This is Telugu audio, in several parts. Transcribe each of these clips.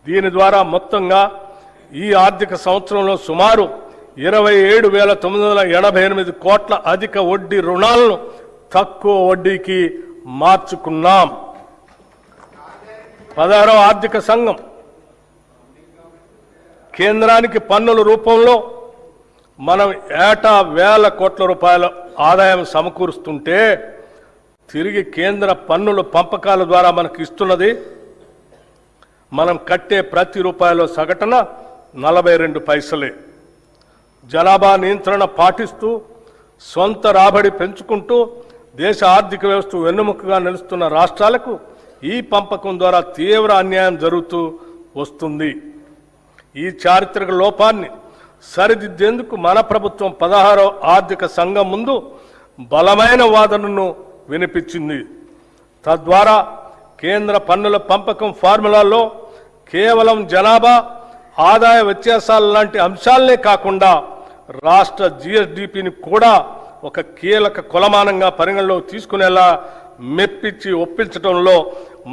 దీని ద్వారా మొత్తంగా ఈ ఆర్థిక సంవత్సరంలో సుమారు 27,988 కోట్ల అధిక వడ్డీ రుణాలను తక్కువ వడ్డీకి మార్చుకున్నాం. 16వ ఆర్థిక సంఘం కేంద్రానికి పన్నుల రూపంలో మనం ఏటా వేల కోట్ల రూపాయల ఆదాయం సమకూరుస్తుంటే తిరిగి కేంద్ర పన్నుల పంపకాల ద్వారా మనకు ఇస్తున్నది మనం కట్టే ప్రతి రూపాయలో సగటున 42 పైసలే. జనాభా నియంత్రణ పాటిస్తూ సొంత రాబడి పెంచుకుంటూ దేశ ఆర్థిక వ్యవస్థ వెన్నుముకగా నిలుస్తున్న రాష్ట్రాలకు ఈ పంపకం ద్వారా తీవ్ర అన్యాయం జరుగుతూ వస్తుంది. ఈ చారిత్రక లోపాన్ని సరిదిద్దేందుకు మన ప్రభుత్వం 16వ ఆర్థిక సంఘం ముందు బలమైన వాదనను వినిపించింది. తద్వారా కేంద్ర పన్నుల పంపకం ఫార్ములాలో కేవలం జనాభా ఆదాయ వ్యత్యాసాల లాంటి అంశాలనే కాకుండా రాష్ట్ర జిఎస్డిపిని కూడా ఒక కీలక కొలమానంగా పరిగణలోకి తీసుకునేలా మెప్పించి ఒప్పించడంలో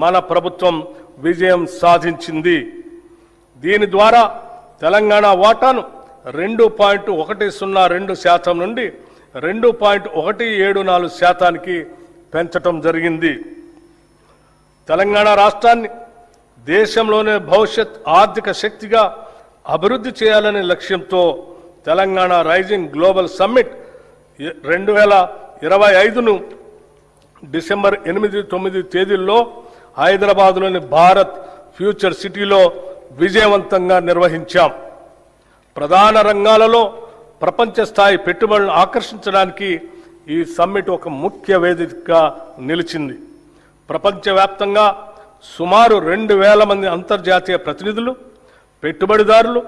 మన ప్రభుత్వం విజయం సాధించింది. దీని ద్వారా తెలంగాణ వాటాను 2.102% నుండి 2.174% పెంచటం జరిగింది. తెలంగాణ రాష్ట్రాన్ని దేశంలోనే భవిష్యత్ ఆర్థిక శక్తిగా అభివృద్ధి చేయాలనే లక్ష్యంతో తెలంగాణ రైజింగ్ గ్లోబల్ సమ్మిట్ 2025ను డిసెంబర్ 8-9 తేదీల్లో హైదరాబాద్లోని భారత్ ఫ్యూచర్ సిటీలో విజయవంతంగా నిర్వహించాం. ప్రధాన రంగాలలో ప్రపంచ స్థాయి పెట్టుబడులను ఆకర్షించడానికి ఈ సమ్మిట్ ఒక ముఖ్య వేదికగా నిలిచింది. ప్రపంచవ్యాప్తంగా సుమారు 2,000 మంది అంతర్జాతీయ ప్రతినిధులు, పెట్టుబడిదారులు,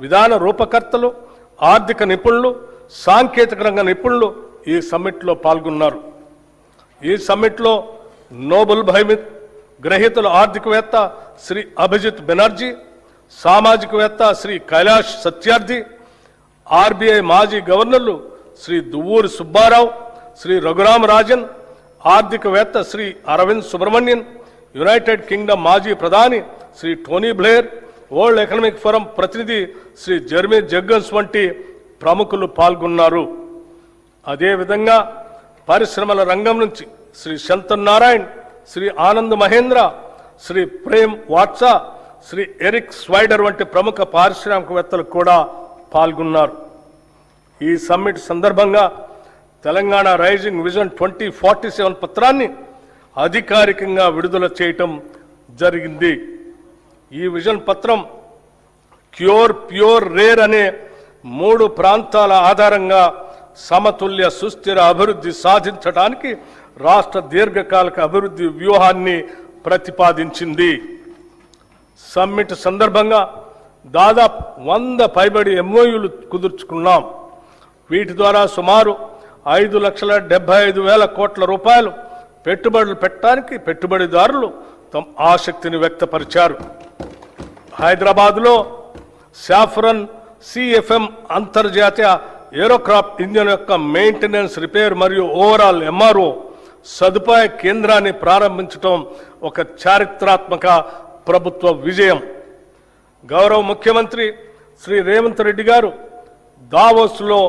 విధాన రూపకర్తలు, ఆర్థిక నిపుణులు, సాంకేతిక రంగ నిపుణులు ఈ సమ్మిట్లో పాల్గొన్నారు. ఈ సమ్మిట్లో నోబెల్ బహుమతి గ్రహీతలు ఆర్థికవేత్త శ్రీ అభిజిత్ బెనర్జీ, సామాజికవేత్త శ్రీ కైలాష్ సత్యార్థి, ఆర్బీఐ మాజీ గవర్నర్లు శ్రీ దువ్వూరి సుబ్బారావు, శ్రీ రఘురామ రాజన్, ఆర్థికవేత్త శ్రీ అరవింద్ సుబ్రహ్మణ్యన్, యునైటెడ్ కింగ్డమ్ మాజీ ప్రధాని Shri Tony Blair, World Economic Forum ప్రతినిధి శ్రీ జెర్మీ జగ్గన్స్ వంటి ప్రముఖులు పాల్గొన్నారు. అదేవిధంగా పరిశ్రమల రంగం నుంచి శ్రీ శంతన్ నారాయణ్, శ్రీ ఆనంద్ మహేంద్ర, శ్రీ ప్రేమ్ వాట్సా, శ్రీ ఎరిక్ స్వైడర్ వంటి ప్రముఖ పారిశ్రామికవేత్తలు కూడా పాల్గొన్నారు. ఈ సమ్మిట్ సందర్భంగా తెలంగాణ రైజింగ్ విజన్ 2047 పత్రాన్ని అధికారికంగా విడుదల చేయటం జరిగింది. ఈ విజన్ పత్రం క్యూర్, ప్యూర్, రేర్ అనే 3 ప్రాంతాల ఆధారంగా సమతుల్య సుస్థిర అభివృద్ధి సాధించడానికి రాష్ట్ర దీర్ఘకాలిక అభివృద్ధి వ్యూహాన్ని ప్రతిపాదించింది. సమ్మిట్ సందర్భంగా దాదాపు 100 పైబడి ఎంఓయూలు కుదుర్చుకున్నాం. వీటి ద్వారా సుమారు 5,75,000 కోట్ల రూపాయలు పెట్టుబడులు పెట్టడానికి పెట్టుబడిదారులు తమ ఆసక్తిని వ్యక్తపరిచారు. హైదరాబాద్లో సాఫ్రన్ సిఎఫ్ఎం అంతర్జాతీయ ఏరోక్రాఫ్ట్ ఇంజన్ యొక్క మెయింటెనెన్స్, రిపేర్ మరియు ఓవరాల్ ఎంఆర్ఓ సదుపాయ కేంద్రాన్ని ప్రారంభించడం ఒక చారిత్రాత్మక ప్రభుత్వ విజయం. గౌరవ ముఖ్యమంత్రి శ్రీ రేవంత్ రెడ్డి గారు దావోస్లో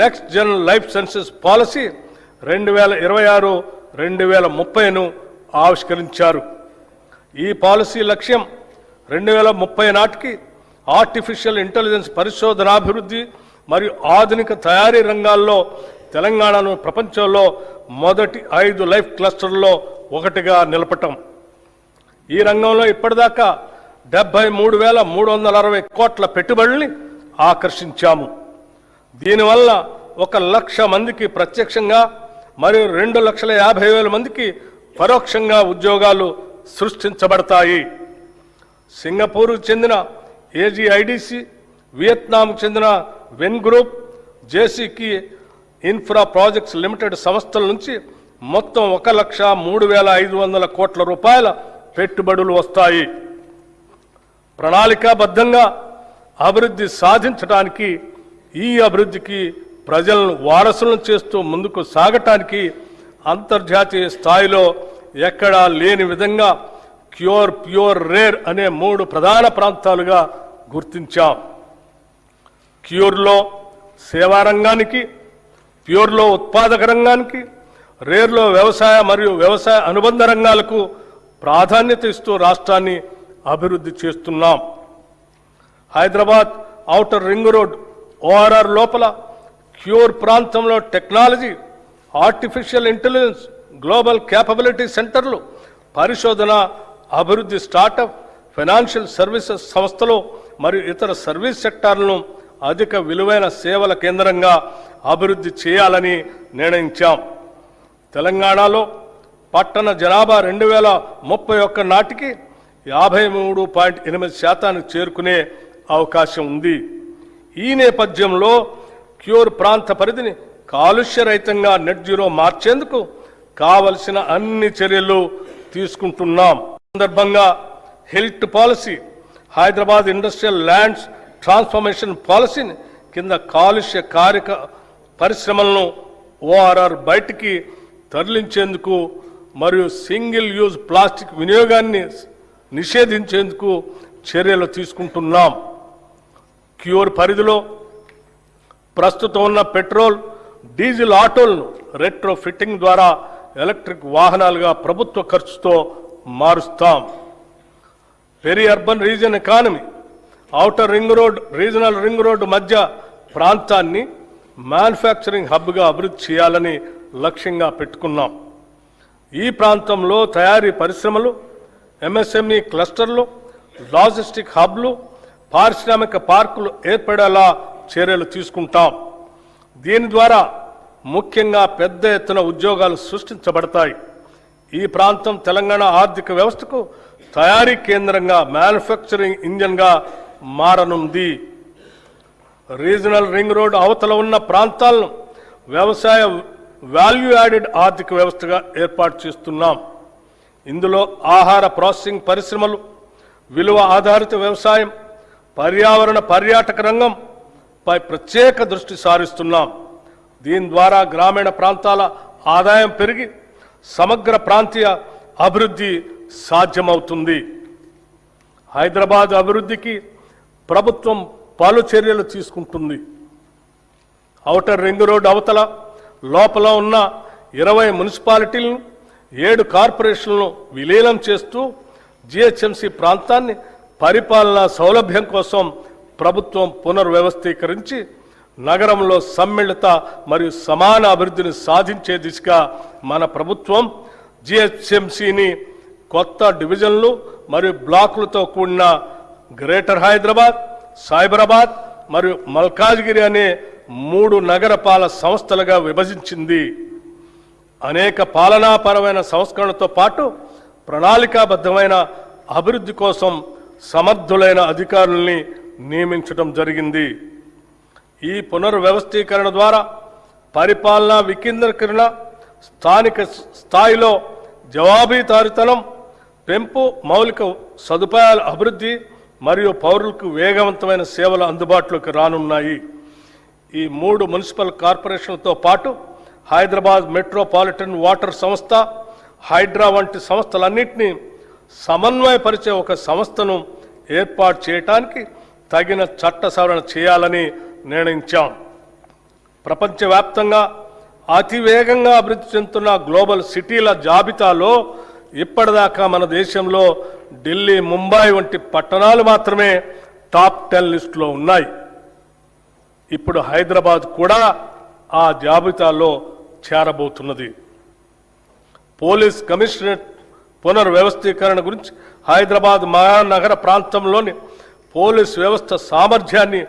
next gen life sciences policy 2026-2030ను ఆవిష్కరించారు. ఈ పాలసీ లక్ష్యం 2030 నాటికి ఆర్టిఫిషియల్ ఇంటెలిజెన్స్ పరిశోధనాభివృద్ధి మరియు ఆధునిక తయారీ రంగాల్లో తెలంగాణను ప్రపంచంలో మొదటి 5 లైఫ్ క్లస్టర్లలో ఒకటిగా నిలపటం. ఈ రంగంలో ఇప్పటిదాకా 73,360 కోట్ల పెట్టుబడుల్ని ఆకర్షించాము. దీనివల్ల 1,00,000 మందికి ప్రత్యక్షంగా మరియు 2,50,000 మందికి పరోక్షంగా ఉద్యోగాలు సృష్టించబడతాయి. సింగపూర్కు చెందిన ఏజీఐడిసి, వియత్నాంకు చెందిన వెన్ గ్రూప్, జేసీకి ఇన్ఫ్రా ప్రాజెక్ట్స్ లిమిటెడ్ సంస్థల నుంచి మొత్తం 1,03,500 కోట్ల రూపాయల పెట్టుబడులు వస్తాయి. ప్రణాళికాబద్ధంగా అభివృద్ధి సాధించడానికి, ఈ అభివృద్ధికి ప్రజలను వారసులను చేస్తూ ముందుకు సాగటానికి అంతర్జాతీయ స్థాయిలో ఎక్కడా లేని విధంగా క్యూర్, ప్యూర్, రేర్ అనే 3 ప్రధాన ప్రాంతాలుగా గుర్తించాం. క్యూర్లో సేవా రంగానికి, ప్యూర్లో ఉత్పాదక రంగానికి, రేర్లో వ్యవసాయ మరియు వ్యవసాయ అనుబంధ రంగాలకు ప్రాధాన్యత ఇస్తూ రాష్ట్రాన్ని అభివృద్ధి చేస్తున్నాం. Hyderabad outer ring road ORR లోపల క్యూర్ ప్రాంతంలో technology, artificial intelligence, global capability సెంటర్లు, పరిశోధన, అభివృద్ధి, స్టార్టప్, ఫైనాన్షియల్ సర్వీసెస్ సంస్థలు మరియు ఇతర సర్వీస్ సెక్టార్లను అధిక విలువైన సేవల కేంద్రంగా అభివృద్ధి చేయాలని నిర్ణయించాం. తెలంగాణలో పట్టణ జనాభా 2031 నాటికి 53.8% చేరుకునే అవకాశం ఉంది. ఈ నేపథ్యంలో క్యూర్ ప్రాంత పరిధిని కాలుష్యరహితంగా నెట్ జీరో మార్చేందుకు కావలసిన అన్ని చర్యలు తీసుకుంటున్నాం. సందర్భంగా health policy, Hyderabad industrial lands transformation పాలసీని కింద కాలుష్య కారక పరిశ్రమలను ORR బయటికి తరలించేందుకు మరియు సింగిల్ యూజ్ ప్లాస్టిక్ వినియోగాన్ని నిషేధించేందుకు చర్యలు తీసుకుంటున్నాం. క్యూర్ పరిధిలో ప్రస్తుతం ఉన్న పెట్రోల్, డీజిల్ ఆటోలను రెట్రో ఫిట్టింగ్ ద్వారా ఎలక్ట్రిక్ వాహనాలుగా ప్రభుత్వ ఖర్చుతో మారుస్తాం. Peri urban region economy, outer ring road, regional ring road మధ్య ప్రాంతాన్ని మ్యానుఫ్యాక్చరింగ్ హబ్గా అభివృద్ధి చేయాలని లక్ష్యంగా పెట్టుకున్నాం. ఈ ప్రాంతంలో తయారీ పరిశ్రమలు, MSME క్లస్టర్లు, లాజిస్టిక్ హబ్లు, పారిశ్రామిక పార్కులు ఏర్పడేలా చర్యలు తీసుకుంటాం. దీని ద్వారా ముఖ్యంగా పెద్ద ఎత్తున ఉద్యోగాలు సృష్టించబడతాయి. ఈ ప్రాంతం తెలంగాణ ఆర్థిక వ్యవస్థకు తయారీ కేంద్రంగా, మ్యానుఫ్యాక్చరింగ్ ఇంజన్గా మారనుంది. రీజనల్ రింగ్ రోడ్ అవతల ఉన్న ప్రాంతాలను వ్యవసాయ వాల్యూ యాడెడ్ ఆర్థిక వ్యవస్థగా ఏర్పాటు చేస్తున్నాం. ఇందులో ఆహార ప్రాసెసింగ్ పరిశ్రమలు, విలువ ఆధారిత వ్యవసాయం, పర్యావరణ పర్యాటక రంగంపై ప్రత్యేక దృష్టి సారిస్తున్నాం. దీని ద్వారా గ్రామీణ ప్రాంతాల ఆదాయం పెరిగి సమగ్ర ప్రాంతీయ అభివృద్ధి సాధ్యమవుతుంది. హైదరాబాద్ అభివృద్ధికి ప్రభుత్వం పలు చర్యలు తీసుకుంటుంది. ఔటర్ రింగ్ రోడ్ అవతల లోపల ఉన్న 20 మున్సిపాలిటీలను, 7 కార్పొరేషన్లను విలీనం చేస్తూ GHMC ప్రాంతాన్ని పరిపాలనా సౌలభ్యం కోసం ప్రభుత్వం పునర్వ్యవస్థీకరించి నగరంలో సమ్మిళిత మరియు సమాన అభివృద్ధిని సాధించే దిశగా మన ప్రభుత్వం GHMCని కొత్త డివిజన్లు మరియు బ్లాకులతో కూడిన గ్రేటర్ హైదరాబాద్, సైబరాబాద్ మరియు మల్కాజ్గిరి అనే 3 నగరపాలక సంస్థలుగా విభజించింది. అనేక పాలనాపరమైన సంస్కరణలతో పాటు ప్రణాళికాబద్ధమైన అభివృద్ధి కోసం సమర్థులైన అధికారుల్ని నియమించడం జరిగింది. ఈ పునర్వ్యవస్థీకరణ ద్వారా పరిపాలనా వికేంద్రీకరణ, స్థానిక స్థాయిలో జవాబుదారీతనం పెంపు, మౌలిక సదుపాయాల అభివృద్ధి మరియు పౌరులకు వేగవంతమైన సేవలు అందుబాటులోకి రానున్నాయి. ఈ 3 మున్సిపల్ కార్పొరేషన్లతో పాటు హైదరాబాద్ మెట్రోపాలిటన్ వాటర్ సంస్థ, హైడ్రా వంటి సంస్థలన్నింటినీ సమన్వయపరిచే ఒక సంస్థను ఏర్పాటు చేయడానికి తగిన చట్ట సవరణ చేయాలని నిర్ణయించాం. ప్రపంచవ్యాప్తంగా అతివేగంగా అభివృద్ధి చెందుతున్న గ్లోబల్ సిటీల జాబితాలో ఇప్పటిదాకా మన దేశంలో ఢిల్లీ, ముంబై వంటి పట్టణాలు మాత్రమే టాప్ 10 లిస్టులో ఉన్నాయి. ఇప్పుడు హైదరాబాద్ కూడా ఆ జాబితాలో చేరబోతున్నది. పోలీస్ కమిషనరేట్ పునర్వ్యవస్థీకరణ గురించి హైదరాబాద్ మహానగర ప్రాంతంలోని పోలీస్ వ్యవస్థ సామర్థ్యాన్ని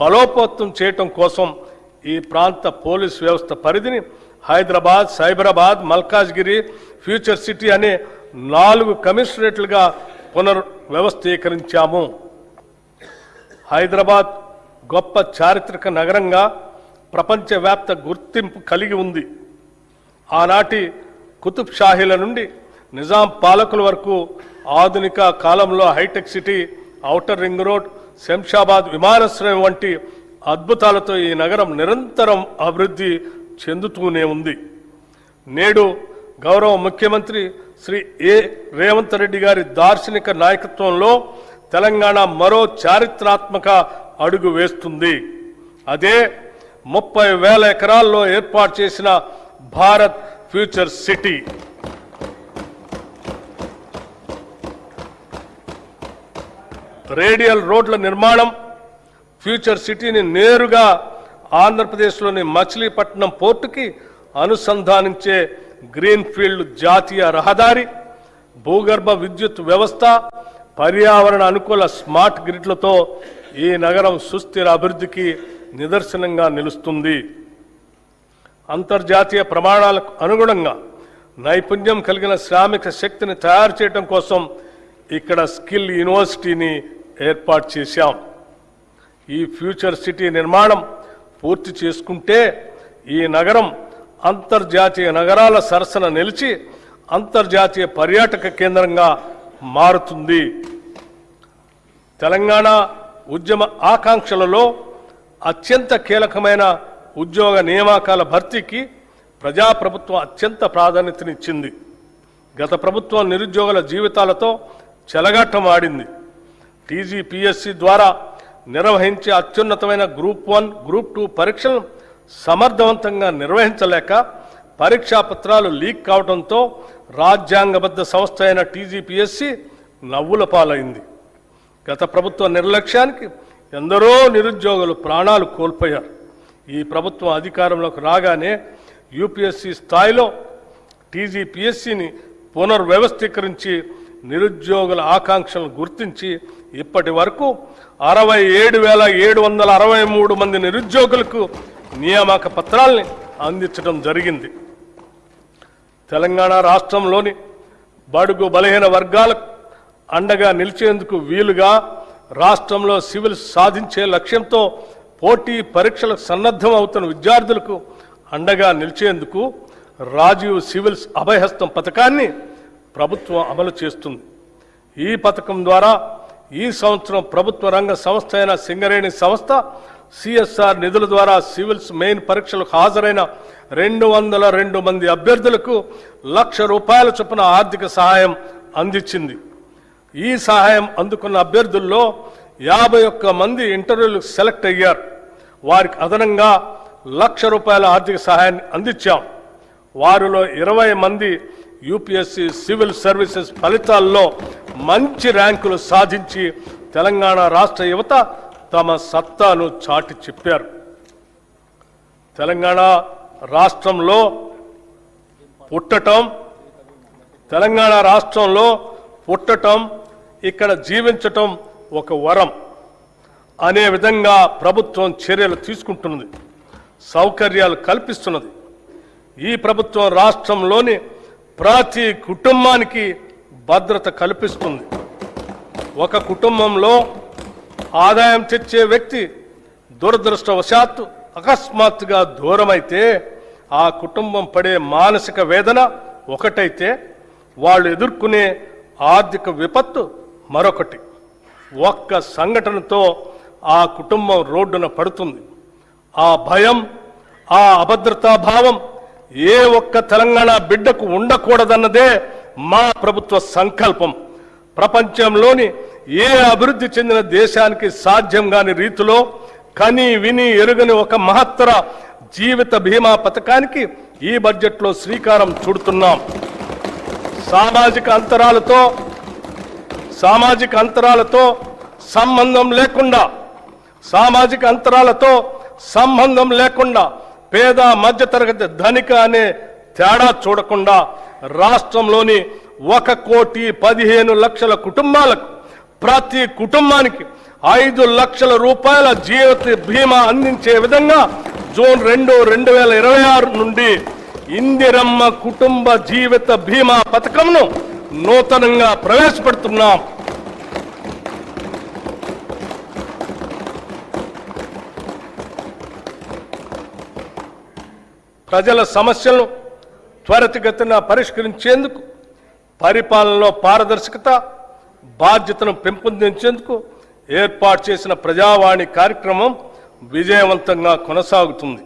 బలోపేతం చేయటం కోసం ఈ ప్రాంత పోలీస్ వ్యవస్థ పరిధిని హైదరాబాద్, సైబరాబాద్, మల్కాజ్గిరి, ఫ్యూచర్ సిటీ అనే 4 కమిషనరేట్లుగా పునర్వ్యవస్థీకరించాము. హైదరాబాద్ గొప్ప చారిత్రక నగరంగా ప్రపంచవ్యాప్త గుర్తింపు కలిగి ఉంది. ఆనాటి కుతుబ్ షాహీల నుండి నిజాం పాలకుల వరకు ఆధునిక కాలంలో హైటెక్ City, outer ring road, Shamshabad విమానాశ్రయం వంటి అద్భుతాలతో ఈ నగరం నిరంతరం అభివృద్ధి చెందుతూనే ఉంది. నేడు గౌరవ ముఖ్యమంత్రి శ్రీ రేవంత్ రెడ్డి గారి దార్శనిక నాయకత్వంలో తెలంగాణ మరో చారిత్రాత్మక అడుగు వేస్తుంది. అదే 30,000 ఎకరాల్లో ఏర్పాటు చేసిన భారత్ ఫ్యూచర్ సిటీ. రేడియల్ రోడ్ల నిర్మాణం, ఫ్యూచర్ సిటీని నేరుగా ఆంధ్రప్రదేశ్లోని మచిలీపట్నం పోర్టుకి అనుసంధానించే గ్రీన్ఫీల్డ్ జాతీయ రహదారి, భూగర్భ విద్యుత్ వ్యవస్థ, పర్యావరణ అనుకూల స్మార్ట్ గ్రిడ్లతో ఈ నగరం సుస్థిర అభివృద్ధికి నిదర్శనంగా నిలుస్తుంది. అంతర్జాతీయ ప్రమాణాలకు అనుగుణంగా నైపుణ్యం కలిగిన శ్రామిక శక్తిని తయారు చేయడం కోసం ఇక్కడ స్కిల్ యూనివర్సిటీని ఏర్పాటు చేశాం. ఈ ఫ్యూచర్ సిటీ నిర్మాణం పూర్తి చేసుకుంటే ఈ నగరం అంతర్జాతీయ నగరాల సరసన నిలిచి అంతర్జాతీయ పర్యాటక కేంద్రంగా మారుతుంది. తెలంగాణ ఉద్యమ ఆకాంక్షలలో అత్యంత కీలకమైన ఉద్యోగ నియామకాల భర్తీకి ప్రజాప్రభుత్వం అత్యంత ప్రాధాన్యతనిచ్చింది. గత ప్రభుత్వం నిరుద్యోగుల జీవితాలతో చెలగాటం ఆడింది. టీజీపీఎస్సీ ద్వారా నిర్వహించే అత్యున్నతమైన గ్రూప్ 1, గ్రూప్ 2 పరీక్షలను సమర్థవంతంగా నిర్వహించలేక పరీక్షా పత్రాలు లీక్ కావడంతో రాజ్యాంగబద్ధ సంస్థ అయిన టీజీపీఎస్సీ నవ్వుల పాలైంది. గత ప్రభుత్వ నిర్లక్ష్యానికి ఎందరో నిరుద్యోగులు ప్రాణాలు కోల్పోయారు. ఈ ప్రభుత్వం అధికారంలోకి రాగానే యూపీఎస్సీ స్థాయిలో టీజీపీఎస్సీని పునర్వ్యవస్థీకరించి నిరుద్యోగుల ఆకాంక్షలను గుర్తించి ఇప్పటి వరకు 67,763 మంది నిరుద్యోగులకు నియామక పత్రాల్ని అందించడం జరిగింది. తెలంగాణ రాష్ట్రంలోని బడుగు బలహీన వర్గాలకు అండగా నిలిచేందుకు వీలుగా రాష్ట్రంలో సివిల్ సాధించే లక్ష్యంతో పోటీ పరీక్షలకు సన్నద్ధం అవుతున్న విద్యార్థులకు అండగా నిలిచేందుకు రాజీవ్ సివిల్స్ అభయహస్తం పథకాన్ని ప్రభుత్వం అమలు చేస్తుంది. ఈ పథకం ద్వారా ఈ సంవత్సరం ప్రభుత్వ రంగ సంస్థ అయిన సింగరేణి సంస్థ సిఎస్ఆర్ నిధుల ద్వారా సివిల్స్ మెయిన్ పరీక్షలకు హాజరైన 202 మంది అభ్యర్థులకు ₹1,00,000 చొప్పున ఆర్థిక సహాయం అందించింది. ఈ సహాయం అందుకున్న అభ్యర్థుల్లో 51 మంది ఇంటర్వ్యూలకు సెలెక్ట్ అయ్యారు. వారికి అదనంగా ₹1,00,000 ఆర్థిక సహాయాన్ని అందించాం. వారిలో 20 మంది యూపీఎస్సీ సివిల్ సర్వీసెస్ ఫలితాల్లో మంచి ర్యాంకులు సాధించి తెలంగాణ రాష్ట్ర యువత తమ సత్తాను చాటి చెప్పారు. తెలంగాణ రాష్ట్రంలో పుట్టటం ఇక్కడ జీవించటం ఒక వరం అనే విధంగా ప్రభుత్వం చర్యలు తీసుకుంటున్నది, సౌకర్యాలు కల్పిస్తున్నది. ఈ ప్రభుత్వం రాష్ట్రంలోని ప్రతి కుటుంబానికి భద్రత కల్పిస్తుంది. ఒక కుటుంబంలో ఆదాయం తెచ్చే వ్యక్తి దురదృష్టవశాత్తు అకస్మాత్తుగా దూరమైతే ఆ కుటుంబం పడే మానసిక వేదన ఒకటైతే వాళ్ళు ఎదుర్కొనే ఆర్థిక విపత్తు మరొకటి. ఒక్క సంఘటనతో ఆ కుటుంబం రోడ్డున పడుతుంది. ఆ భయం, ఆ అభద్రతా భావం ఏ ఒక్క తెలంగాణ బిడ్డకు ఉండకూడదన్నదే మా ప్రభుత్వ సంకల్పం. ప్రపంచంలోని ఏ అభివృద్ధి చెందిన దేశానికి సాధ్యం కాని రీతిలో కని విని ఎరుగని ఒక మహత్తర జీవిత బీమా పథకానికి ఈ బడ్జెట్లో శ్రీకారం చుడుతున్నాం. సామాజిక అంతరాలతో సంబంధం లేకుండా పేద మధ్యతరగతి ధనిక అనే తేడా చూడకుండా రాష్ట్రంలోని 1,15,00,000 కుటుంబాలకు ప్రతి కుటుంబానికి ₹5,00,000 జీవిత బీమా అందించే విధంగా జూన్ 2, 2026 నుండి ఇందిరమ్మ కుటుంబ జీవిత బీమా పథకంను నూతనంగా ప్రవేశపెడుతున్నాం. ప్రజల సమస్యలను త్వరితగతిన పరిష్కరించేందుకు, పరిపాలనలో పారదర్శకత, బాధ్యతను పెంపొందించేందుకు ఏర్పాటు చేసిన ప్రజావాణి కార్యక్రమం విజయవంతంగా కొనసాగుతుంది.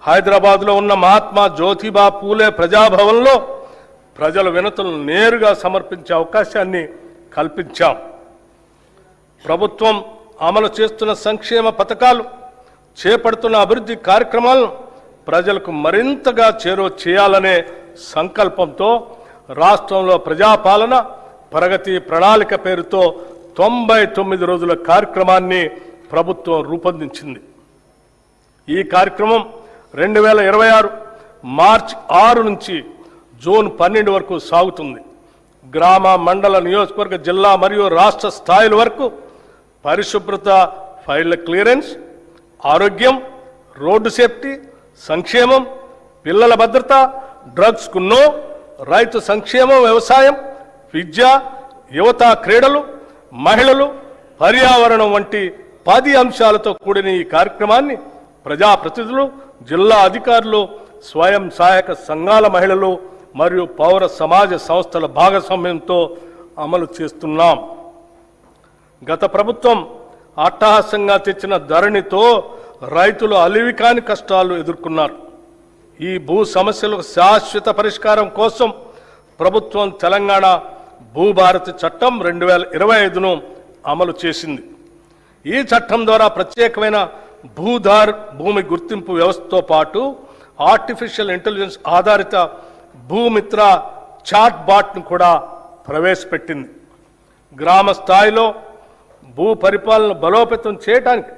హైదరాబాద్లో ఉన్న మహాత్మా జ్యోతిబా పూలే ప్రజాభవన్లో ప్రజల వినతులను నేరుగా సమర్పించే అవకాశాన్ని కల్పించాం. ప్రభుత్వం అమలు చేస్తున్న సంక్షేమ పథకాలు, చేపడుతున్న అభివృద్ధి కార్యక్రమాలను ప్రజలకు మరింతగా చేరువ చేయాలనే సంకల్పంతో రాష్ట్రంలో ప్రజాపాలన ప్రగతి ప్రణాళిక పేరుతో 99 రోజుల కార్యక్రమాన్ని ప్రభుత్వం రూపొందించింది. ఈ కార్యక్రమం 2026 మార్చి 6 నుంచి జూన్ 12 వరకు సాగుతుంది. గ్రామ, మండల, నియోజకవర్గ, జిల్లా మరియు రాష్ట్ర స్థాయిల వరకు పరిశుభ్రత, ఫైళ్ల క్లియరెన్స్, ఆరోగ్యం, రోడ్డు సేఫ్టీ, సంక్షేమం, పిల్లల భద్రత, డ్రగ్స్ కు నో, రైతు సంక్షేమం, వ్యవసాయం, విద్య, యువత, క్రీడలు, మహిళలు, పర్యావరణం వంటి 10 అంశాలతో కూడిన ఈ కార్యక్రమాన్ని ప్రజాప్రతినిధులు, జిల్లా అధికారులు, స్వయం సహాయక సంఘాల మహిళలు మరియు పౌర సమాజ సంస్థల భాగస్వామ్యంతో అమలు చేస్తున్నాం. గత ప్రభుత్వం అట్టహాసంగా తెచ్చిన ధరణితో రైతులు అలివికాని కష్టాలు ఎదుర్కొన్నారు. ఈ భూ సమస్యలకు శాశ్వత పరిష్కారం కోసం ప్రభుత్వం తెలంగాణ భూభారతి చట్టం 2025ను అమలు చేసింది. ఈ చట్టం ద్వారా ప్రత్యేకమైన భూధార్ భూమి గుర్తింపు వ్యవస్థతో పాటు ఆర్టిఫిషియల్ ఇంటెలిజెన్స్ ఆధారిత భూమిత్ర చాట్ బాట్ను కూడా ప్రవేశపెట్టింది. గ్రామ స్థాయిలో భూ పరిపాలన బలోపేతం చేయడానికి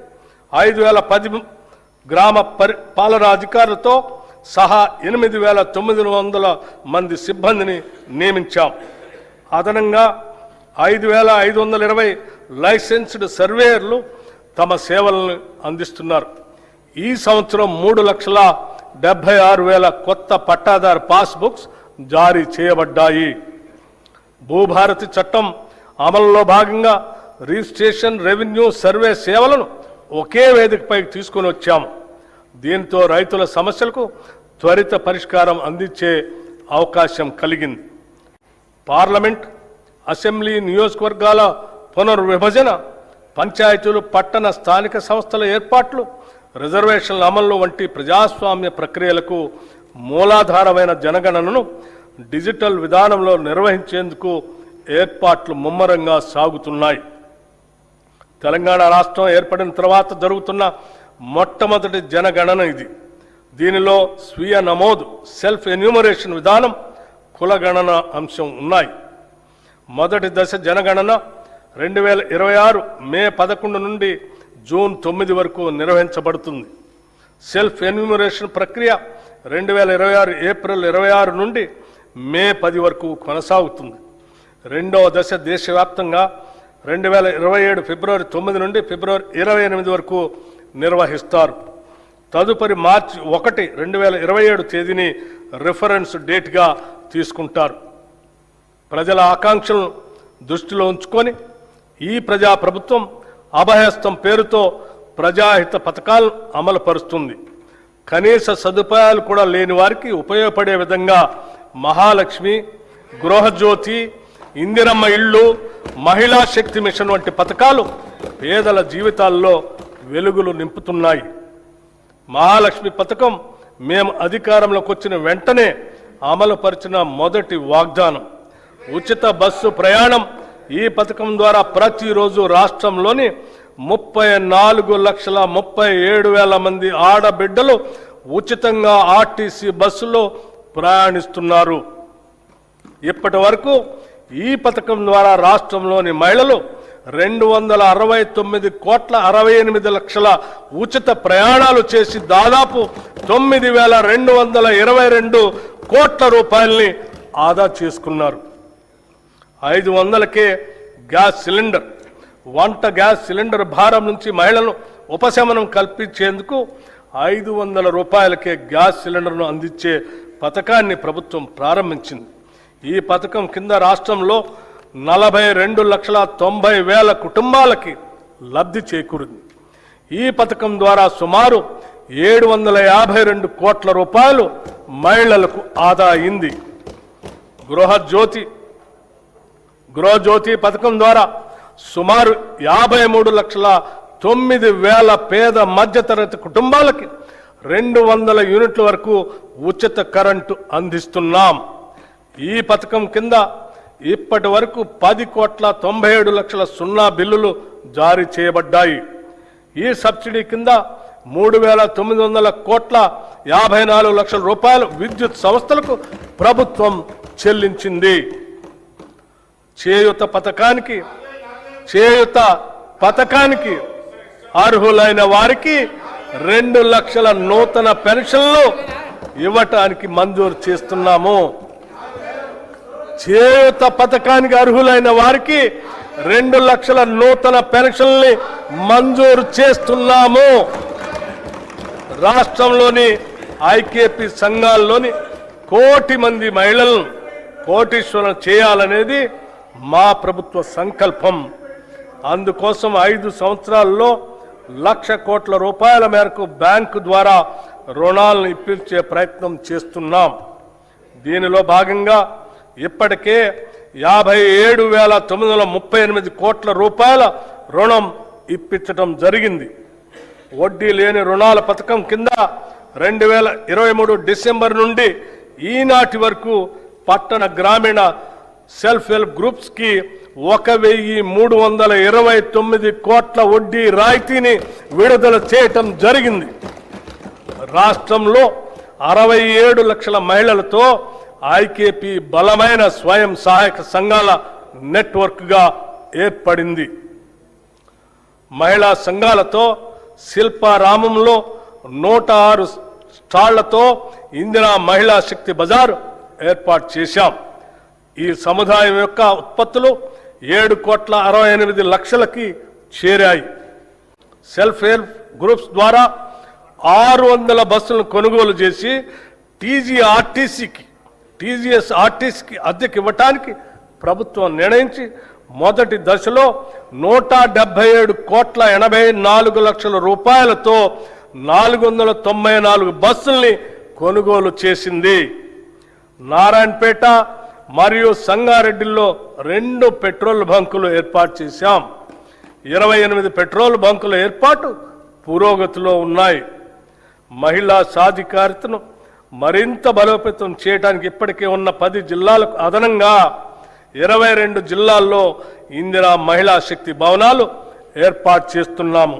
5010 గ్రామ పాలనా అధికారులతో సహా 8900 మంది సిబ్బందిని నియమించాం. అదనంగా 5520 లైసెన్స్డ్ సర్వేయర్లు తమ సేవలను అందిస్తున్నారు. ఈ సంవత్సరం 3,76,000 కొత్త పట్టాదారు పాస్బుక్స్ జారీ చేయబడ్డాయి. భూభారతి చట్టం అమలులో భాగంగా రిజిస్ట్రేషన్, రెవెన్యూ, సర్వే సేవలను ఒకే వేదికపై తీసుకుని వచ్చాము. దీంతో రైతుల సమస్యలకు త్వరిత పరిష్కారం అందించే అవకాశం కలిగింది. పార్లమెంట్, అసెంబ్లీ, నియోజకవర్గాల పునర్విభజన, పంచాయతీలు, పట్టణ స్థానిక సంస్థల ఏర్పాట్లు, రిజర్వేషన్ల అమలు వంటి ప్రజాస్వామ్య ప్రక్రియలకు మూలాధారమైన జనగణనను డిజిటల్ విధానంలో నిర్వహించేందుకు ఏర్పాట్లు ముమ్మరంగా సాగుతున్నాయి. తెలంగాణ రాష్ట్రం ఏర్పడిన తర్వాత జరుగుతున్న మొట్టమొదటి జనగణన ఇది. దీనిలో స్వీయ నమోదు, సెల్ఫ్ ఎన్యూమరేషన్ విధానం, కులగణన అంశం ఉన్నాయి. మొదటి దశ జనగణన 2026 మే 11 నుండి జూన్ 9 వరకు నిర్వహించబడుతుంది. సెల్ఫ్ ఎన్యూమరేషన్ ప్రక్రియ 2026 ఏప్రిల్ 26 నుండి మే 10 వరకు కొనసాగుతుంది. రెండవ దశ దేశవ్యాప్తంగా 2027 ఫిబ్రవరి 9 నుండి ఫిబ్రవరి 28 వరకు నిర్వహిస్తారు. తదుపరి మార్చి 1, 2027 తేదీని రిఫరెన్స్ డేట్గా తీసుకుంటారు. ప్రజల ఆకాంక్షలను దృష్టిలో ఉంచుకొని ఈ ప్రజాప్రభుత్వం అభయహస్తం పేరుతో ప్రజాహిత పథకాలను అమలు పరుస్తుంది. కనీస సదుపాయాలు కూడా లేని వారికి ఉపయోగపడే విధంగా మహాలక్ష్మి, గృహజ్యోతి, ఇందిరమ్మ ఇళ్ళు, మహిళా శక్తి మిషన్ వంటి పథకాలు పేదల జీవితాల్లో వెలుగులు నింపుతున్నాయి. మహాలక్ష్మి పథకం మేము అధికారంలోకి వచ్చిన వెంటనే అమలుపరిచిన మొదటి వాగ్దానం. ఉచిత బస్సు ప్రయాణం. ఈ పథకం ద్వారా ప్రతిరోజు రాష్ట్రంలోని 34,37,000 మంది ఆడబిడ్డలు ఉచితంగా ఆర్టీసీ బస్సులో ప్రయాణిస్తున్నారు. ఇప్పటి వరకు ఈ పథకం ద్వారా రాష్ట్రంలోని మహిళలు 269,68,00,000 ఉచిత ప్రయాణాలు చేసి దాదాపు 9,222 కోట్ల రూపాయల్ని ఆదా చేసుకున్నారు. 500కే గ్యాస్ సిలిండర్. వంట గ్యాస్ సిలిండర్ భారం నుంచి మహిళలను ఉపశమనం కల్పించేందుకు 500 రూపాయలకే గ్యాస్ సిలిండర్ను అందించే పథకాన్ని ప్రభుత్వం ప్రారంభించింది. ఈ పథకం కింద రాష్ట్రంలో 42,90,000 కుటుంబాలకి లబ్ధి చేకూరింది. ఈ పథకం ద్వారా సుమారు 752 కోట్ల రూపాయలు మహిళలకు ఆదా అయింది. గృహజ్యోతి పథకం ద్వారా సుమారు 53,09,000 పేద మధ్యతరగతి కుటుంబాలకి 200 యూనిట్ల వరకు ఉచిత కరెంటు అందిస్తున్నాం. ఈ పథకం కింద ఇప్పటి వరకు 10,97,00,000 సున్నా బిల్లులు జారీ చేయబడ్డాయి. ఈ సబ్సిడీ కింద 3,900,54,00,000 రూపాయలు విద్యుత్ సంస్థలకు ప్రభుత్వం చెల్లించింది. చేయూత పథకానికి అర్హులైన వారికి 2 లక్షల నూతన పెన్షన్లు ఇవ్వటానికి మంజూరు చేస్తున్నాము. చేయూత పథకానికి అర్హులైన వారికి 2 లక్షల నూతన పెన్షన్లు మంజూరు చేస్తున్నాము. రాష్ట్రంలోని ఐకేపీ సంఘాల్లోని 1 కోటి మంది మహిళలను కోటీశ్వరం చేయాలనేది మా ప్రభుత్వ సంకల్పం. అందుకోసం 5 సంవత్సరాల్లో 1,00,000 కోట్ల రూపాయల మేరకు బ్యాంకు ద్వారా రుణాలను ఇప్పించే ప్రయత్నం చేస్తున్నాం. దీనిలో భాగంగా ఇప్పటికే 57,938 కోట్ల రూపాయల రుణం ఇప్పించడం జరిగింది. వడ్డీ లేని రుణాల పథకం కింద 2023 డిసెంబర్ నుండి ఈనాటి వరకు పట్టణ గ్రామీణ సెల్ఫ్ హెల్ప్ గ్రూప్స్ కి 1,329 కోట్ల వడ్డీ రాయితీని విడుదల చేయటం జరిగింది. రాష్ట్రంలో 67 లక్షల మహిళలతో ఐకేపీ బలమైన స్వయం సహాయక సంఘాల నెట్వర్క్ గా ఏర్పడింది. మహిళా సంఘాలతో శిల్పారామంలో 106 స్టాళ్లతో ఇందిరా మహిళా శక్తి బజార్ ఏర్పాటు చేశాం. ఈ సముదాయం యొక్క ఉత్పత్తులు 7,68,00,000కి చేరాయి. సెల్ఫ్ హెల్ప్ గ్రూప్స్ ద్వారా 600 బస్సులను కొనుగోలు చేసి టీజీఎస్ఆర్టీసీకి అద్దెకి ఇవ్వటానికి ప్రభుత్వం నిర్ణయించి మొదటి దశలో 177,84,00,000 రూపాయలతో 494 బస్సుల్ని కొనుగోలు చేసింది. నారాయణపేట మరియు సంగారెడ్డిలో 2 పెట్రోల్ బంకులు ఏర్పాటు చేశాం. 28 పెట్రోల్ బంకుల ఏర్పాటు పురోగతిలో ఉన్నాయి. మహిళా సాధికారితను మరింత బలోపేతం చేయడానికి ఇప్పటికే ఉన్న 10 జిల్లాలకు అదనంగా 22 జిల్లాల్లో ఇందిరా మహిళా శక్తి భవనాలు ఏర్పాటు చేస్తున్నాము.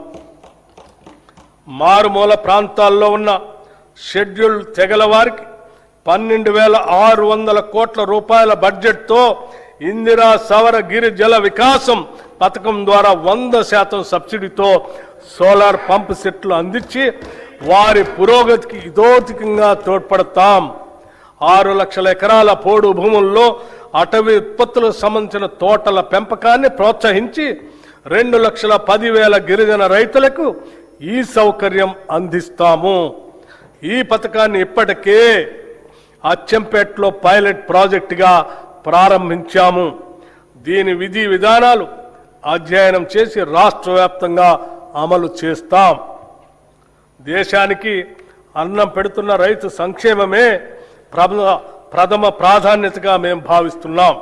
మారుమూల ప్రాంతాల్లో ఉన్న షెడ్యూల్ తెగల వారికి 12,600 కోట్ల రూపాయల బడ్జెట్తో ఇందిరా సవర గిరి జల వికాసం పథకం ద్వారా 100% సబ్సిడీతో సోలార్ పంప్ సెట్లు అందించి వారి పురోగతికి ఇదోతికంగా తోడ్పడతాం. 6 లక్షల ఎకరాల పోడు భూముల్లో అటవీ ఉత్పత్తులకు సంబంధించిన తోటల పెంపకాన్ని ప్రోత్సహించి 2,10,000 గిరిజన రైతులకు ఈ సౌకర్యం అందిస్తాము. ఈ పథకాన్ని ఇప్పటికే అచ్చంపేటలో పైలట్ ప్రాజెక్టుగా ప్రారంభించాము. దీని విధి విధానాలు అధ్యయనం చేసి రాష్ట్ర వ్యాప్తంగా అమలు చేస్తాం. దేశానికి అన్నం పెడుతున్న రైతు సంక్షేమమే ప్రథమ ప్రాధాన్యతగా మేము భావిస్తున్నాం.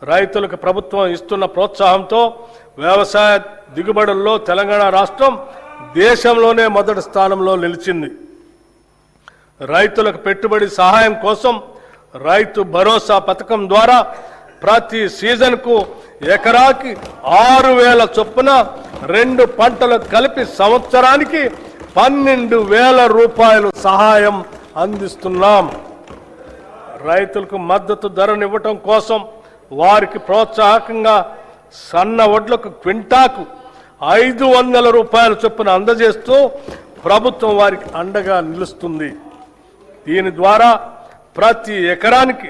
రైతులకు ప్రభుత్వం ఇస్తున్న ప్రోత్సాహంతో వ్యవసాయ దిగుబడుల్లో తెలంగాణ రాష్ట్రం దేశంలోనే మొదటి స్థానంలో నిలిచింది. రైతులకు పెట్టుబడి సహాయం కోసం రైతు భరోసా పథకం ద్వారా ప్రతి సీజన్కు ఎకరాకి 6,000 చొప్పున 2 పంటలు కలిపి సంవత్సరానికి 12,000 రూపాయలు సహాయం అందిస్తున్నాం. రైతులకు మద్దతు ధరనివ్వటం కోసం వారికి ప్రోత్సాహకంగా సన్న వడ్లకు క్వింటాకు 500 రూపాయల చొప్పున అందజేస్తూ ప్రభుత్వం వారికి అండగా నిలుస్తుంది. దీని ద్వారా ప్రతి ఎకరానికి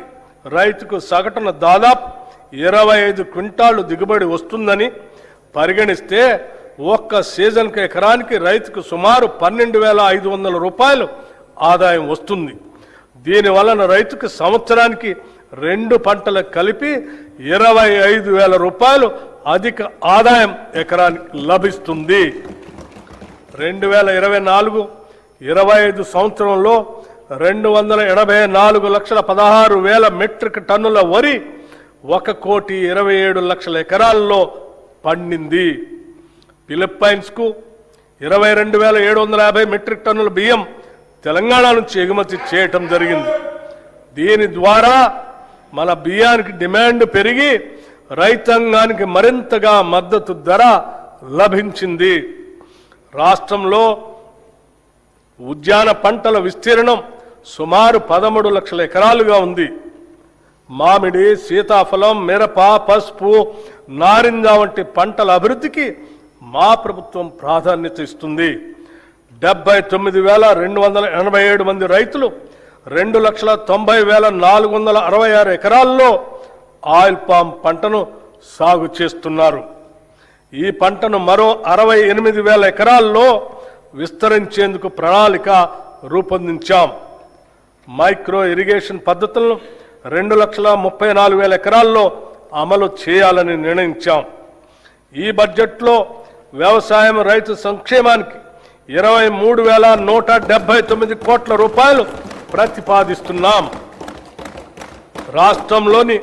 రైతుకు సగటున దాదాపు 25 క్వింటాళ్లు దిగుబడి వస్తుందని పరిగణిస్తే ఒక్క సీజన్కు ఎకరానికి రైతుకు సుమారు 12,500 రూపాయలు ఆదాయం వస్తుంది. దీనివలన రైతుకు సంవత్సరానికి 2 పంటలకు కలిపి 25,000 రూపాయలు అధిక ఆదాయం ఎకరానికి లభిస్తుంది. 2024-25 సంవత్సరంలో 284,16,000 మెట్రిక్ టన్నుల వరి 1,27,00,000 ఎకరాల్లో పండింది. ఫిలిప్పైన్స్ కు 22,750 మెట్రిక్ టన్నుల బియ్యం తెలంగాణ నుంచి ఎగుమతి చేయటం జరిగింది. దీని ద్వారా మన బియ్యానికి డిమాండ్ పెరిగి రైతాంగానికి మరింతగా మద్దతు ధర లభించింది. రాష్ట్రంలో ఉద్యాన పంటల విస్తీర్ణం సుమారు 13 లక్షల ఎకరాలుగా ఉంది. మామిడి, సీతాఫలం, మిరప, పసుపు, నారింజ వంటి పంటల అభివృద్ధికి మా ప్రభుత్వం ప్రాధాన్యత ఇస్తుంది. 79,287 మంది రైతులు 2,90,466 ఎకరాల్లో ఆయిల్ పామ్ పంటను సాగు చేస్తున్నారు. ఈ పంటను మరో 68,000 ఎకరాల్లో విస్తరించేందుకు ప్రణాళిక రూపొందించాం. మైక్రో ఇరిగేషన్ పద్ధతులను 2,34,000 ఎకరాల్లో అమలు చేయాలని నిర్ణయించాం. ఈ బడ్జెట్లో వ్యవసాయం రైతు సంక్షేమానికి 23,179 కోట్ల రూపాయలు ప్రతిపాదిస్తున్నాం. రాష్ట్రంలోని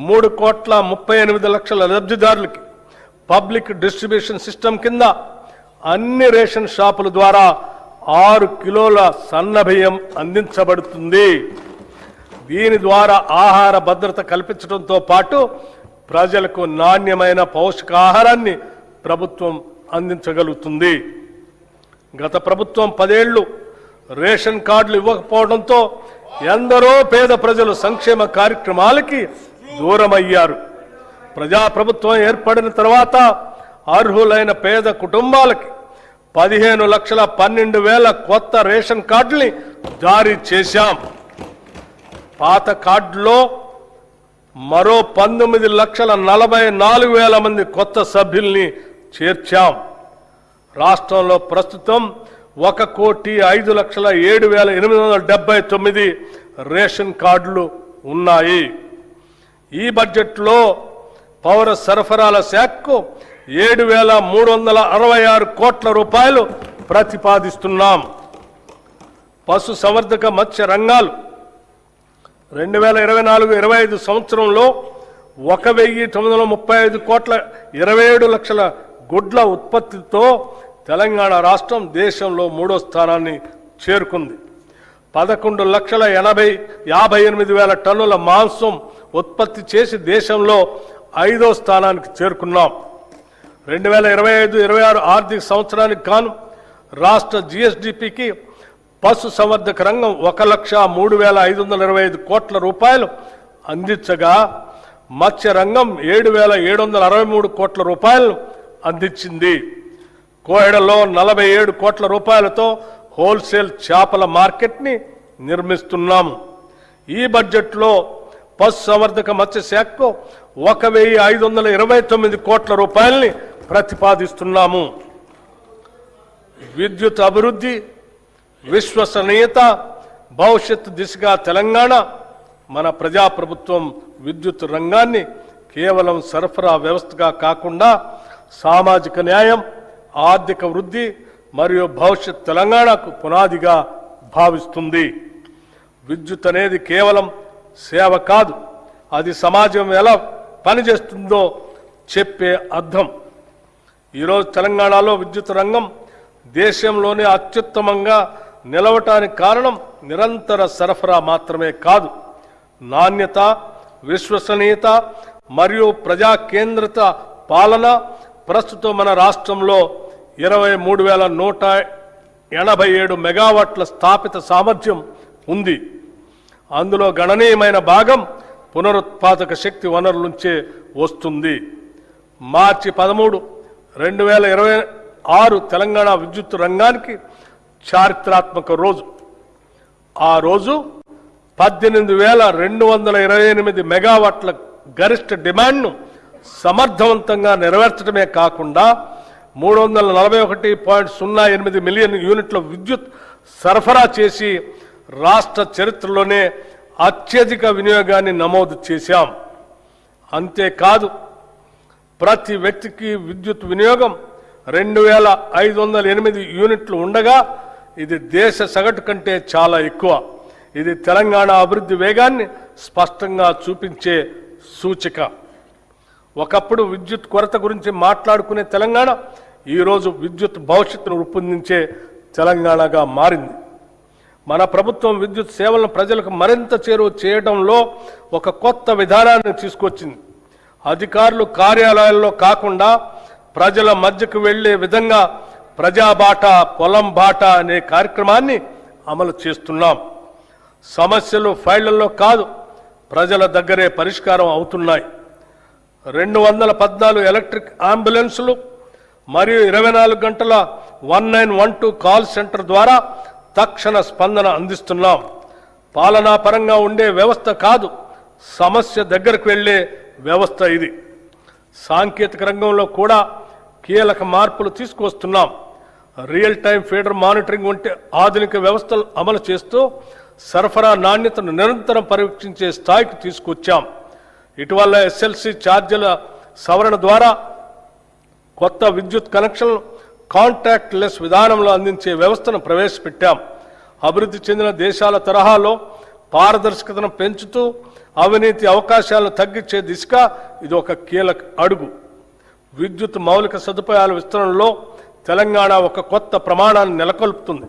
3,38,00,000 లబ్ధిదారులకి పబ్లిక్ డిస్ట్రిబ్యూషన్ సిస్టమ్ కింద అన్ని రేషన్ షాపుల ద్వారా 6 కిలోల సన్న బియ్యం అందించబడుతుంది. దీని ద్వారా ఆహార భద్రత కల్పించడంతో పాటు ప్రజలకు నాణ్యమైన పౌష్టికాహారాన్ని ప్రభుత్వం అందించగలుగుతుంది. గత ప్రభుత్వం 10 ఏళ్లు రేషన్ కార్డులు ఇవ్వకపోవడంతో ఎందరో పేద ప్రజలు సంక్షేమ కార్యక్రమాలకి దూరమయ్యారు. ప్రజాప్రభుత్వం ఏర్పడిన తర్వాత అర్హులైన పేద కుటుంబాలకి 15,12,000 కొత్త రేషన్ కార్డుల్ని జారీ చేశాం. పాత కార్డులో మరో 19,44,000 మంది కొత్త సభ్యుల్ని చేర్చాం. రాష్ట్రంలో ప్రస్తుతం 1,05,07,879 రేషన్ కార్డులు ఉన్నాయి. ఈ బడ్జెట్లో పౌర సరఫరాల శాఖకు 7,366 కోట్ల రూపాయలు ప్రతిపాదిస్తున్నాం. పశు సంవర్ధక మత్స్య రంగాలు 2024-25 సంవత్సరంలో 1,935 కోట్ల 27 లక్షల గుడ్ల ఉత్పత్తితో తెలంగాణ రాష్ట్రం దేశంలో 3వ స్థానాన్ని చేరుకుంది. 11,58,000 టన్నుల మాంసం ఉత్పత్తి చేసి దేశంలో 5వ స్థానానికి చేరుకున్నాం. 2025-26 ఆర్థిక సంవత్సరానికి గాను రాష్ట్ర జిఎస్డిపికి పశు సంవర్ధక రంగం 1,03,525 కోట్ల రూపాయలు అందించగా మత్స్య రంగం 7,763 కోట్ల రూపాయలను అందించింది. కోయడలో 47 కోట్ల రూపాయలతో హోల్సేల్ చేపల మార్కెట్ని నిర్మిస్తున్నాము. ఈ బడ్జెట్లో పశు సంవర్ధక మత్స్య శాఖకు 1,529 కోట్ల రూపాయలని ప్రతిపాదిస్తున్నాము. విద్యుత్ అభివృద్ధి, విశ్వసనీయత, భవిష్యత్తు దిశగా తెలంగాణ మన ప్రజాప్రభుత్వం విద్యుత్ రంగాన్ని కేవలం సరఫరా వ్యవస్థగా కాకుండా సామాజిక న్యాయం, ఆర్థిక వృద్ధి మరియు భవిష్యత్ తెలంగాణకు పునాదిగా భావిస్తుంది. విద్యుత్ అనేది కేవలం సేవ కాదు, అది సమాజం ఎలా పనిచేస్తుందో చెప్పే అర్థం. ఈరోజు తెలంగాణలో విద్యుత్ రంగం దేశంలోనే అత్యుత్తమంగా నిలవటానికి కారణం నిరంతర సరఫరా మాత్రమే కాదు, నాణ్యత, విశ్వసనీయత మరియు ప్రజా కేంద్రిత పాలన. ప్రస్తుతం మన రాష్ట్రంలో 23,187 మెగావాట్ల స్థాపిత సామర్థ్యం ఉంది. అందులో గణనీయమైన భాగం పునరుత్పాదక శక్తి వనరుల నుంచే వస్తుంది. మార్చి 13, 2026 తెలంగాణ విద్యుత్ రంగానికి చారిత్రాత్మక రోజు. ఆ రోజు 18,228 మెగావాట్ల గరిష్ట డిమాండ్ను సమర్థవంతంగా నెరవేర్చడమే కాకుండా 341.08 మిలియన్ యూనిట్ల విద్యుత్ సరఫరా చేసి రాష్ట్ర చరిత్రలోనే అత్యధిక వినియోగాన్ని నమోదు చేశాం. అంతేకాదు, ప్రతి వ్యక్తికి విద్యుత్ వినియోగం 2,508 యూనిట్లు ఉండగా ఇది దేశ సగటు కంటే చాలా ఎక్కువ. ఇది తెలంగాణ అభివృద్ధి వేగాన్ని స్పష్టంగా చూపించే సూచిక. ఒకప్పుడు విద్యుత్ కొరత గురించి మాట్లాడుకునే తెలంగాణ ఈరోజు విద్యుత్ భవిష్యత్తును రూపొందించే తెలంగాణగా మారింది. మన ప్రభుత్వం విద్యుత్ సేవలను ప్రజలకు మరింత చేరువ చేయడంలో ఒక కొత్త విధానాన్ని తీసుకొచ్చింది. అధికారులు కార్యాలయాల్లో కాకుండా ప్రజల మధ్యకు వెళ్లే విధంగా ప్రజాబాట పొలం బాట అనే కార్యక్రమాన్ని అమలు చేస్తున్నాం. సమస్యలు ఫైళ్లలో కాదు, ప్రజల దగ్గరే పరిష్కారం అవుతున్నాయి. 214 ఎలక్ట్రిక్ అంబులెన్సులు మరియు 24 గంటల 1912 కాల్ సెంటర్ ద్వారా తక్షణ స్పందన అందిస్తున్నాం. పాలనాపరంగా ఉండే వ్యవస్థ కాదు, సమస్య దగ్గరకు వెళ్లే వ్యవస్థ ఇది. సాంకేతిక రంగంలో కూడా కీలక మార్పులు తీసుకువస్తున్నాం. రియల్ టైం ఫీడర్ మానిటరింగ్ వంటి ఆధునిక వ్యవస్థలు అమలు చేస్తూ సరఫరా నాణ్యతను నిరంతరం పరీక్షించే స్థాయికి తీసుకొచ్చాం. ఇటీవల ఎస్ఎల్సి ఛార్జీల సవరణ ద్వారా కొత్త విద్యుత్ కనెక్షన్లు కాంటాక్ట్ లెస్ విధానంలో అందించే వ్యవస్థను ప్రవేశపెట్టాం. అభివృద్ధి చెందిన దేశాల తరహాలో పారదర్శకతను పెంచుతూ అవినీతి అవకాశాలను తగ్గించే దిశగా ఇది ఒక కీలక అడుగు. విద్యుత్ మౌలిక సదుపాయాల విస్తరణలో తెలంగాణ ఒక కొత్త ప్రమాణాన్ని నెలకొల్పుతుంది.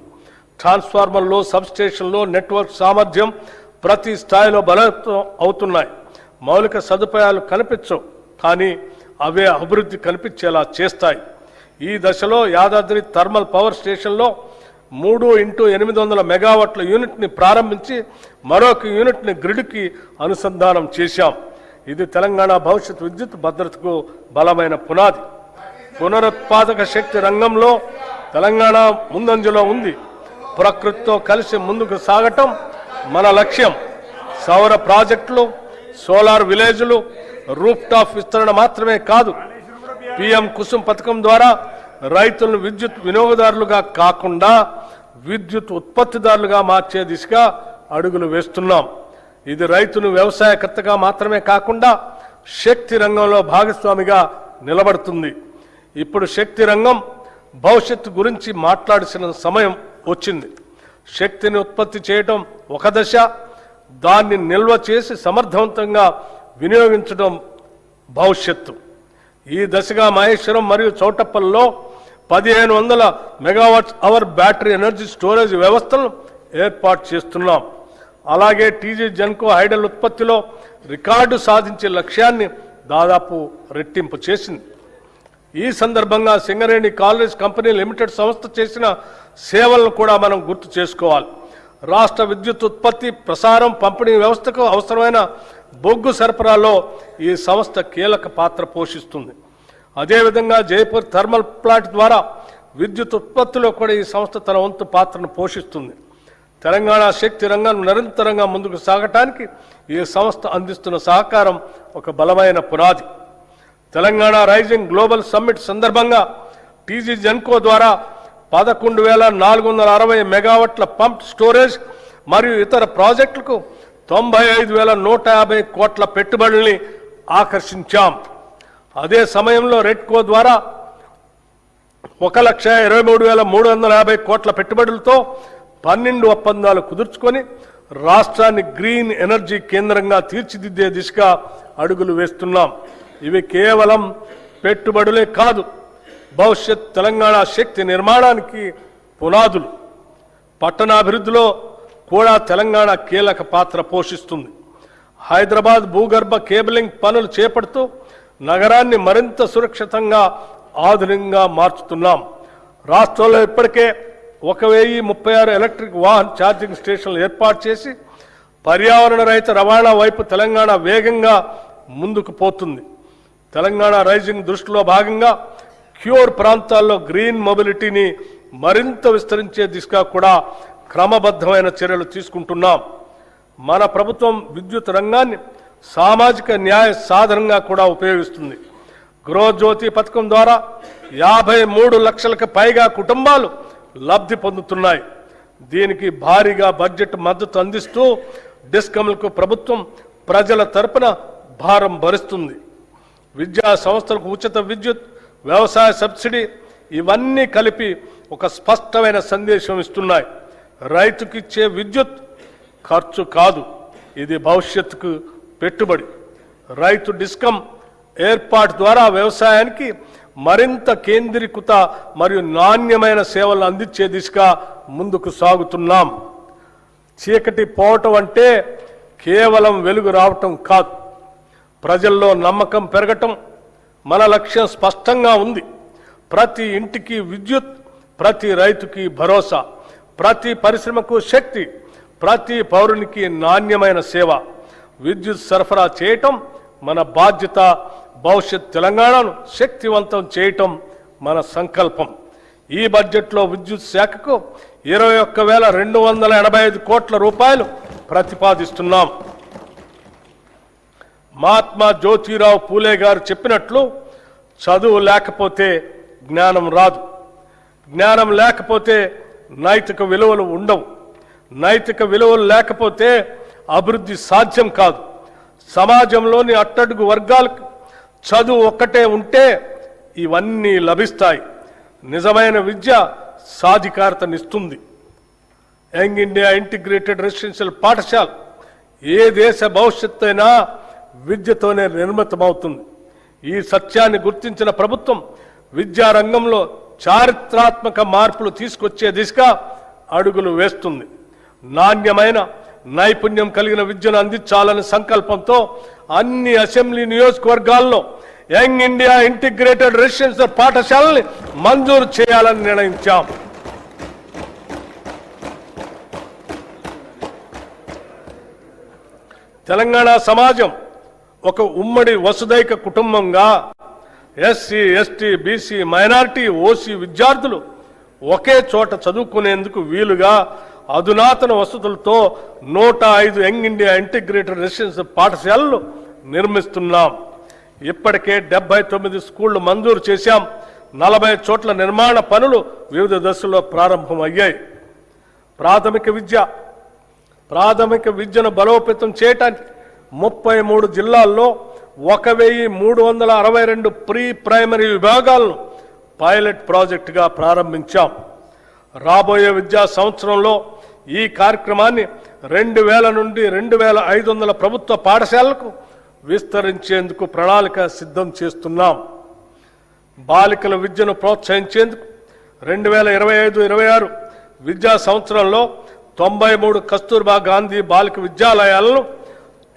ట్రాన్స్ఫార్మర్లు, సబ్స్టేషన్లు, నెట్వర్క్ సామర్థ్యం ప్రతి స్థాయిలో బలోపేతం అవుతున్నాయి. మౌలిక సదుపాయాలు కనిపించవు, కానీ అవే అభివృద్ధి కనిపించేలా చేస్తాయి. ఈ దశలో యాదాద్రి థర్మల్ పవర్ స్టేషన్లో 3x800 మెగావాట్ల యూనిట్ని ప్రారంభించి మరొక యూనిట్ని గ్రిడ్కి అనుసంధానం చేశాం. ఇది తెలంగాణ భవిష్యత్ విద్యుత్ భద్రతకు బలమైన పునాది. పునరుత్పాదక శక్తి రంగంలో తెలంగాణ ముందంజలో ఉంది. ప్రకృతితో కలిసి ముందుకు సాగటం మన లక్ష్యం. సౌర ప్రాజెక్టులు, సోలార్ విలేజ్లు, రూఫ్ టాప్ విస్తరణ మాత్రమే కాదు, పిఎం కుసుమ్ పథకం ద్వారా రైతులను విద్యుత్ వినియోగదారులుగా కాకుండా విద్యుత్ ఉత్పత్తిదారులుగా మార్చే దిశగా అడుగులు వేస్తున్నాం. ఇది రైతును వ్యవసాయకర్తగా మాత్రమే కాకుండా శక్తి రంగంలో భాగస్వామిగా నిలబడుతుంది. ఇప్పుడు శక్తి రంగం భవిష్యత్తు గురించి మాట్లాడాల్సిన సమయం వచ్చింది. శక్తిని ఉత్పత్తి చేయడం ఒక దశ, దాన్ని నిల్వ చేసి సమర్థవంతంగా వినియోగించడం భవిష్యత్తు. ఈ దశగా మహేశ్వరం మరియు చౌటప్పల్లో 1500 megawatts hour battery energy storage వ్యవస్థలను ఏర్పాటు చేస్తున్నాం. అలాగే టీజీ జెన్కో హైడల్ ఉత్పత్తిలో రికార్డు సాధించే లక్ష్యాన్ని దాదాపు రెట్టింపు చేసింది. ఈ సందర్భంగా సింగరేణి కాలేజ్ కంపెనీ లిమిటెడ్ సంస్థ చేసిన సేవలను కూడా మనం గుర్తు చేసుకోవాలి. రాష్ట్ర విద్యుత్ ఉత్పత్తి, ప్రసారం, పంపిణీ వ్యవస్థకు అవసరమైన బొగ్గు సరఫరాలో ఈ సంస్థ కీలక పాత్ర పోషిస్తుంది. అదేవిధంగా జైపూర్ థర్మల్ ప్లాంట్ ద్వారా విద్యుత్ ఉత్పత్తిలో కూడా ఈ సంస్థ తన వంతు పాత్రను పోషిస్తుంది. తెలంగాణ శక్తి రంగం నిరంతరంగా ముందుకు సాగటానికి ఈ సంస్థ అందిస్తున్న సహకారం ఒక బలమైన పునాది. తెలంగాణ రైజింగ్ గ్లోబల్ సమ్మిట్ సందర్భంగా టీజీ జెన్కో ద్వారా 11,460 మెగావాట్ల పంప్ స్టోరేజ్ మరియు ఇతర ప్రాజెక్టులకు 95,150 కోట్ల పెట్టుబడుల్ని ఆకర్షించాం. అదే సమయంలో రెడ్కో ద్వారా 1,23,350 కోట్ల పెట్టుబడులతో 12 ఒప్పందాలు కుదుర్చుకొని రాష్ట్రాన్ని గ్రీన్ ఎనర్జీ కేంద్రంగా తీర్చిదిద్దే దిశగా అడుగులు వేస్తున్నాం. ఇవి కేవలం పెట్టుబడులే కాదు, భవిష్యత్ తెలంగాణ శక్తి నిర్మాణానికి పునాదులు. పట్టణాభివృద్ధిలో కూడా తెలంగాణ కీలక పాత్ర పోషిస్తుంది. హైదరాబాద్ భూగర్భ కేబులింగ్ పనులు చేపడుతూ నగరాన్ని మరింత సురక్షితంగా, ఆధునికంగా మార్చుతున్నాం. రాష్ట్రంలో ఇప్పటికే 1036 ఎలక్ట్రిక్ వాహన్ ఛార్జింగ్ స్టేషన్లు ఏర్పాటు చేసి పర్యావరణ రహిత రవాణా వైపు తెలంగాణ వేగంగా ముందుకు పోతుంది. తెలంగాణ రైజింగ్ దృష్టిలో భాగంగా క్యూర్ ప్రాంతాల్లో గ్రీన్ మొబిలిటీని మరింత విస్తరించే దిశగా కూడా క్రమబద్ధమైన చర్యలు తీసుకుంటున్నాం. మన ప్రభుత్వం విద్యుత్ రంగాన్ని సామాజిక న్యాయ సాధనంగా కూడా ఉపయోగిస్తుంది. గృహజ్యోతి పథకం ద్వారా 53 లక్షలకు పైగా కుటుంబాలు లబ్ధి పొందుతున్నాయి. దీనికి భారీగా బడ్జెట్ మద్దతు అందిస్తూ డిస్కమ్లకు ప్రభుత్వం ప్రజల తరపున భారం భరిస్తుంది. విద్యా సంస్థలకు ఉచిత విద్యుత్, వ్యవసాయ సబ్సిడీ ఇవన్నీ కలిపి ఒక స్పష్టమైన సందేశం ఇస్తున్నాయి. రైతుకిచ్చే విద్యుత్ ఖర్చు కాదు, ఇది భవిష్యత్తుకు పెట్టుబడి. రైతు డిస్కమ్ ఏర్పాటు ద్వారా వ్యవసాయానికి మరింత కేంద్రీకృత మరియు నాణ్యమైన సేవలు అందించే దిశగా ముందుకు సాగుతున్నాం. చీకటి పోవటం అంటే కేవలం వెలుగు రావటం కాదు, ప్రజల్లో నమ్మకం పెరగటం. మన లక్ష్యం స్పష్టంగా ఉంది. ప్రతి ఇంటికి విద్యుత్, ప్రతి రైతుకి భరోసా, ప్రతి పరిశ్రమకు శక్తి, ప్రతి పౌరునికి నాణ్యమైన సేవ. విద్యుత్ సరఫరా చేయటం మన బాధ్యత. భవిష్యత్ తెలంగాణను శక్తివంతం చేయటం మన సంకల్పం. ఈ బడ్జెట్లో విద్యుత్ శాఖకు 21,285 కోట్ల రూపాయలు ప్రతిపాదిస్తున్నాం. మహాత్మా జ్యోతిరావు పూలే గారు చెప్పినట్లు చదువు లేకపోతే జ్ఞానం రాదు, జ్ఞానం లేకపోతే నైతిక విలువలు ఉండవు, నైతిక విలువలు లేకపోతే అభివృద్ధి సాధ్యం కాదు. సమాజంలోని అట్టడుగు వర్గాలకు చదువు ఒక్కటే ఉంటే ఇవన్నీ లభిస్తాయి. నిజమైన విద్య సాధికారతనిస్తుంది. యంగ్ ఇండియా ఇంటిగ్రేటెడ్ రెసిడెన్షియల్ పాఠశాల ఏ దేశ భవిష్యత్తు అయినా విద్యతోనే నిర్మితమవుతుంది. ఈ సత్యాన్ని గుర్తించిన ప్రభుత్వం విద్యారంగంలో చారిత్రాత్మక మార్పులు తీసుకొచ్చే దిశగా అడుగులు వేస్తుంది. నాణ్యమైన నైపుణ్యం కలిగిన విద్యను అందించాలనే సంకల్పంతో అన్ని అసెంబ్లీ నియోజకవర్గాల్లో యంగ్ ఇండియా ఇంటిగ్రేటెడ్ రెసిడెన్షియల్ పాఠశాలని మంజూరు చేయాలని నిర్ణయించాం. తెలంగాణ సమాజం ఒక ఉమ్మడి వసుదైక కుటుంబంగా SC, ST, BC, minority, OC విద్యార్థులు ఒకే చోట చదువుకునేందుకు వీలుగా అధునాతన వసతులతో 105 యంగ్ ఇండియా ఇంటిగ్రేటెడ్ రెసిడెన్షియల్ పాఠశాలలు నిర్మిస్తున్నాం. ఇప్పటికే 79 స్కూళ్లు మంజూరు చేశాం. 40 చోట్ల నిర్మాణ పనులు వివిధ దశల్లో ప్రారంభమయ్యాయి. ప్రాథమిక విద్యను బలోపేతం చేయడానికి 33 జిల్లాల్లో 1,362 ప్రీ ప్రైమరీ విభాగాలను పైలట్ ప్రాజెక్టుగా ప్రారంభించాం. రాబోయే విద్యా సంవత్సరంలో ఈ కార్యక్రమాన్ని 2,000 నుండి 2,500 ప్రభుత్వ పాఠశాలలకు విస్తరించేందుకు ప్రణాళిక సిద్ధం చేస్తున్నాం. బాలికల విద్యను ప్రోత్సహించేందుకు 2025-26 విద్యా సంవత్సరంలో 93 కస్తూర్బా గాంధీ బాలిక విద్యాలయాలను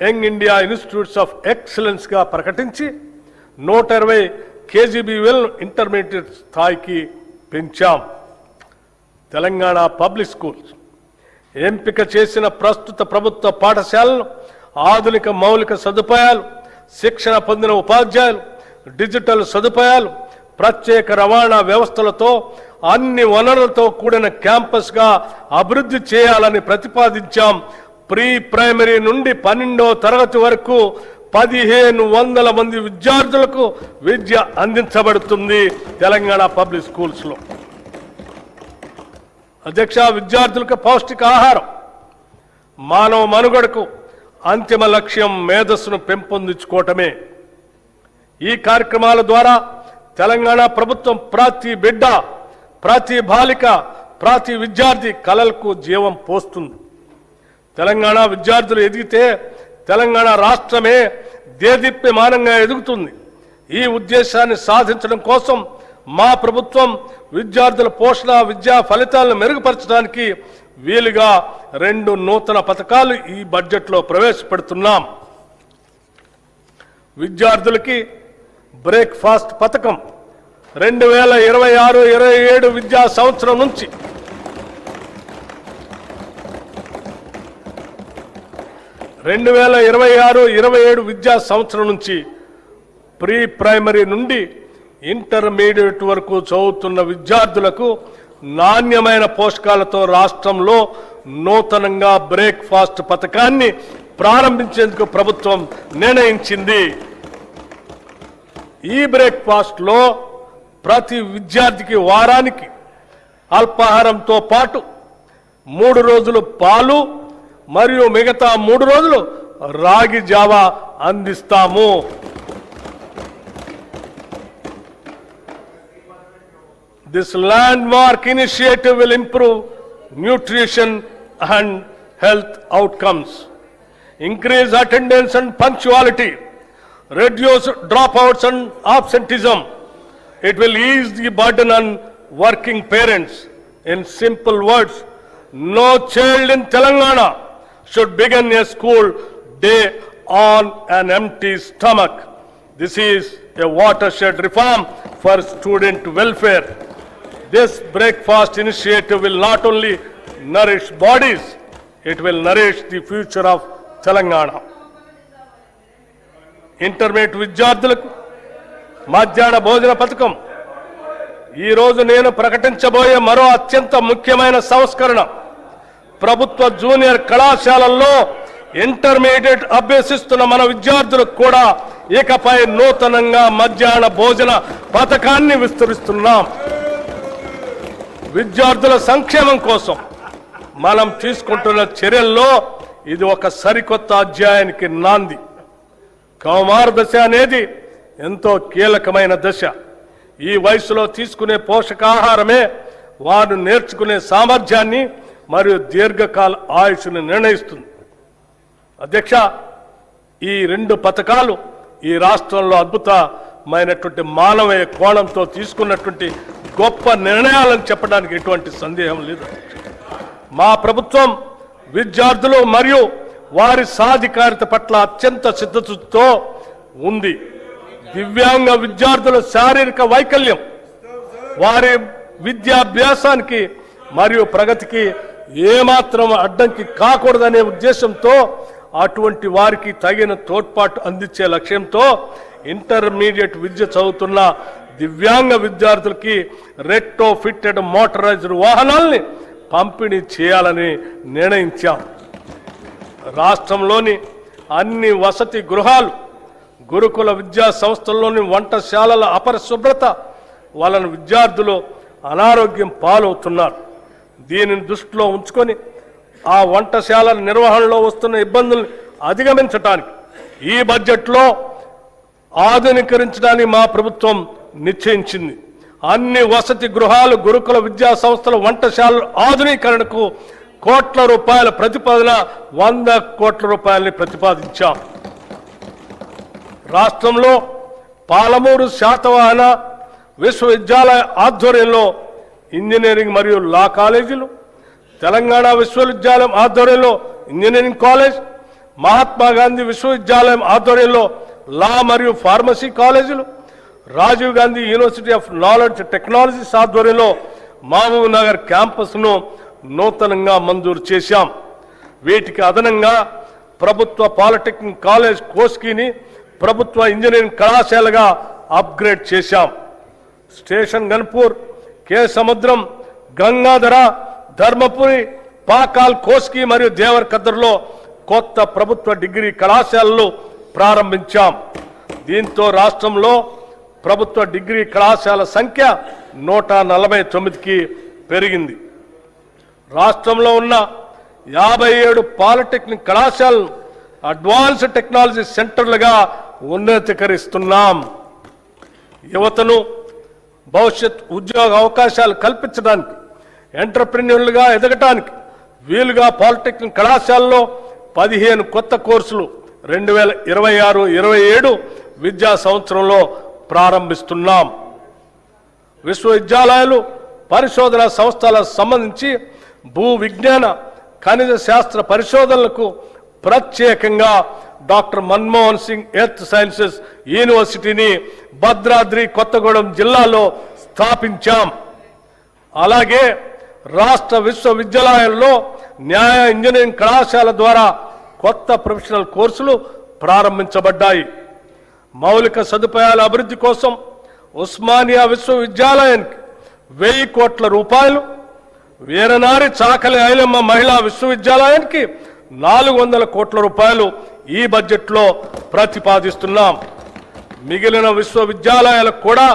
young India institutes of excellence గా ప్రకటించి 120 కేజీబీవీలను ఇంటర్మీడియట్ స్థాయికి పెంచాం. తెలంగాణ పబ్లిక్ స్కూల్స్ ఎంపిక చేసిన ప్రస్తుత ప్రభుత్వ పాఠశాలను ఆధునిక మౌలిక సదుపాయాలు, శిక్షణ పొందిన ఉపాధ్యాయులు, డిజిటల్ సదుపాయాలు, ప్రత్యేక రవాణా వ్యవస్థలతో అన్ని వనరులతో కూడిన క్యాంపస్గా అభివృద్ధి చేయాలని ప్రతిపాదించాం. ప్రీ ప్రైమరీ నుండి 12వ తరగతి వరకు 1,500 మంది విద్యార్థులకు విద్య అందించబడుతుంది తెలంగాణ పబ్లిక్ స్కూల్స్ లో. అధ్యక్ష, విద్యార్థులకు పౌష్టికాహారం మానవ మనుగడకు అంతిమ లక్ష్యం మేధస్సును పెంపొందించుకోవటమే. ఈ కార్యక్రమాల ద్వారా తెలంగాణ ప్రభుత్వం ప్రతి బిడ్డ, ప్రతి బాలిక, ప్రతి విద్యార్థి కలలకు జీవం పోస్తుంది. తెలంగాణ విద్యార్థులు ఎదిగితే తెలంగాణ రాష్ట్రమే దేదీప్యమానంగా ఎదుగుతుంది. ఈ ఉద్దేశాన్ని సాధించడం కోసం మా ప్రభుత్వం విద్యార్థుల పోషణ, విద్యా ఫలితాలను మెరుగుపరచడానికి వీలుగా 2 నూతన పథకాలు ఈ బడ్జెట్లో ప్రవేశపెడుతున్నాం. విద్యార్థులకి బ్రేక్ఫాస్ట్ పథకం 2026-27 విద్యా సంవత్సరం నుంచి 2026-27 విద్యా సంవత్సరం నుంచి ప్రీ ప్రైమరీ నుండి ఇంటర్మీడియట్ వరకు చదువుతున్న విద్యార్థులకు నాణ్యమైన పోషకాలతో రాష్ట్రంలో నూతనంగా బ్రేక్ఫాస్ట్ పథకాన్ని ప్రారంభించేందుకు ప్రభుత్వం నిర్ణయించింది. ఈ బ్రేక్ఫాస్ట్ లో ప్రతి విద్యార్థికి వారానికి అల్పాహారంతో పాటు 3 రోజులు పాలు మరియు మిగతా 3 రోజులు రాగి జావా అందిస్తాము. This landmark initiative will improve nutrition and health outcomes, increase attendance and punctuality, reduce dropouts and absenteeism. It will ease the burden on working parents. In simple words, no child in Telangana should begin a school day on an empty stomach. This is a watershed reform for student welfare. This breakfast initiative will not only nourish bodies, it will nourish the future of Telangana. Intermediate విద్యార్థులకు మధ్యాహ్న భోజన పథకం ఈ రోజు నేను ప్రకటించబోయే మరో అత్యంత ముఖ్యమైన సంస్కరణ. ప్రభుత్వ జూనియర్ కళాశాలల్లో ఇంటర్మీడియట్ అభ్యసిస్తున్న మన విద్యార్థులకు కూడా ఇకపై నూతనంగా మధ్యాహ్న భోజన పథకాన్ని విస్తరిస్తున్నాం. విద్యార్థుల సంక్షేమం కోసం మనం తీసుకుంటున్న చర్యల్లో ఇది ఒక సరికొత్త అధ్యాయానికి నాంది. కౌమార దశ అనేది ఎంతో కీలకమైన దశ. ఈ వయసులో తీసుకునే పోషకాహారమే వారు నేర్చుకునే సామర్థ్యాన్ని మరియు దీర్ఘకాల ఆయుష్ను నిర్ణయిస్తుంది. అధ్యక్ష, ఈ రెండు పథకాలు ఈ రాష్ట్రంలో అద్భుతమైనటువంటి మానవీయ కోణంతో తీసుకున్నటువంటి గొప్ప నిర్ణయాలను చెప్పడానికి ఎటువంటి సందేహం లేదు. మా ప్రభుత్వం విద్యార్థులు మరియు వారి సాధికారిత పట్ల అత్యంత సిద్ధతతో ఉంది. దివ్యాంగ విద్యార్థుల శారీరక వైకల్యం వారి విద్యాభ్యాసానికి మరియు ప్రగతికి ఏమాత్రం అడ్డంకి కాకూడదనే ఉద్దేశంతో అటువంటి వారికి తగిన తోడ్పాటు అందించే లక్ష్యంతో ఇంటర్మీడియట్ విద్య చదువుతున్న దివ్యాంగ విద్యార్థులకి రెట్రో ఫిట్టెడ్ మోటరైజ్డ్ వాహనాల్ని పంపిణీ చేయాలని నిర్ణయించాం. రాష్ట్రంలోని అన్ని వసతి గృహాలు, గురుకుల విద్యా సంస్థల్లోని వంటశాలల అపరిశుభ్రత వలన విద్యార్థులు అనారోగ్యం పాలవుతున్నారు. దీనిని దృష్టిలో ఉంచుకొని ఆ వంటశాలల నిర్వహణలో వస్తున్న ఇబ్బందులను అధిగమించడానికి ఈ బడ్జెట్లో ఆధునీకరించడానికి మా ప్రభుత్వం నిశ్చయించింది. అన్ని వసతి గృహాలు, గురుకుల విద్యా సంస్థల వంటశాలల ఆధునీకరణకు కోట్ల రూపాయల ప్రతిపాదన 100 కోట్ల రూపాయలని ప్రతిపాదించాం. రాష్ట్రంలో పాలమూరు శాతవాహన విశ్వవిద్యాలయ ఆధ్వర్యంలో ఇంజనీరింగ్ మరియు లా కాలేజీలు, తెలంగాణ విశ్వవిద్యాలయం ఆధ్వర్యంలో ఇంజనీరింగ్ కాలేజ్, మహాత్మా గాంధీ విశ్వవిద్యాలయం ఆధ్వర్యంలో లా మరియు ఫార్మసీ కాలేజీలు, Rajiv Gandhi University of Knowledge Technologies ఆధ్వర్యంలో మహబూబ్ నగర్ క్యాంపస్ను నూతనంగా మంజూరు చేశాం. వీటికి అదనంగా ప్రభుత్వ పాలిటెక్నిక్ కాలేజ్ కోస్కీని ప్రభుత్వ ఇంజనీరింగ్ కళాశాలగా అప్గ్రేడ్ చేశాం. స్టేషన్ గన్పూర్, కే సముద్రం, గంగాధర, ధర్మపురి, పాకాల్, కోస్కీ మరియు దేవరకద్రలో కొత్త ప్రభుత్వ డిగ్రీ కళాశాలలు ప్రారంభించాం. దీంతో రాష్ట్రంలో ప్రభుత్వ డిగ్రీ కళాశాల సంఖ్య 149కి పెరిగింది. రాష్ట్రంలో ఉన్న 57 పాలిటెక్నిక్ కళాశాలను అడ్వాన్స్డ్ టెక్నాలజీ సెంటర్లుగా ఉన్నతీకరిస్తున్నాం. యువతను భవిష్యత్ ఉద్యోగ అవకాశాలు కల్పించడానికి, ఎంటర్ప్రెన్యూర్లుగా ఎదగటానికి వీలుగా పాలిటెక్నిక్ కళాశాలలో 15 కొత్త కోర్సులు 2026-27 విద్యా సంవత్సరంలో ప్రారంభిస్తున్నాం. విశ్వవిద్యాలయాలు, పరిశోధన సంస్థలకు సంబంధించి భూ విజ్ఞాన, ఖనిజ శాస్త్ర పరిశోధనలకు ప్రత్యేకంగా doctor Manmohan Singh earth sciences యూనివర్సిటీని భద్రాద్రి కొత్తగూడెం జిల్లాలో స్థాపించాం. అలాగే రాష్ట్ర విశ్వవిద్యాలయాల్లో న్యాయ ఇంజనీరింగ్ కళాశాల ద్వారా కొత్త ప్రొఫెషనల్ కోర్సులు ప్రారంభించబడ్డాయి. మౌలిక సదుపాయాల అభివృద్ధి కోసం ఉస్మానియా విశ్వవిద్యాలయానికి 1000 కోట్ల రూపాయలు, వీరనారి చాకలి ఐలమ్మ మహిళా విశ్వవిద్యాలయానికి 400 కోట్ల రూపాయలు ఈ బడ్జెట్లో ప్రతిపాదిస్తున్నాం. మిగిలిన విశ్వవిద్యాలయాలకు కూడా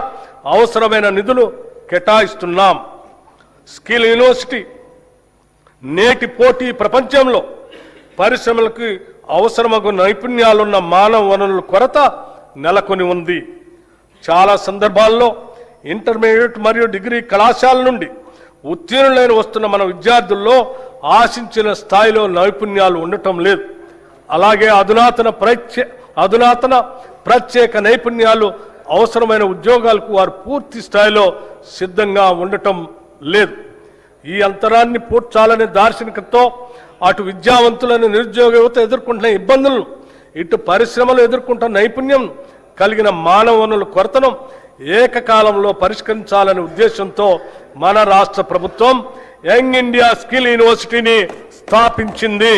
అవసరమైన నిధులు కేటాయిస్తున్నాం. స్కిల్ యూనివర్సిటీ నేటి పోటీ ప్రపంచంలో పరిశ్రమలకు అవసరమగు నైపుణ్యాలున్న మానవ వనరుల కొరత నెలకొని ఉంది. చాలా సందర్భాల్లో ఇంటర్మీడియట్ మరియు డిగ్రీ కళాశాల నుండి ఉత్తీర్ణులైన వస్తున్న మన విద్యార్థుల్లో ఆశించిన స్థాయిలో నైపుణ్యాలు ఉండటం లేదు. అలాగే అధునాతన ప్రత్యేక నైపుణ్యాలు అవసరమైన ఉద్యోగాలకు వారు పూర్తి స్థాయిలో సిద్ధంగా ఉండటం లేదు. ఈ అంతరాన్ని పూడ్చాలనే దార్శనికతో అటు విద్యావంతులను నిరుద్యోగ యువత ఎదుర్కొంటున్న ఇబ్బందులను, ఇటు పరిశ్రమలు ఎదుర్కొంటున్న నైపుణ్యం కలిగిన మానవ వనరుల కొరతను ఏకకాలంలో పరిష్కరించాలనే ఉద్దేశంతో మన రాష్ట్ర ప్రభుత్వం యంగ్ ఇండియా స్కిల్ యూనివర్సిటీని స్థాపించింది.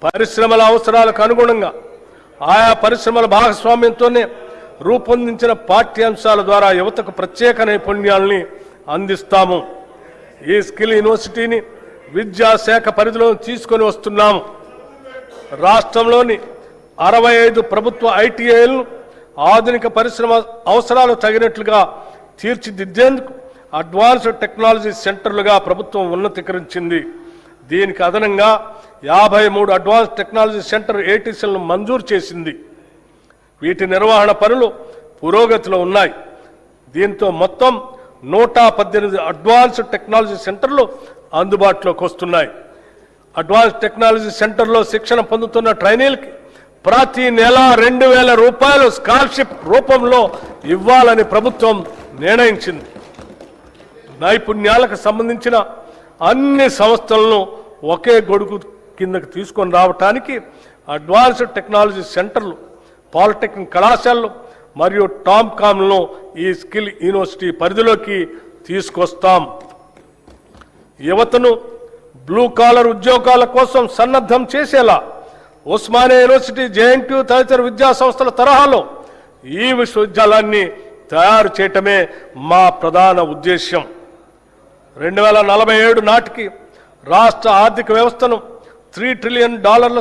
పరిశ్రమల అవసరాలకు అనుగుణంగా ఆయా పరిశ్రమల భాగస్వామ్యంతోనే రూపొందించిన పాఠ్యాంశాల ద్వారా యువతకు ప్రత్యేక నైపుణ్యాలని అందిస్తాము. ఈ స్కిల్ యూనివర్సిటీని విద్యాశాఖ పరిధిలో తీసుకొని వస్తున్నాము. రాష్ట్రంలోని 65 ప్రభుత్వ ఐటీఐలను ఆధునిక పరిశ్రమ అవసరాలు తగినట్లుగా తీర్చిదిద్దేందుకు అడ్వాన్స్డ్ టెక్నాలజీ సెంటర్లుగా ప్రభుత్వం ఉన్నతీకరించింది. దీనికి అదనంగా 53 అడ్వాన్స్ టెక్నాలజీ సెంటర్ ఏటీసీలను మంజూరు చేసింది. వీటి నిర్వహణ పనులు పురోగతిలో ఉన్నాయి. దీంతో మొత్తం 118 అడ్వాన్స్డ్ టెక్నాలజీ సెంటర్లు అందుబాటులోకి వస్తున్నాయి. అడ్వాన్స్ టెక్నాలజీ సెంటర్లో శిక్షణ పొందుతున్న ట్రైనీలకి ప్రతి నెల 2,000 రూపాయలు స్కాలర్షిప్ రూపంలో ఇవ్వాలని ప్రభుత్వం నిర్ణయించింది. నైపుణ్యాలకు సంబంధించిన అన్ని సంస్థలను ఒకే గొడుగు కిందకు తీసుకొని రావటానికి అడ్వాన్స్డ్ టెక్నాలజీ సెంటర్లు, పాలిటెక్నిక్ కళాశాలలు మరియు టామ్కామ్లను ఈ స్కిల్ యూనివర్సిటీ పరిధిలోకి తీసుకొస్తాం. యువతను బ్లూ కాలర్ ఉద్యోగాల కోసం సన్నద్ధం చేసేలా ఉస్మానియా యూనివర్సిటీ, జేఎన్టీయూ తదితర విద్యా సంస్థల తరహాలో ఈ విశ్వవిద్యాలయాన్ని తయారు చేయటమే మా ప్రధాన ఉద్దేశ్యం. 2047 నాటికి రాష్ట్ర ఆర్థిక వ్యవస్థను $3 ట్రిలియన్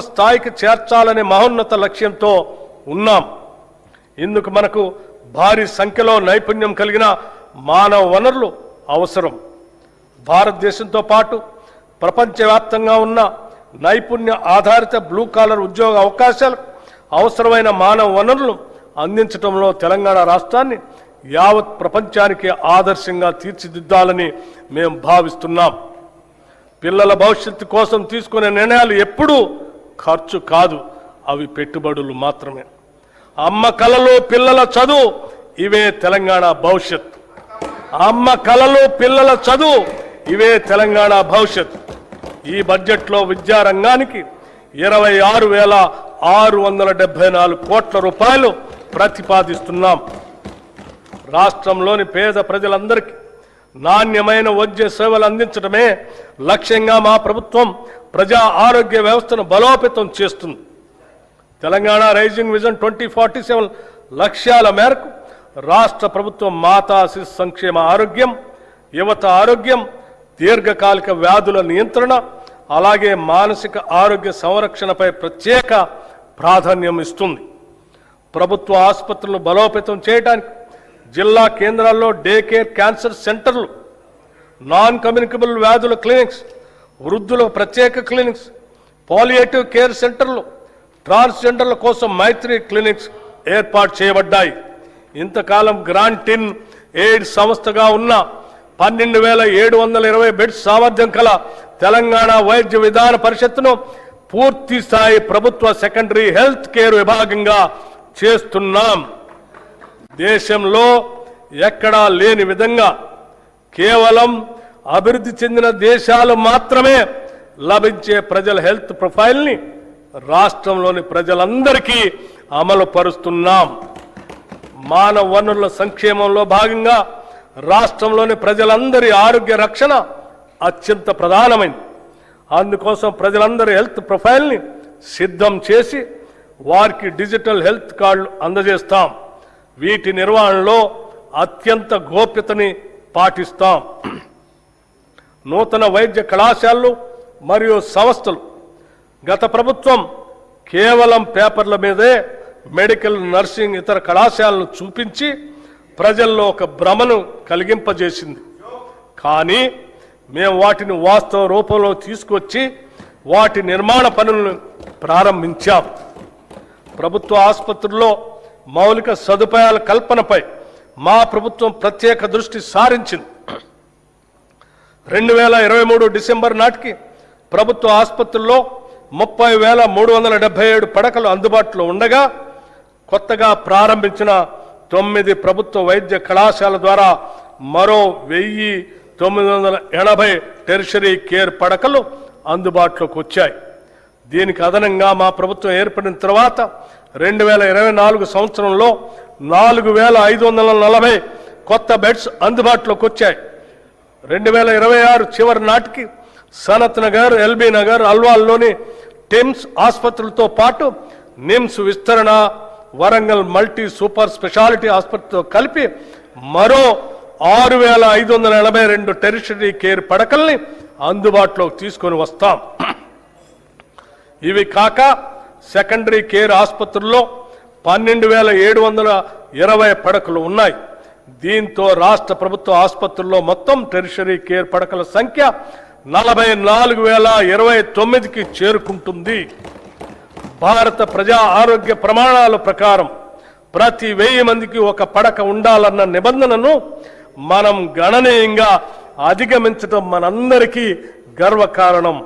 స్థాయికి చేర్చాలనే మహోన్నత లక్ష్యంతో ఉన్నాం. ఇందుకు మనకు భారీ సంఖ్యలో నైపుణ్యం కలిగిన మానవ వనరులు అవసరం. భారతదేశంతో పాటు ప్రపంచవ్యాప్తంగా ఉన్న నైపుణ్య ఆధారిత బ్లూ కాలర్ ఉద్యోగ అవకాశాలకు అవసరమైన మానవ వనరులను అందించడంలో తెలంగాణ రాష్ట్రాన్ని యావత్ ప్రపంచానికి ఆదర్శంగా తీర్చిదిద్దాలని మేము భావిస్తున్నాం. పిల్లల భవిష్యత్తు కోసం తీసుకునే నిర్ణయాలు ఎప్పుడూ ఖర్చు కాదు, అవి పెట్టుబడులు మాత్రమే. అమ్మ కలలు పిల్లల చదువు, ఇవే తెలంగాణ భవిష్యత్. అమ్మ కలలు పిల్లల చదువు, ఇవే తెలంగాణ భవిష్యత్. ఈ బడ్జెట్లో విద్యారంగానికి 26,674 కోట్ల రూపాయలు ప్రతిపాదిస్తున్నాం. రాష్ట్రంలోని పేద ప్రజలందరికీ నాణ్యమైన వైద్య సేవలు అందించడమే లక్ష్యంగా మా ప్రభుత్వం ప్రజా ఆరోగ్య వ్యవస్థను బలోపేతం చేస్తుంది. తెలంగాణ రైజింగ్ విజన్ 2047 లక్ష్యాల మేరకు రాష్ట్ర ప్రభుత్వం మాతా శిశు సంక్షేమ ఆరోగ్యం, యువత ఆరోగ్యం, దీర్ఘకాలిక వ్యాధుల నియంత్రణ, అలాగే మానసిక ఆరోగ్య సంరక్షణపై ప్రత్యేక ప్రాధాన్యం ఇస్తుంది. ప్రభుత్వ ఆసుపత్రులను బలోపేతం చేయడానికి జిల్లా కేంద్రాల్లో డే కేర్ క్యాన్సర్ సెంటర్లు, నాన్ కమ్యూనికబుల్ వ్యాధుల క్లినిక్స్, వృద్ధుల ప్రత్యేక క్లినిక్స్, పాలియేటివ్ కేర్ సెంటర్లు, ట్రాన్స్జెండర్ల కోసం మైత్రి క్లినిక్స్ ఏర్పాటు చేయబడ్డాయి. ఇంతకాలం గ్రాంటిన్ ఎయిడ్ సంస్థగా ఉన్న 12,720 బెడ్స్ సామర్థ్యం కల తెలంగాణ వైద్య విధాన పరిషత్తును పూర్తి స్థాయి ప్రభుత్వ సెకండరీ హెల్త్ కేర్ విభాగంగా చేస్తున్నాం. దేశంలో ఎక్కడా లేని విధంగా కేవలం అభివృద్ధి చెందిన దేశాలు మాత్రమే లభించే ప్రజల హెల్త్ ప్రొఫైల్ని రాష్ట్రంలోని ప్రజలందరికీ అమలు పరుస్తున్నాం. మానవ వనరుల సంక్షేమంలో భాగంగా రాష్ట్రంలోని ప్రజలందరి ఆరోగ్య రక్షణ అత్యంత ప్రధానమైంది. అందుకోసం ప్రజలందరి హెల్త్ ప్రొఫైల్ని సిద్ధం చేసి వారికి డిజిటల్ హెల్త్ కార్డులు అందజేస్తాం. వీటి నిర్వహణలో అత్యంత గోప్యతని పాటిస్తాం. నూతన వైద్య కళాశాలలు మరియు సంస్థలు గత ప్రభుత్వం కేవలం పేపర్ల మీదే మెడికల్, నర్సింగ్, ఇతర కళాశాలను చూపించి ప్రజల్లో ఒక భ్రమను కలిగింపజేసింది. కానీ మేము వాటిని వాస్తవ రూపంలో తీసుకొచ్చి వాటి నిర్మాణ పనులను ప్రారంభించాం. ప్రభుత్వ ఆసుపత్రుల్లో మౌలిక సదుపాయాల కల్పనపై మా ప్రభుత్వం ప్రత్యేక దృష్టి సారించింది. 2023 డిసెంబర్ నాటికి ప్రభుత్వ ఆసుపత్రుల్లో 30,377 పడకలు అందుబాటులో ఉండగా కొత్తగా ప్రారంభించిన 9 ప్రభుత్వ వైద్య కళాశాల ద్వారా మరో 980 టెరిషరీ కేర్ పడకలు అందుబాటులోకి వచ్చాయి. దీనికి అదనంగా మా ప్రభుత్వం ఏర్పడిన తర్వాత 2024 సంవత్సరంలో 4540 కొత్త బెడ్స్ అందుబాటులోకి వచ్చాయి. 2026 చివరి నాటికి సనత్ నగర్, ఎల్బీ నగర్, అల్వాల్లోని టిమ్స్ ఆసుపత్రులతో పాటు నిమ్స్ విస్తరణ, వరంగల్ మల్టీ సూపర్ స్పెషాలిటీ ఆసుపత్రితో కలిపి మరో 6582 టెరిషరీ కేర్ పడకల్ని అందుబాటులోకి తీసుకొని వస్తాం. ఇవి కాక సెకండరీ కేర్ ఆసుపత్రుల్లో 12720 పడకలు ఉన్నాయి. దీంతో రాష్ట్ర ప్రభుత్వ ఆసుపత్రుల్లో మొత్తం టెరిషరీ కేర్ పడకల సంఖ్య 44029కి చేరుకుంటుంది. భారత ప్రజా ఆరోగ్య ప్రమాణాల ప్రకారం ప్రతి 1000 మందికి ఒక పడక ఉండాలన్న నిబంధనను మనం గణనీయంగా అధిగమించడం మనందరికీ గర్వకారణం.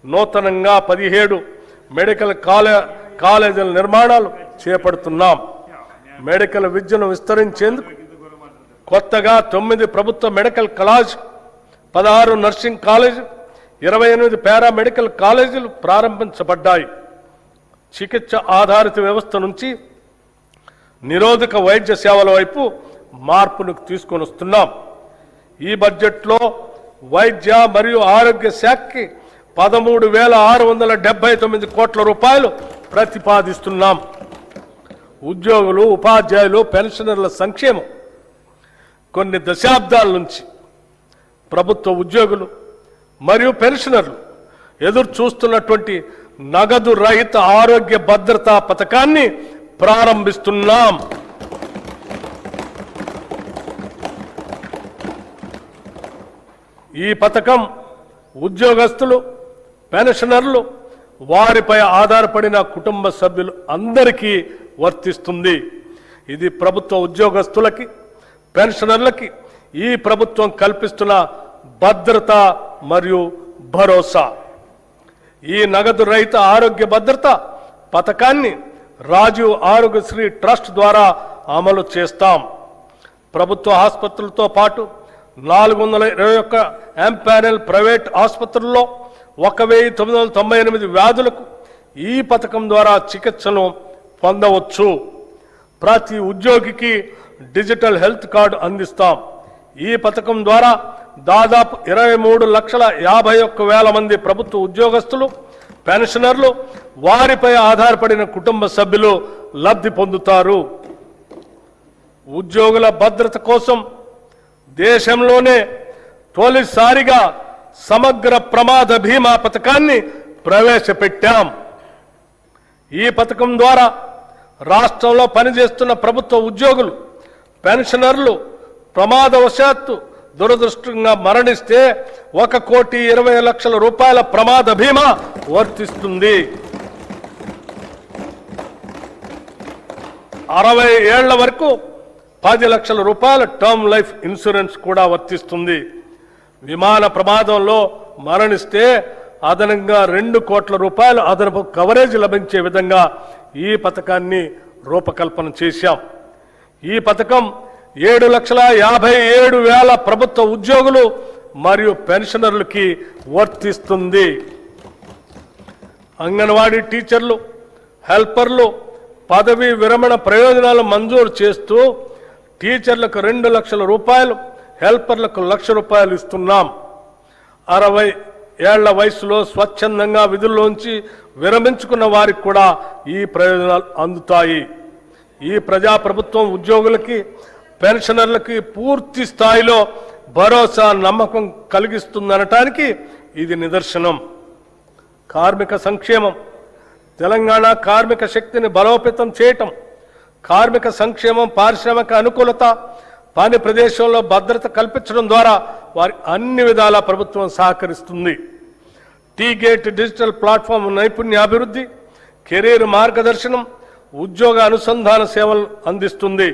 నూతనంగా 17 మెడికల్ కాలేజీల నిర్మాణాలు చేపడుతున్నాం. మెడికల్ విద్యను విస్తరించేందుకు కొత్తగా 9 ప్రభుత్వ medical college, 16 nursing college, 28 paramedical కాలేజీలు ప్రారంభించబడ్డాయి. చికిత్స ఆధారిత వ్యవస్థ నుంచి నిరోధక వైద్య సేవల వైపు మార్పును తీసుకొని వస్తున్నాం. ఈ బడ్జెట్లో వైద్య మరియు ఆరోగ్య శాఖకి 13,679 కోట్ల రూపాయలు ప్రతిపాదిస్తున్నాం. ఉద్యోగులు, ఉపాధ్యాయులు, పెన్షనర్ల సంక్షేమం. కొన్ని దశాబ్దాల నుంచి ప్రభుత్వ ఉద్యోగులు మరియు పెన్షనర్లు ఎదురు చూస్తున్నటువంటి నగదు రహిత ఆరోగ్య భద్రతా పథకాన్ని ప్రారంభిస్తున్నాం. ఈ పథకం ఉద్యోగస్తులు, పెన్షనర్లు, వారిపై ఆధారపడిన కుటుంబ సభ్యులు అందరికీ వర్తిస్తుంది. ఇది ప్రభుత్వ ఉద్యోగస్తులకి, పెన్షనర్లకి ఈ ప్రభుత్వం కల్పిస్తున్న భద్రత మరియు భరోసా. ఈ నగదు రహిత ఆరోగ్య భద్రత పథకాన్ని రాజీవ్ ఆరోగ్యశ్రీ ట్రస్ట్ ద్వారా అమలు చేస్తాం. ప్రభుత్వ ఆసుపత్రులతో పాటు 421 ఎంపానెల్ ప్రైవేట్ ఆసుపత్రుల్లో 1998 వ్యాధులకు ఈ పథకం ద్వారా చికిత్సను పొందవచ్చు. ప్రతి ఉద్యోగికి డిజిటల్ హెల్త్ కార్డు అందిస్తాం. ఈ పథకం ద్వారా దాదాపు 23,51,000 మంది ప్రభుత్వ ఉద్యోగస్తులు, పెన్షనర్లు, వారిపై ఆధారపడిన కుటుంబ సభ్యులు లబ్ధి పొందుతారు. ఉద్యోగుల భద్రత కోసం దేశంలోనే తొలిసారిగా సమగ్ర ప్రమాద బీమా పథకాన్ని ప్రవేశపెట్టాం. ఈ పథకం ద్వారా రాష్ట్రంలో పనిచేస్తున్న ప్రభుత్వ ఉద్యోగులు, పెన్షనర్లు ప్రమాదవశాత్తు దురదృష్టంగా మరణిస్తే 1,20,00,000 రూపాయల ప్రమాద బీమా వర్తిస్తుంది. 60 ఏళ్ల వరకు 10 లక్షల రూపాయల టర్మ్ లైఫ్ ఇన్సూరెన్స్ కూడా వర్తిస్తుంది. విమాన ప్రమాదంలో మరణిస్తే అదనంగా 2 కోట్ల రూపాయలు అదనపు కవరేజ్ లభించే విధంగా ఈ పథకాన్ని రూపకల్పన చేశాం. ఈ పథకం 7,57,000 ప్రభుత్వ ఉద్యోగులు మరియు పెన్షనర్లకి వర్తిస్తుంది. అంగన్వాడీ టీచర్లు, హెల్పర్లు పదవీ విరమణ ప్రయోజనాలు మంజూరు చేస్తూ టీచర్లకు 2 లక్షల రూపాయలు, హెల్పర్లకు 1,00,000 రూపాయలు ఇస్తున్నాం. 60 ఏళ్ల వయసులో స్వచ్ఛందంగా విధుల్లోంచి విరమించుకున్న వారికి కూడా ఈ ప్రయోజనాలు అందుతాయి. ఈ ప్రజాప్రభుత్వం ఉద్యోగులకి, పెన్షనర్లకి పూర్తి స్థాయిలో భరోసా, నమ్మకం కలిగిస్తుందనటానికి ఇది నిదర్శనం. కార్మిక సంక్షేమం. తెలంగాణ కార్మిక శక్తిని బలోపేతం చేయటం, కార్మిక సంక్షేమం, పారిశ్రామిక అనుకూలత, పని ప్రదేశంలో భద్రత కల్పించడం ద్వారా వారి అన్ని విధాల ప్రభుత్వం సహకరిస్తుంది. టీ-గేట్ డిజిటల్ ప్లాట్ఫామ్ నైపుణ్యాభివృద్ధి, కెరీర్ మార్గదర్శనం, ఉద్యోగ అనుసంధాన సేవలు అందిస్తుంది.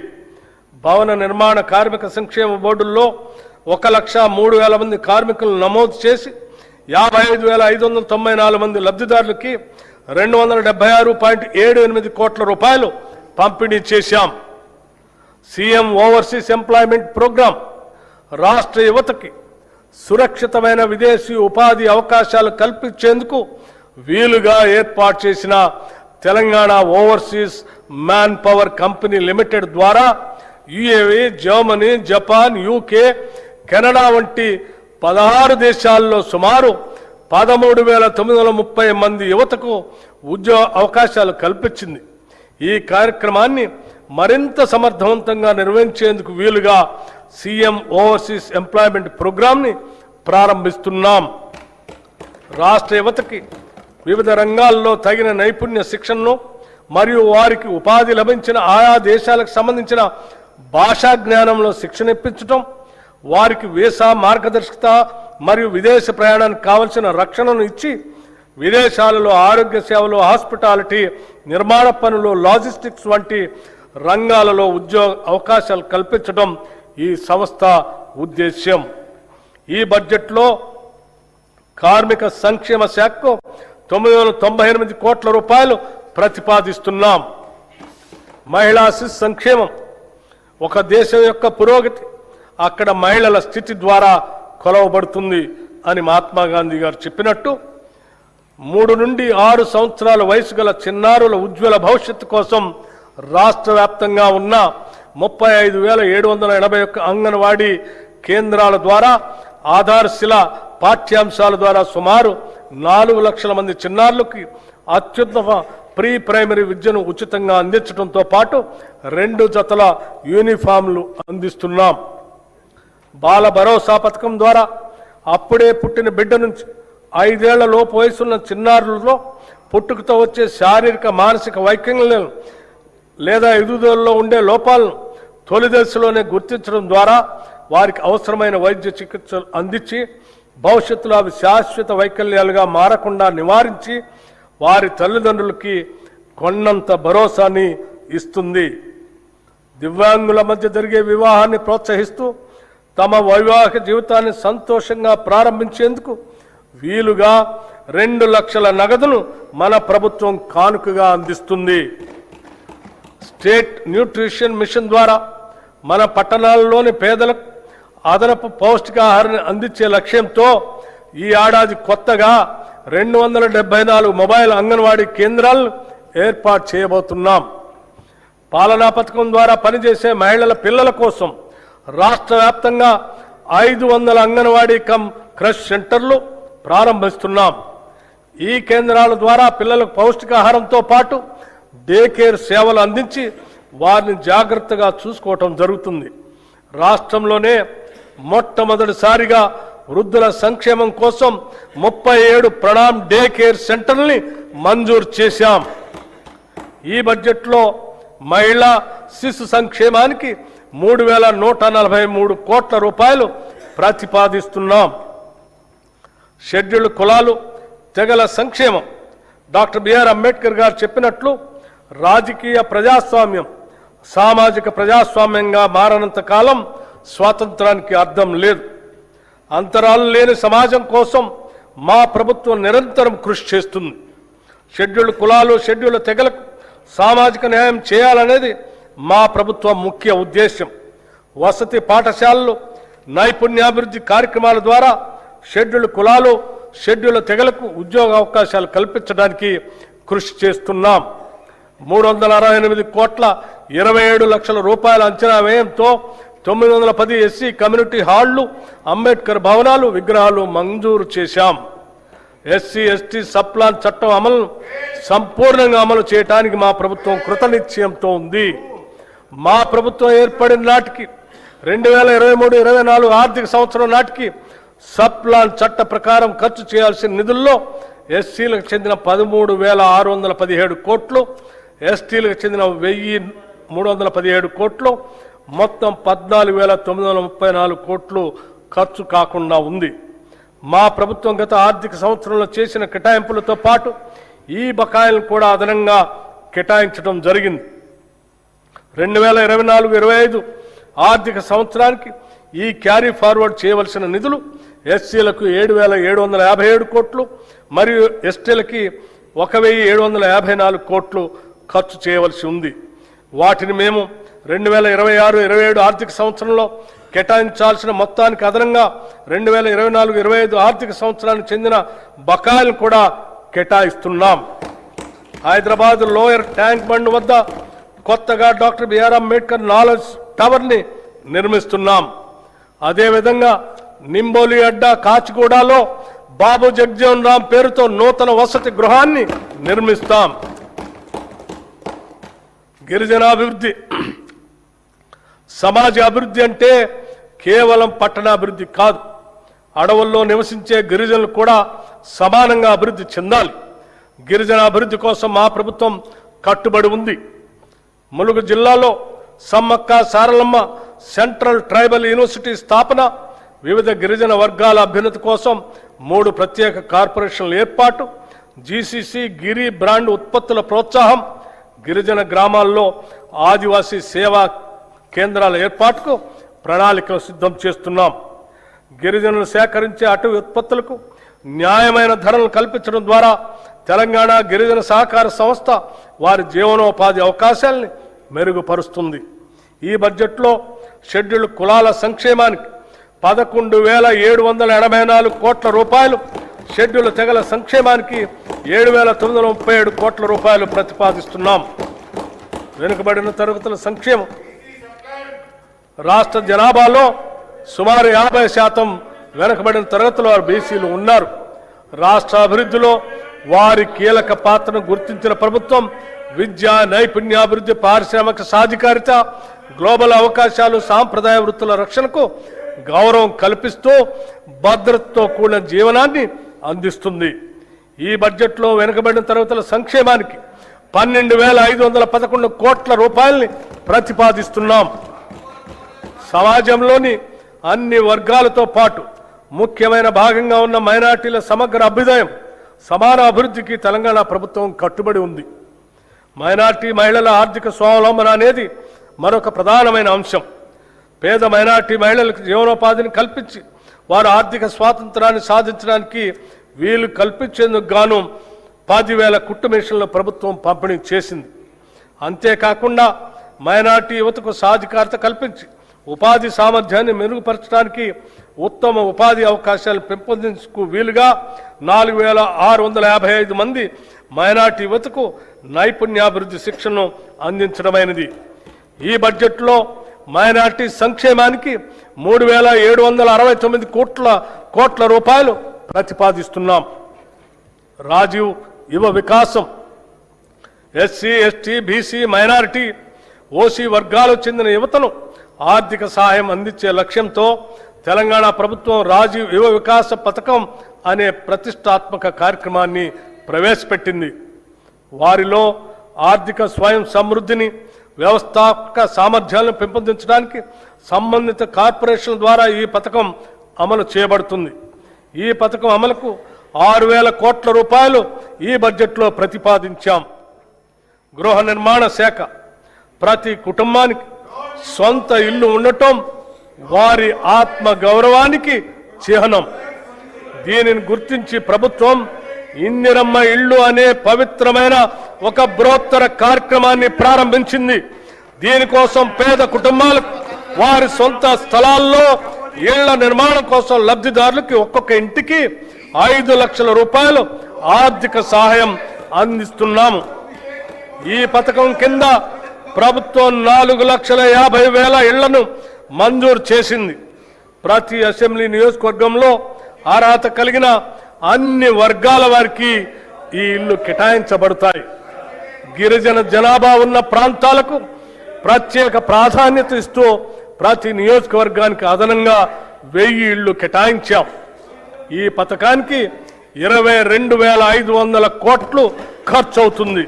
భవన నిర్మాణ కార్మిక సంక్షేమ బోర్డుల్లో 1,03,000 మంది కార్మికులను నమోదు చేసి 55,594 మంది లబ్ధిదారులకి 276.78 కోట్ల రూపాయలు పంపిణీ చేశాం. సీఎం ఓవర్సీస్ ఎంప్లాయ్మెంట్ ప్రోగ్రాం రాష్ట్ర యువతకి సురక్షితమైన విదేశీ ఉపాధి అవకాశాలు కల్పించేందుకు వీలుగా ఏర్పాటు చేసిన Telangana overseas manpower company limited ద్వారా UAE, Germany, Japan, UK, Canada వంటి 16 దేశాల్లో సుమారు 13,930 మంది యువతకు ఉద్యోగ అవకాశాలు కల్పించింది. ఈ కార్యక్రమాన్ని మరింత సమర్థవంతంగా నిర్వహించేందుకు వీలుగా సీఎం ఓవర్సీస్ ఎంప్లాయ్మెంట్ ప్రోగ్రాంని ప్రారంభిస్తున్నాం. రాష్ట్ర యువతకి వివిధ రంగాల్లో తగిన నైపుణ్య శిక్షణను మరియు వారికి ఉపాధి లభించిన ఆయా దేశాలకు సంబంధించిన భాషా జ్ఞానంలో శిక్షణ ఇప్పించడం, వారికి వీసా మార్గదర్శకత మరియు విదేశ ప్రయాణానికి కావలసిన రక్షణను ఇచ్చి విదేశాలలో ఆరోగ్య సేవలు, హాస్పిటాలిటీ, నిర్మాణ పనులు, లాజిస్టిక్స్ వంటి రంగాలలో ఉద్యోగ అవకాశాలు కల్పించడం ఈ సంస్థ ఉద్దేశ్యం. ఈ బడ్జెట్లో కార్మిక సంక్షేమ శాఖకు 998 కోట్ల రూపాయలు ప్రతిపాదిస్తున్నాం. మహిళా శిశు సంక్షేమం ఒక దేశం యొక్క పురోగతి అక్కడ మహిళల స్థితి ద్వారా కొలవబడుతుంది అని మహాత్మా గాంధీ గారు చెప్పినట్టు 3 నుండి 6 సంవత్సరాల వయసు గల చిన్నారుల ఉజ్వల భవిష్యత్తు కోసం రాష్ట్ర వ్యాప్తంగా ఉన్న 35,781 అంగన్వాడీ కేంద్రాల ద్వారా ఆధారశిల పాఠ్యాంశాల ద్వారా సుమారు 4 లక్షల మంది చిన్నారులకి అత్యుత్తమ ప్రీ ప్రైమరీ విద్యను ఉచితంగా అందించడంతో పాటు 2 జతల యూనిఫామ్లు అందిస్తున్నాం. బాల భరోసా పథకం ద్వారా అప్పుడే పుట్టిన బిడ్డ నుంచి 5 ఏళ్ల లోపు వయసున్న చిన్నారులలో పుట్టుకతో వచ్చే శారీరక, మానసిక వైకల్యం లేదా ఎదుగుదలలో ఉండే లోపాలను తొలి దశలోనే గుర్తించడం ద్వారా వారికి అవసరమైన వైద్య చికిత్సలు అందించి భవిష్యత్తులో అవి శాశ్వత వైకల్యాలుగా మారకుండా నివారించి వారి తల్లిదండ్రులకి కొన్నంత భరోసాని ఇస్తుంది. దివ్యాంగుల మధ్య జరిగే వివాహాన్ని ప్రోత్సహిస్తూ తమ వైవాహిక జీవితాన్ని సంతోషంగా ప్రారంభించేందుకు వీలుగా 2 లక్షల నగదును మన ప్రభుత్వం కానుకగా అందిస్తుంది. స్టేట్ న్యూట్రిషన్ మిషన్ ద్వారా మన పట్టణాల్లోని పేదలకు అదనపు పౌష్టికాహారాన్ని అందించే లక్ష్యంతో ఈ ఏడాది కొత్తగా 274 మొబైల్ అంగన్వాడీ కేంద్రాలను ఏర్పాటు చేయబోతున్నాం. పాలనా పథకం ద్వారా పనిచేసే మహిళల పిల్లల కోసం రాష్ట్ర వ్యాప్తంగా 500 అంగన్వాడీ కమ్ క్రష్ సెంటర్లు ప్రారంభిస్తున్నాం. ఈ కేంద్రాల ద్వారా పిల్లలకు పౌష్టికాహారంతో పాటు డే కేర్ సేవలు అందించి వారిని జాగ్రత్తగా చూసుకోవటం జరుగుతుంది. రాష్ట్రంలోనే మొట్టమొదటిసారిగా వృద్ధుల సంక్షేమం కోసం 37 ప్రణామ్ డే కేర్ సెంటర్ని మంజూరు చేశాం. ఈ బడ్జెట్లో మహిళా శిశు సంక్షేమానికి 3,143 కోట్ల రూపాయలు ప్రతిపాదిస్తున్నాం. షెడ్యూల్డ్ కులాలు, తెగల సంక్షేమం డాక్టర్ బిఆర్ అంబేద్కర్ గారు చెప్పినట్లు రాజకీయ ప్రజాస్వామ్యం సామాజిక ప్రజాస్వామ్యంగా మారనంత కాలం స్వాతంత్రానికి అర్థం లేదు. అంతరాలు లేని సమాజం కోసం మా ప్రభుత్వం నిరంతరం కృషి చేస్తుంది. షెడ్యూల్డ్ కులాలు, షెడ్యూల్డ్ తెగలకు సామాజిక న్యాయం చేయాలనేది మా ప్రభుత్వం ముఖ్య ఉద్దేశం. వసతి పాఠశాలలు, నైపుణ్యాభివృద్ధి కార్యక్రమాల ద్వారా షెడ్యూల్డ్ కులాలు, షెడ్యూల్డ్ తెగలకు ఉద్యోగ అవకాశాలు కల్పించడానికి కృషి చేస్తున్నాం. 368 కోట్ల 27 లక్షల రూపాయల అంచనా వ్యయంతో 910 ఎస్సీ కమ్యూనిటీ హాళ్లు, అంబేద్కర్ భవనాలు, విగ్రహాలు మంజూరు చేశాం. ఎస్సీ ఎస్టీ సప్లాన్ చట్టం అమలును సంపూర్ణంగా అమలు చేయడానికి మా ప్రభుత్వం కృతనిశ్చయంతో ఉంది. మా ప్రభుత్వం ఏర్పడిన నాటికి 2023-24 ఆర్థిక సంవత్సరం నాటికి సప్లాన్ చట్ట ప్రకారం ఖర్చు చేయాల్సిన నిధుల్లో ఎస్సీలకు చెందిన 13,617 కోట్లు, ఎస్టీలకు చెందిన 1,317 కోట్లు, మొత్తం 14,934 కోట్లు ఖర్చు కాకుండా ఉంది. మా ప్రభుత్వం గత ఆర్థిక సంవత్సరంలో చేసిన కేటాయింపులతో పాటు ఈ బకాయిలను కూడా అదనంగా కేటాయించడం జరిగింది. 2024-25 ఆర్థిక సంవత్సరానికి ఈ క్యారీ ఫార్వర్డ్ చేయవలసిన నిధులు ఎస్సీలకు 7,757 కోట్లు మరియు ఎస్టీలకి 1,754 కోట్లు ఖర్చు చేయవలసి ఉంది. వాటిని మేము 2026-27 ఆర్థిక సంవత్సరంలో కేటాయించాల్సిన మొత్తానికి అదనంగా 2024-25 ఆర్థిక సంవత్సరానికి చెందిన బకాయిలను కూడా కేటాయిస్తున్నాం. హైదరాబాద్ లోయర్ ట్యాంక్ బండ్ వద్ద కొత్తగా డాక్టర్ బిఆర్ అంబేద్కర్ నాలెడ్జ్ టవర్ని నిర్మిస్తున్నాం. అదేవిధంగా నింబోలి అడ్డా కాచిగూడలో బాబు జగ్జీవన్ రామ్ పేరుతో నూతన వసతి గృహాన్ని నిర్మిస్తాం. గిరిజనాభివృద్ధి, సమాజ అభివృద్ధి అంటే కేవలం పట్టణాభివృద్ధి కాదు. అడవుల్లో నివసించే గిరిజనులు కూడా సమానంగా అభివృద్ధి చెందాలి. గిరిజన అభివృద్ధి కోసం మా ప్రభుత్వం కట్టుబడి ఉంది. ములుగు జిల్లాలో Sammakka Saralamma central tribal university స్థాపన, వివిధ గిరిజన వర్గాల అభ్యున్నతి కోసం 3 ప్రత్యేక కార్పొరేషన్ల ఏర్పాటు, జీసీసీ గిరి బ్రాండ్ ఉత్పత్తుల ప్రోత్సాహం, గిరిజన గ్రామాల్లో ఆదివాసీ సేవా కేంద్రాల ఏర్పాటుకు ప్రణాళికలు సిద్ధం చేస్తున్నాం. గిరిజనులు సేకరించే అటవీ ఉత్పత్తులకు న్యాయమైన ధరలను కల్పించడం ద్వారా తెలంగాణ గిరిజన సహకార సంస్థ వారి జీవనోపాధి అవకాశాలని మెరుగుపరుస్తుంది. ఈ బడ్జెట్లో షెడ్యూల్డ్ కులాల సంక్షేమానికి 11,784 కోట్ల రూపాయలు, షెడ్యూల్ తెగల సంక్షేమానికి 7,937 కోట్ల రూపాయలు ప్రతిపాదిస్తున్నాం. వెనుకబడిన తరగతుల సంక్షేమం, రాష్ట్ర జనాభాలో సుమారు 50% వెనుకబడిన తరగతుల వారు బీసీలు ఉన్నారు. రాష్ట్ర అభివృద్ధిలో వారి కీలక పాత్రను గుర్తించిన ప్రభుత్వం విద్య, నైపుణ్యాభివృద్ధి, పారిశ్రామిక సాధికారిత, గ్లోబల్ అవకాశాలు, సాంప్రదాయ వృత్తుల రక్షణకు గౌరవం కల్పిస్తూ భద్రతతో కూడిన జీవనాన్ని అందిస్తుంది. ఈ బడ్జెట్లో వెనుకబడిన తరగతుల సంక్షేమానికి 12,511 కోట్ల రూపాయల్ని ప్రతిపాదిస్తున్నాం. సమాజంలోని అన్ని వర్గాలతో పాటు ముఖ్యమైన భాగంగా ఉన్న మైనార్టీల సమగ్ర అభ్యుదయం, సమాన అభివృద్ధికి తెలంగాణ ప్రభుత్వం కట్టుబడి ఉంది. మైనార్టీ మహిళల ఆర్థిక స్వావలంబన అనేది మరొక ప్రధానమైన అంశం. పేద మైనార్టీ మహిళలకు జీవనోపాధిని కల్పించి వారు ఆర్థిక స్వాతంత్రాన్ని సాధించడానికి వీలు కల్పించేందుకు గాను 10,000 కుట్టు మిషన్ల ప్రభుత్వం పంపిణీ చేసింది. అంతేకాకుండా మైనార్టీ యువతకు సాధికారత కల్పించి ఉపాధి సామర్థ్యాన్ని మెరుగుపరచడానికి ఉత్తమ ఉపాధి అవకాశాలు పెంపొందించుకు వీలుగా 4,655 మంది మైనార్టీ యువతకు నైపుణ్యాభివృద్ధి శిక్షణను అందించడమైనది. ఈ బడ్జెట్లో మైనార్టీ సంక్షేమానికి 3,769 కోట్ల రూపాయలు ప్రతిపాదిస్తున్నాం. రాజీవ్ యువ వికాసం, SC, ST, BC, minority, OC వర్గాలకు చెందిన యువతను ఆర్థిక సహాయం అందించే లక్ష్యంతో తెలంగాణ ప్రభుత్వం రాజీవ్ యువ వికాస పథకం అనే ప్రతిష్టాత్మక కార్యక్రమాన్ని ప్రవేశపెట్టింది. వారిలో ఆర్థిక స్వయం సమృద్ధిని, వ్యవస్థాపక సామర్థ్యాలను పెంపొందించడానికి సంబంధిత కార్పొరేషన్ల ద్వారా ఈ పథకం అమలు చేయబడుతుంది. ఈ పథకం అమలుకు 6,000 కోట్ల రూపాయలు ఈ బడ్జెట్లో ప్రతిపాదించాం. గృహ నిర్మాణ శాఖ, ప్రతి కుటుంబానికి సొంత ఇల్లు ఉండటం వారి ఆత్మ గౌరవానికి చిహ్నం. దీనిని గుర్తించి ప్రభుత్వం ఇందిరమ్మ ఇళ్ళు అనే పవిత్రమైన ఒక బృహత్తర కార్యక్రమాన్ని ప్రారంభించింది. దీనికోసం పేద కుటుంబాలకు వారి సొంత స్థలాల్లో ఇళ్ల నిర్మాణం కోసం లబ్ధిదారులకి ఒక్కొక్క ఇంటికి 5 లక్షల రూపాయలు ఆర్థిక సహాయం అందిస్తున్నాము. ఈ పథకం కింద ప్రభుత్వం 4,50,000 ఇళ్లను మంజూరు చేసింది. ప్రతి అసెంబ్లీ నియోజకవర్గంలో అర్హత కలిగిన అన్ని వర్గాల వారికి ఈ ఇళ్లు కేటాయించబడతాయి. గిరిజన జనాభా ఉన్న ప్రాంతాలకు ప్రత్యేక ప్రాధాన్యత ఇస్తూ ప్రతి నియోజకవర్గానికి అదనంగా 1000 ఇళ్లు కేటాయించాం. ఈ పథకానికి 22,500 కోట్లు ఖర్చు అవుతుంది.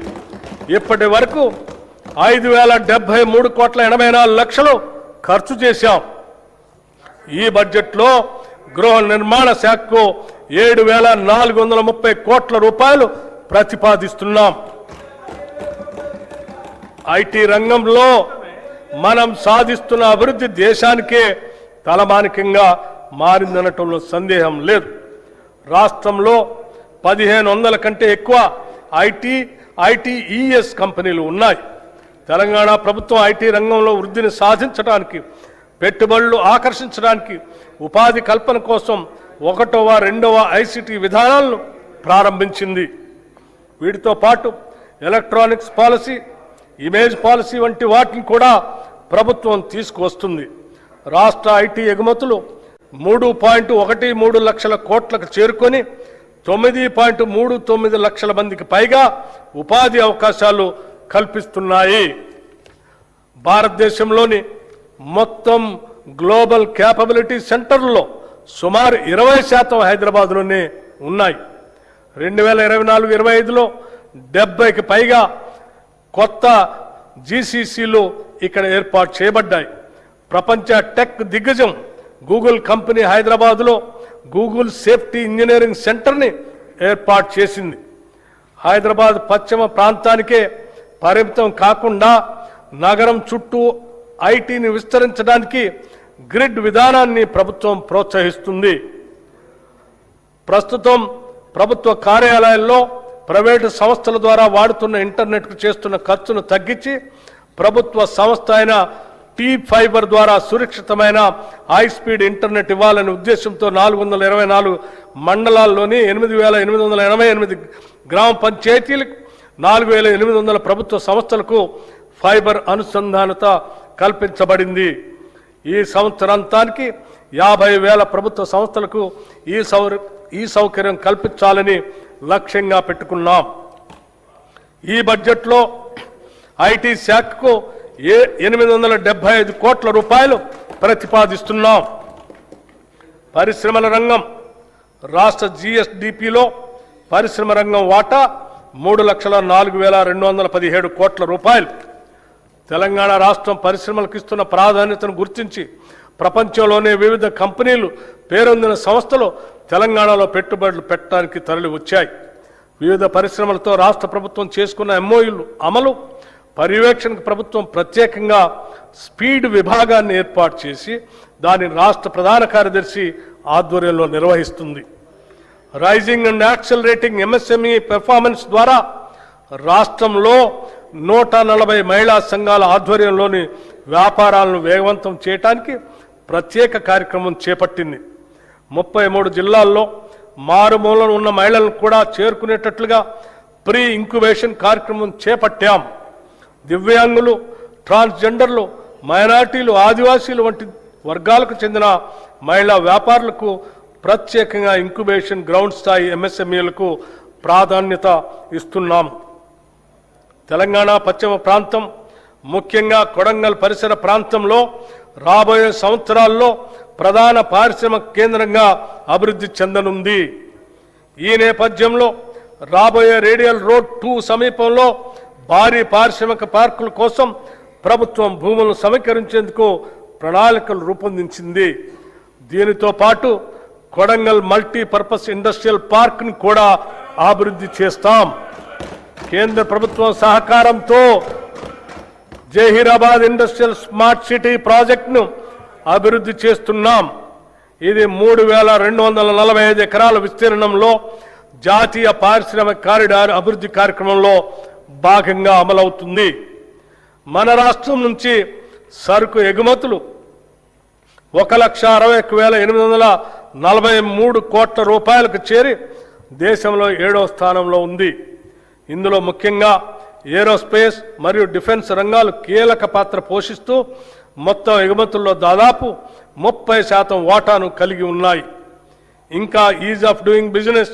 ఇప్పటి వరకు 5,073,84 లక్షలు ఖర్చు చేశాం. ఈ బడ్జెట్లో గృహ నిర్మాణ శాఖకు 7,430 కోట్ల రూపాయలు ప్రతిపాదిస్తున్నాం. ఐటీ రంగంలో మనం సాధిస్తున్న అభివృద్ధి దేశానికే తలమానికంగా మారిందనటంలో సందేహం లేదు. రాష్ట్రంలో 1,500 కంటే ఎక్కువ ఐటీఈఎస్ కంపెనీలు ఉన్నాయి. తెలంగాణ ప్రభుత్వం ఐటీ రంగంలో వృద్ధిని సాధించడానికి పెట్టుబడులు ఆకర్షించడానికి ఉపాధి కల్పన కోసం 1వ 2వ ఐసిటి విధానాలను ప్రారంభించింది. వీటితో పాటు ఎలక్ట్రానిక్స్ పాలసీ, ఇమేజ్ పాలసీ వంటి వాటిని కూడా ప్రభుత్వం తీసుకువస్తుంది. రాష్ట్ర ఐటీ ఎగుమతులు 3.13 లక్షల కోట్లకు చేరుకొని 9.39 లక్షల మందికి పైగా ఉపాధి అవకాశాలు కల్పిస్తున్నాయి. భారతదేశంలోని మొత్తం గ్లోబల్ క్యాపబిలిటీ సెంటర్లలో సుమారు 20% హైదరాబాద్లోనే ఉన్నాయి. 2024-25లో 70కి పైగా కొత్త జీసీసీలు ఇక్కడ ఏర్పాటు చేయబడ్డాయి. ప్రపంచ టెక్ దిగ్గజం గూగుల్ కంపెనీ హైదరాబాద్లో గూగుల్ సేఫ్టీ ఇంజనీరింగ్ సెంటర్ని ఏర్పాటు చేసింది. హైదరాబాద్ పశ్చిమ ప్రాంతానికే పరిమితం కాకుండా నగరం చుట్టూ ఐటీని విస్తరించడానికి గ్రిడ్ విధానాన్ని ప్రభుత్వం ప్రోత్సహిస్తుంది. ప్రస్తుతం ప్రభుత్వ కార్యాలయాల్లో ప్రైవేటు సంస్థల ద్వారా వాడుతున్న ఇంటర్నెట్కు చేస్తున్న ఖర్చును తగ్గించి ప్రభుత్వ సంస్థ అయిన T-Fiber ద్వారా సురక్షితమైన హై స్పీడ్ ఇంటర్నెట్ ఇవ్వాలనే ఉద్దేశంతో 424 మండలాల్లోని 8,888 గ్రామ పంచాయతీలకు 4,800 ప్రభుత్వ సంస్థలకు ఫైబర్ అనుసంధానత కల్పించబడింది. ఈ సంవత్సరాంతానికి 50,000 ప్రభుత్వ సంస్థలకు ఈ సౌకర్యం కల్పించాలని లక్ష్యంగా పెట్టుకున్నాం. ఈ బడ్జెట్లో ఐటీ శాఖకు 875 కోట్ల రూపాయలు ప్రతిపాదిస్తున్నాం. పరిశ్రమల రంగం రాష్ట్ర జీఎస్డిపిలో పరిశ్రమ రంగం వాటా 3,04,217 కోట్ల రూపాయలు. తెలంగాణ రాష్ట్రం పరిశ్రమలకు ఇస్తున్న ప్రాధాన్యతను గుర్తించి ప్రపంచంలోనే వివిధ కంపెనీలు పేరొందిన సంస్థలు తెలంగాణలో పెట్టుబడులు పెట్టడానికి తరలి వచ్చాయి. వివిధ పరిశ్రమలతో రాష్ట్ర ప్రభుత్వం చేసుకున్న ఎంఓయూలు అమలు పర్యవేక్షణకు ప్రభుత్వం ప్రత్యేకంగా స్పీడ్ విభాగాన్ని ఏర్పాటు చేసి దాని రాష్ట్ర ప్రధాన కార్యదర్శి ఆధ్వర్యంలో నిర్వహిస్తుంది. Rising and accelerating MSME performance ద్వారా రాష్ట్రంలో 140 మహిళా సంఘాల ఆధ్వర్యంలోని వ్యాపారాలను వేగవంతం చేయడానికి ప్రత్యేక కార్యక్రమం చేపట్టింది. 33 జిల్లాల్లో మారుమూలన ఉన్న మహిళలను కూడా చేరుకునేటట్లుగా ప్రీ ఇంక్యుబేషన్ కార్యక్రమం చేపట్టాం. దివ్యాంగులు, ట్రాన్స్జెండర్లు, మైనారిటీలు, ఆదివాసీలు వంటి వర్గాలకు చెందిన మహిళా వ్యాపారులకు ప్రత్యేకంగా ఇంక్యుబేషన్ గ్రౌండ్ స్థాయి ఎంఎస్ఎంఈలకు ప్రాధాన్యత ఇస్తున్నాం. తెలంగాణ పశ్చిమ ప్రాంతం ముఖ్యంగా కొడంగల్ పరిసర ప్రాంతంలో రాబోయే సంవత్సరాల్లో ప్రధాన పారిశ్రామిక కేంద్రంగా అభివృద్ధి చెందనుంది. ఈ నేపథ్యంలో రాబోయే రేడియల్ రోడ్ 2 సమీపంలో భారీ పారిశ్రామిక పార్కుల కోసం ప్రభుత్వం భూములను సమీకరించేందుకు ప్రణాళికలు రూపొందించింది. దీనితో పాటు కొడంగల్ మల్టీపర్పస్ ఇండస్ట్రియల్ పార్క్ని కూడా అభివృద్ధి చేస్తాం. కేంద్ర ప్రభుత్వం సహకారంతో జహీరాబాద్ ఇండస్ట్రియల్ స్మార్ట్ సిటీ ప్రాజెక్టును అభివృద్ధి చేస్తున్నాం. ఇది 3,245 ఎకరాల విస్తీర్ణంలో జాతీయ పారిశ్రామిక కారిడార్ అభివృద్ధి కార్యక్రమంలో భాగంగా అమలవుతుంది. మన రాష్ట్రం నుంచి సరుకు ఎగుమతులు 1,61,843 కోట్ల రూపాయలకు చేరి దేశంలో 7వ స్థానంలో ఉంది. ఇందులో ముఖ్యంగా ఏరోస్పేస్ మరియు డిఫెన్స్ రంగాలు కీలక పాత్ర పోషిస్తూ మొత్తం ఎగుమతుల్లో దాదాపు 30% వాటాను కలిగి ఉన్నాయి. ఇంకా ఈజ్ ఆఫ్ డూయింగ్ బిజినెస్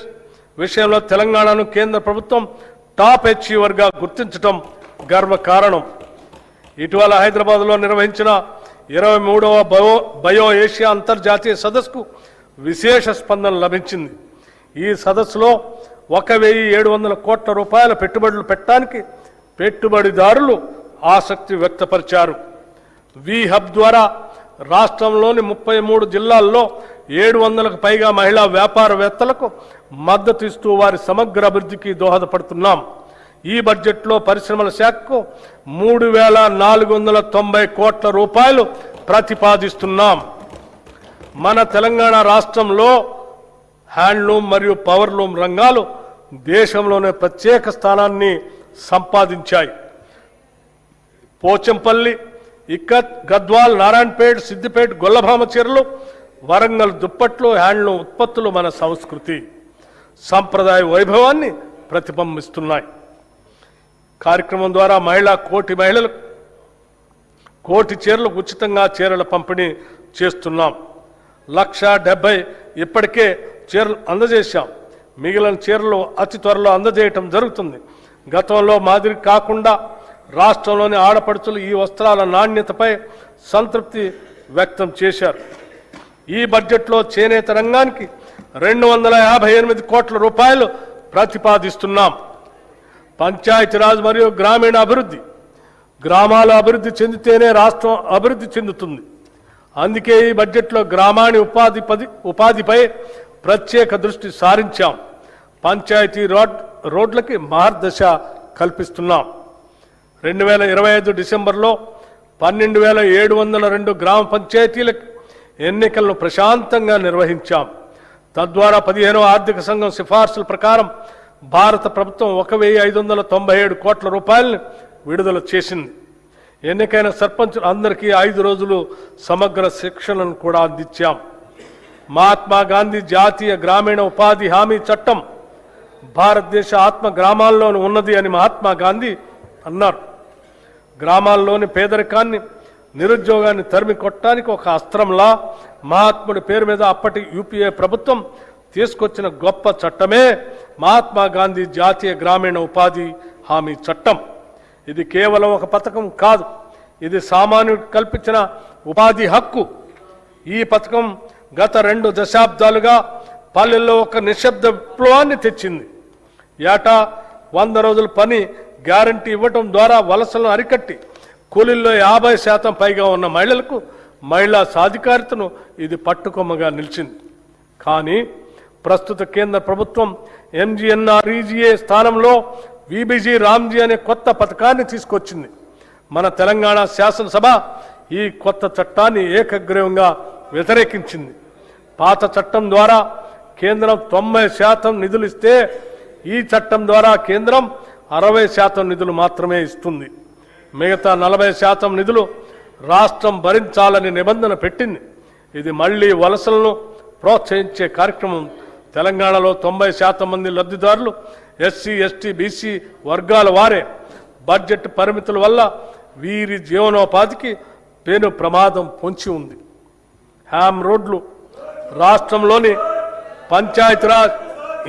విషయంలో తెలంగాణను కేంద్ర ప్రభుత్వం టాప్ అచీవర్గా గుర్తించడం గర్వకారణం. ఇటీవల హైదరాబాద్లో నిర్వహించిన 23వ బయో ఏషియా అంతర్జాతీయ సదస్సుకు విశేష స్పందన లభించింది. ఈ సదస్సులో 1,700 కోట్ల రూపాయల పెట్టుబడులు పెట్టడానికి పెట్టుబడిదారులు ఆసక్తి వ్యక్తపరిచారు. వి హబ్ ద్వారా రాష్ట్రంలోని 33 జిల్లాల్లో 700కు పైగా మహిళా వ్యాపారవేత్తలకు మద్దతు ఇస్తూ వారి సమగ్ర అభివృద్ధికి దోహదపడుతున్నాం. ఈ బడ్జెట్లో పరిశ్రమల శాఖకు 3,490 కోట్ల రూపాయలు ప్రతిపాదిస్తున్నాం. మన తెలంగాణ రాష్ట్రంలో హ్యాండ్లూమ్ మరియు పవర్లూమ్ రంగాలు దేశంలోనే ప్రత్యేక స్థానాన్ని సంపాదించాయి. పోచంపల్లి ఇక్కత్, గద్వాల్, నారాయణపేట్, సిద్దిపేట గొల్లభామ చీరలు, వరంగల్ దుప్పట్లు, హ్యాండ్లూమ్ ఉత్పత్తులు మన సంస్కృతి సంప్రదాయ వైభవాన్ని ప్రతిబింబిస్తున్నాయి. కార్యక్రమం ద్వారా కోటి మహిళలకు కోటి చీరలకు ఉచితంగా చీరల పంపిణీ చేస్తున్నాం. 1,70,000 ఇప్పటికే చీరలు అందజేశాం. మిగిలిన చీరలు అతి త్వరలో అందజేయటం జరుగుతుంది. గతంలో మాదిరి కాకుండా రాష్ట్రంలోని ఆడపడుచులు ఈ వస్త్రాల నాణ్యతపై సంతృప్తి వ్యక్తం చేశారు. ఈ బడ్జెట్లో చేనేత రంగానికి 258 కోట్ల రూపాయలు ప్రతిపాదిస్తున్నాం. పంచాయతీరాజ్ మరియు గ్రామీణ అభివృద్ధి, గ్రామాల అభివృద్ధి చెందితేనే రాష్ట్రం అభివృద్ధి చెందుతుంది. అందుకే ఈ బడ్జెట్లో గ్రామాణి ఉపాధిపై ప్రత్యేక దృష్టి సారించాం. పంచాయతీ రోడ్లకి మార్గదర్శ కల్పిస్తున్నాం. 2025 డిసెంబర్లో 12,702 గ్రామ పంచాయతీలకు ఎన్నికలను ప్రశాంతంగా నిర్వహించాం. తద్వారా 15వ ఆర్థిక సంఘం సిఫార్సుల ప్రకారం భారత ప్రభుత్వం 1,597 కోట్ల రూపాయలను విడుదల చేసింది. ఎన్నికైన సర్పంచులు అందరికీ 5 రోజులు సమగ్ర శిక్షణను కూడా అందించాం. మహాత్మా గాంధీ జాతీయ గ్రామీణ ఉపాధి హామీ చట్టం భారతదేశ ఆత్మ గ్రామాల్లోనూ ఉన్నది అని మహాత్మా గాంధీ అన్నారు. గ్రామాల్లోని పేదరికాన్ని, నిరుద్యోగాన్ని తరిమి కొట్టడానికి ఒక అస్త్రంలా మహాత్ముడి పేరు మీద అప్పటి యూపీఏ ప్రభుత్వం తీసుకొచ్చిన గొప్ప చట్టమే మహాత్మా గాంధీ జాతీయ గ్రామీణ ఉపాధి హామీ చట్టం. ఇది కేవలం ఒక పథకం కాదు, ఇది సామాన్యుడికి కల్పించిన ఉపాధి హక్కు. ఈ పథకం గత 2 దశాబ్దాలుగా పల్లెల్లో ఒక నిశ్శబ్ద విప్లవాన్ని తెచ్చింది. ఏటా 100 రోజుల పని గ్యారంటీ ఇవ్వటం ద్వారా వలసలను అరికట్టి కూలీల్లో 50% పైగా ఉన్న మహిళలకు మహిళా సాధికారితను ఇది పట్టుకొమ్మగా నిలిచింది. కానీ ప్రస్తుత కేంద్ర ప్రభుత్వం ఎంజీఎన్ఆర్ఈజీఏ స్థానంలో వీబీజీ రామ్జీ అనే కొత్త పథకాన్ని తీసుకొచ్చింది. మన తెలంగాణ శాసనసభ ఈ కొత్త చట్టాన్ని ఏకగ్రీవంగా వ్యతిరేకించింది. పాత చట్టం ద్వారా కేంద్రం 90% నిధులు ఇస్తే ఈ చట్టం ద్వారా కేంద్రం 60% నిధులు మాత్రమే ఇస్తుంది. మిగతా 40% నిధులు రాష్ట్రం భరించాలని నిబంధన పెట్టింది. ఇది మళ్లీ వలసలను ప్రోత్సహించే కార్యక్రమం. తెలంగాణలో 90% మంది లబ్ధిదారులు ఎస్సీ, ఎస్టీ, బీసీ వర్గాల వారే. బడ్జెట్ పరిమితుల వల్ల వీరి జీవనోపాధికి పెను ప్రమాదం పొంచి ఉంది. హ్యామ్ రోడ్లు, రాష్ట్రంలోని పంచాయతీరాజ్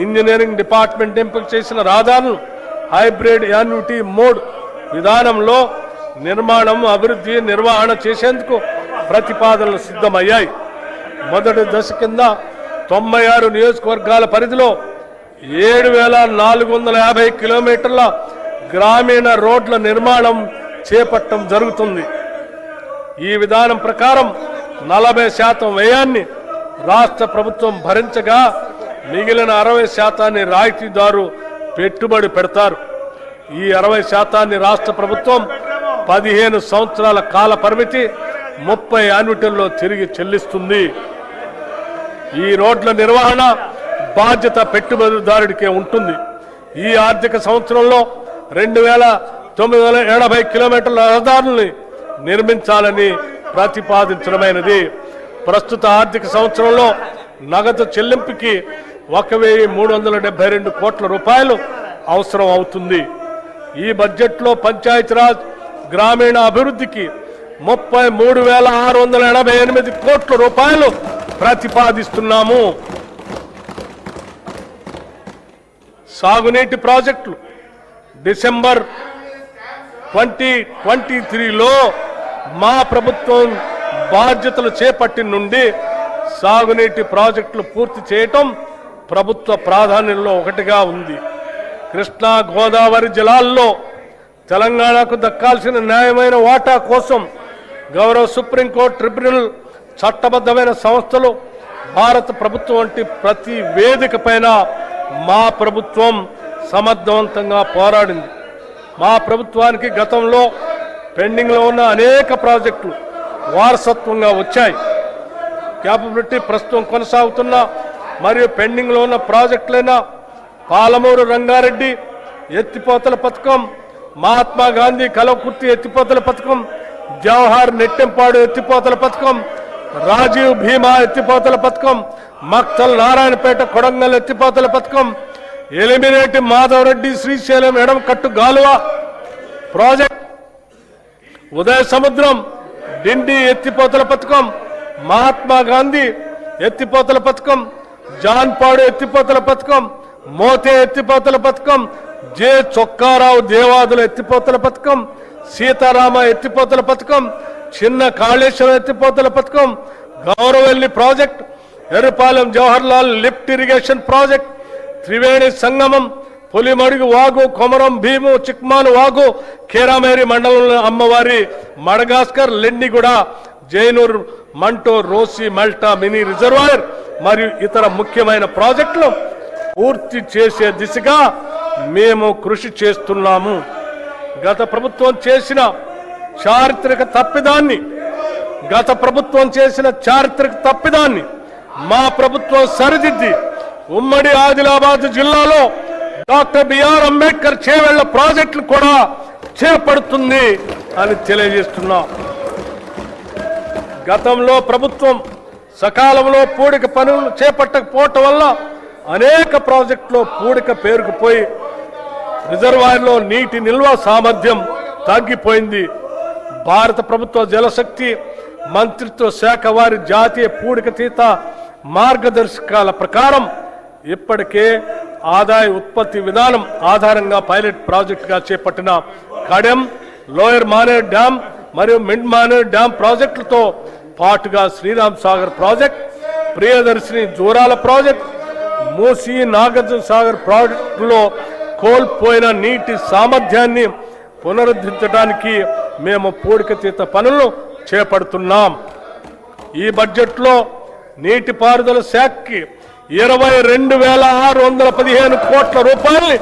ఇంజనీరింగ్ డిపార్ట్మెంట్ ఎంపిక చేసిన రహదారులను హైబ్రిడ్ యాన్యుటీ మోడ్ విధానంలో నిర్మాణం, అభివృద్ధి, నిర్వహణ చేసేందుకు ప్రతిపాదనలు సిద్ధమయ్యాయి. మొదటి దశ కింద 96 నియోజకవర్గాల పరిధిలో 7,450 కిలోమీటర్ల గ్రామీణ రోడ్ల నిర్మాణం చేపట్టడం జరుగుతుంది. ఈ విధానం ప్రకారం 40% వ్యయాన్ని రాష్ట్ర ప్రభుత్వం భరించగా మిగిలిన 60% రాయితీదారు పెట్టుబడి పెడతారు. ఈ 60% రాష్ట్ర ప్రభుత్వం 15 సంవత్సరాల కాల పరిమితి 30 యాన్యుటీల్లో తిరిగి చెల్లిస్తుంది. ఈ రోడ్ల నిర్వహణ బాధ్యత పెట్టుబడిదారుడికే ఉంటుంది. ఈ ఆర్థిక సంవత్సరంలో 2,980 కిలోమీటర్ల రహదారుల్ని నిర్మించాలని ప్రతిపాదించడమైనది. ప్రస్తుత ఆర్థిక సంవత్సరంలో నగదు చెల్లింపుకి 1,372 కోట్ల రూపాయలు అవసరం అవుతుంది. ఈ బడ్జెట్లో పంచాయతీరాజ్ గ్రామీణ అభివృద్ధికి 33,688 కోట్ల రూపాయలు ప్రతిపాదిస్తున్నాము. సాగునీటి ప్రాజెక్టులు డిసెంబర్ 2023లో మా ప్రభుత్వం బాధ్యతలు చేపట్టిన నుండి సాగునీటి ప్రాజెక్టులు పూర్తి చేయటం ప్రభుత్వ ప్రాధాన్యంలో ఒకటిగా ఉంది. కృష్ణా, గోదావరి జలాల్లో తెలంగాణకు దక్కాల్సిన న్యాయమైన వాటా కోసం గౌరవ సుప్రీంకోర్టు, ట్రిబ్యునల్, చట్టబద్ధమైన సంస్థలు, భారత ప్రభుత్వం వంటి ప్రతి వేదిక పైన మా ప్రభుత్వం సమర్థవంతంగా పోరాడింది. మా ప్రభుత్వానికి గతంలో పెండింగ్లో ఉన్న అనేక ప్రాజెక్టులు వారసత్వంగా వచ్చాయి. క్యాపబిలిటీ ప్రస్తుతం కొనసాగుతున్న మరియు పెండింగ్లో ఉన్న ప్రాజెక్టులైన పాలమూరు రంగారెడ్డి ఎత్తిపోతల పథకం, మహాత్మా గాంధీ కలవకుర్తి ఎత్తిపోతల పథకం, జవహర్ నెట్టెంపాడు ఎత్తిపోతల పథకం, రాజీవ్ భీమా ఎత్తిపోతల పథకం, మక్తల్ నారాయణపేట కొడంగల్ ఎత్తిపోతల పథకం, ఎలిమినేటి మాధవరెడ్డి శ్రీశైలం ఎడమకట్టు గాలువ ప్రాజెక్ట్, ఉదయ సముద్రం డిండి ఎత్తిపోతల పథకం, మహాత్మా గాంధీ ఎత్తిపోతల పథకం, జాన్పాడు ఎత్తిపోతల పథకం, మోతే ఎత్తిపోతల పథకం, జె చొక్కారావు దేవాదుల ఎత్తిపోతల పథకం, సీతారామ ఎత్తిపోతల పథకం, చిన్న కాళేశ్వరం ఎత్తిపోతల పథకం, Gouravelli project, Errapalem Jawaharlal lift irrigation project, Triveni Sangamam, Pulimadugu వాగు, కొమరం భీము, చిక్మాను వాగు, కేరామేరి మండలంలో అమ్మవారి మడగాస్కర్, లెండిగూడ, జైనూర్, మంటో, రోసి, మల్టా మినీ రిజర్వాయర్ మరియు ఇతర ముఖ్యమైన ప్రాజెక్టులు పూర్తి చేసే దిశగా మేము కృషి చేస్తున్నాము. గత ప్రభుత్వం చేసిన చారిత్రక తప్పిదాన్ని మా ప్రభుత్వం సరిదిద్ది ఉమ్మడి ఆదిలాబాద్ జిల్లాలో డాక్టర్ బిఆర్ అంబేద్కర్ చేవెళ్ల ప్రాజెక్టులు కూడా చేపడుతుంది అని తెలియజేస్తున్నాం. గతంలో ప్రభుత్వం సకాలంలో పూడిక పనులు చేపట్టకపోవటం వల్ల అనేక ప్రాజెక్టులో పూడిక పేరుకుపోయి రిజర్వాయర్లో నీటి నిల్వ సామర్థ్యం తగ్గిపోయింది. భారత ప్రభుత్వ జలశక్తి మంత్రిత్వ శాఖ వారి జాతీయ పూడికతీత మార్గదర్శకాల ప్రకారం ఇప్పటికే ఆదాయ ఉత్పత్తి విధానం ఆధారంగా పైలట్ ప్రాజెక్టుగా చేపట్టిన కడెం, లోయర్ మానేర్ డ్యాం మరియు మిడ్ మానేర్ డ్యాం ప్రాజెక్టులతో పాటుగా శ్రీరామ్ సాగర్ ప్రాజెక్ట్, ప్రియదర్శిని జోరాల ప్రాజెక్ట్, మూసీ నాగార్జున సాగర్ ప్రాజెక్టులో కోల్పోయిన నీటి సామర్థ్యాన్ని పునరుద్ధరించడానికి మేము పూడికతీత పనులను చేపడుతున్నాం. ఈ బడ్జెట్లో నీటిపారుదల శాఖకి 22,615 కోట్ల రూపాయల్ని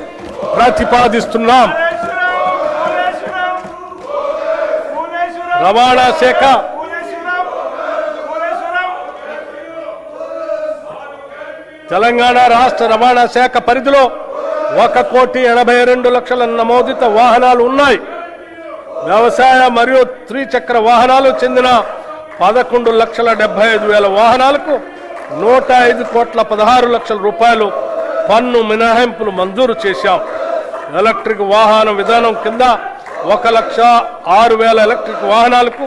ప్రతిపాదిస్తున్నాం. రవాణా శాఖ తెలంగాణ రాష్ట్ర రవాణా శాఖ పరిధిలో 1,82,00,000 నమోదిత వాహనాలు ఉన్నాయి. వ్యవసాయ మరియు త్రిచక్ర వాహనాలు చెందిన 11,75,000 వాహనాలకు 105,16,00,000 రూపాయలు పన్ను మినహాయింపులు మంజూరు చేశాం. ఎలక్ట్రిక్ వాహన విధానం కింద 1,06,000 ఎలక్ట్రిక్ వాహనాలకు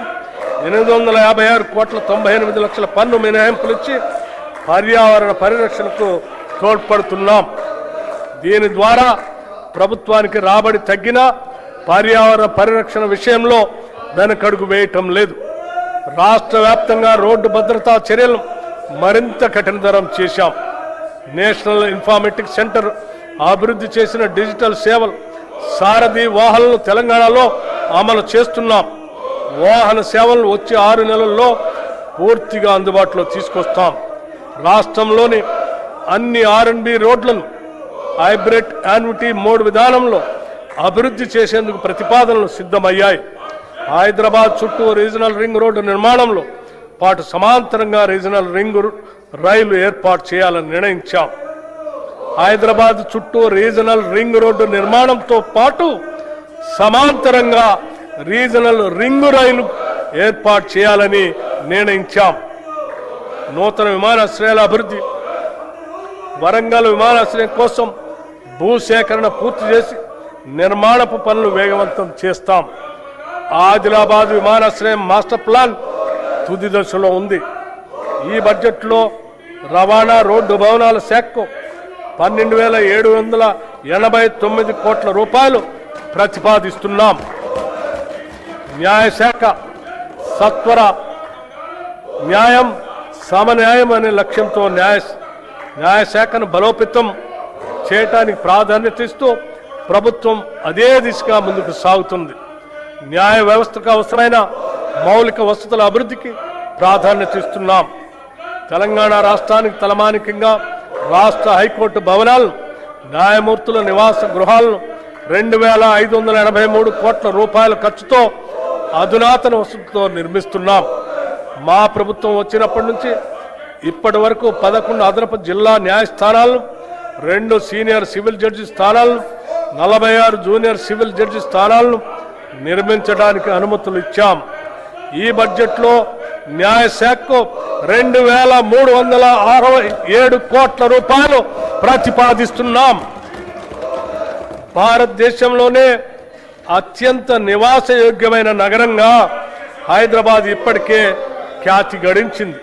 856,98,00,000 పన్ను మినహాయింపులు ఇచ్చి పర్యావరణ పరిరక్షణకు తోడ్పడుతున్నాం. దీని ద్వారా ప్రభుత్వానికి రాబడి తగ్గినా పర్యావరణ పరిరక్షణ విషయంలో వెనకడుగు వేయటం లేదు. రాష్ట్ర వ్యాప్తంగా రోడ్డు భద్రతా చర్యలను మరింత కఠినతరం చేశాం. నేషనల్ ఇన్ఫర్మేటిక్స్ సెంటర్ అభివృద్ధి చేసిన డిజిటల్ సేవలు సారథి వాహనాలను తెలంగాణలో అమలు చేస్తున్నాం. వాహన సేవలను వచ్చే 6 నెలల్లో పూర్తిగా అందుబాటులో తీసుకొస్తాం. రాష్ట్రంలోని అన్ని R&B రోడ్లను హైబ్రిడ్ యాన్యుటీ మోడ్ విధానంలో అభివృద్ధి చేసేందుకు ప్రతిపాదనలు సిద్ధమయ్యాయి. హైదరాబాద్ చుట్టూ రీజనల్ రింగ్ రోడ్డు నిర్మాణంలో పాటు సమాంతరంగా రీజనల్ రింగ్ రైలు ఏర్పాటు చేయాలని నిర్ణయించాం. హైదరాబాద్ చుట్టూ రీజనల్ రింగ్ రోడ్డు నిర్మాణంతో పాటు సమాంతరంగా రీజనల్ రింగ్ రైలు ఏర్పాటు చేయాలని నిర్ణయించాం. నూతన విమానాశ్రయాల అభివృద్ధి, వరంగల్ విమానాశ్రయం కోసం భూసేకరణ పూర్తి చేసి నిర్మాణపు పనులు వేగవంతం చేస్తాం. ఆదిలాబాద్ విమానాశ్రయం మాస్టర్ ప్లాన్ తుది దశలో ఉంది. ఈ బడ్జెట్లో రవాణా రోడ్డు భవనాల శాఖకు 12,789 కోట్ల రూపాయలు ప్రతిపాదిస్తున్నాం. న్యాయశాఖ సత్వర న్యాయం సమన్యాయం అనే లక్ష్యంతో న్యాయశాఖను బలోపేతం చేయటానికి ప్రాధాన్యత ఇస్తూ ప్రభుత్వం అదే దిశగా ముందుకు సాగుతుంది. న్యాయ వ్యవస్థకు అవసరమైన మౌలిక వసతుల అభివృద్ధికి ప్రాధాన్యత ఇస్తున్నాం. తెలంగాణ రాష్ట్రానికి తలమానికంగా రాష్ట్ర హైకోర్టు భవనాలను, న్యాయమూర్తుల నివాస గృహాలను 2,583 కోట్ల రూపాయల ఖర్చుతో అధునాతన వసతులతో నిర్మిస్తున్నాం. మా ప్రభుత్వం వచ్చినప్పటి నుంచి ఇప్పటి వరకు 11 అదనపు జిల్లా న్యాయస్థానాలను, 2 సీనియర్ సివిల్ జడ్జి స్థానాలను, 46 జూనియర్ సివిల్ జడ్జి స్థానాలను నిర్మించడానికి అనుమతులు ఇచ్చాం. ఈ బడ్జెట్లో న్యాయశాఖకు 2367 కోట్ల రూపాయలు ప్రతిపాదిస్తున్నాం. భారతదేశంలోనే అత్యంత నివాసయోగ్యమైన నగరంగా హైదరాబాద్ ఇప్పటికే ఖ్యాతి గడించింది.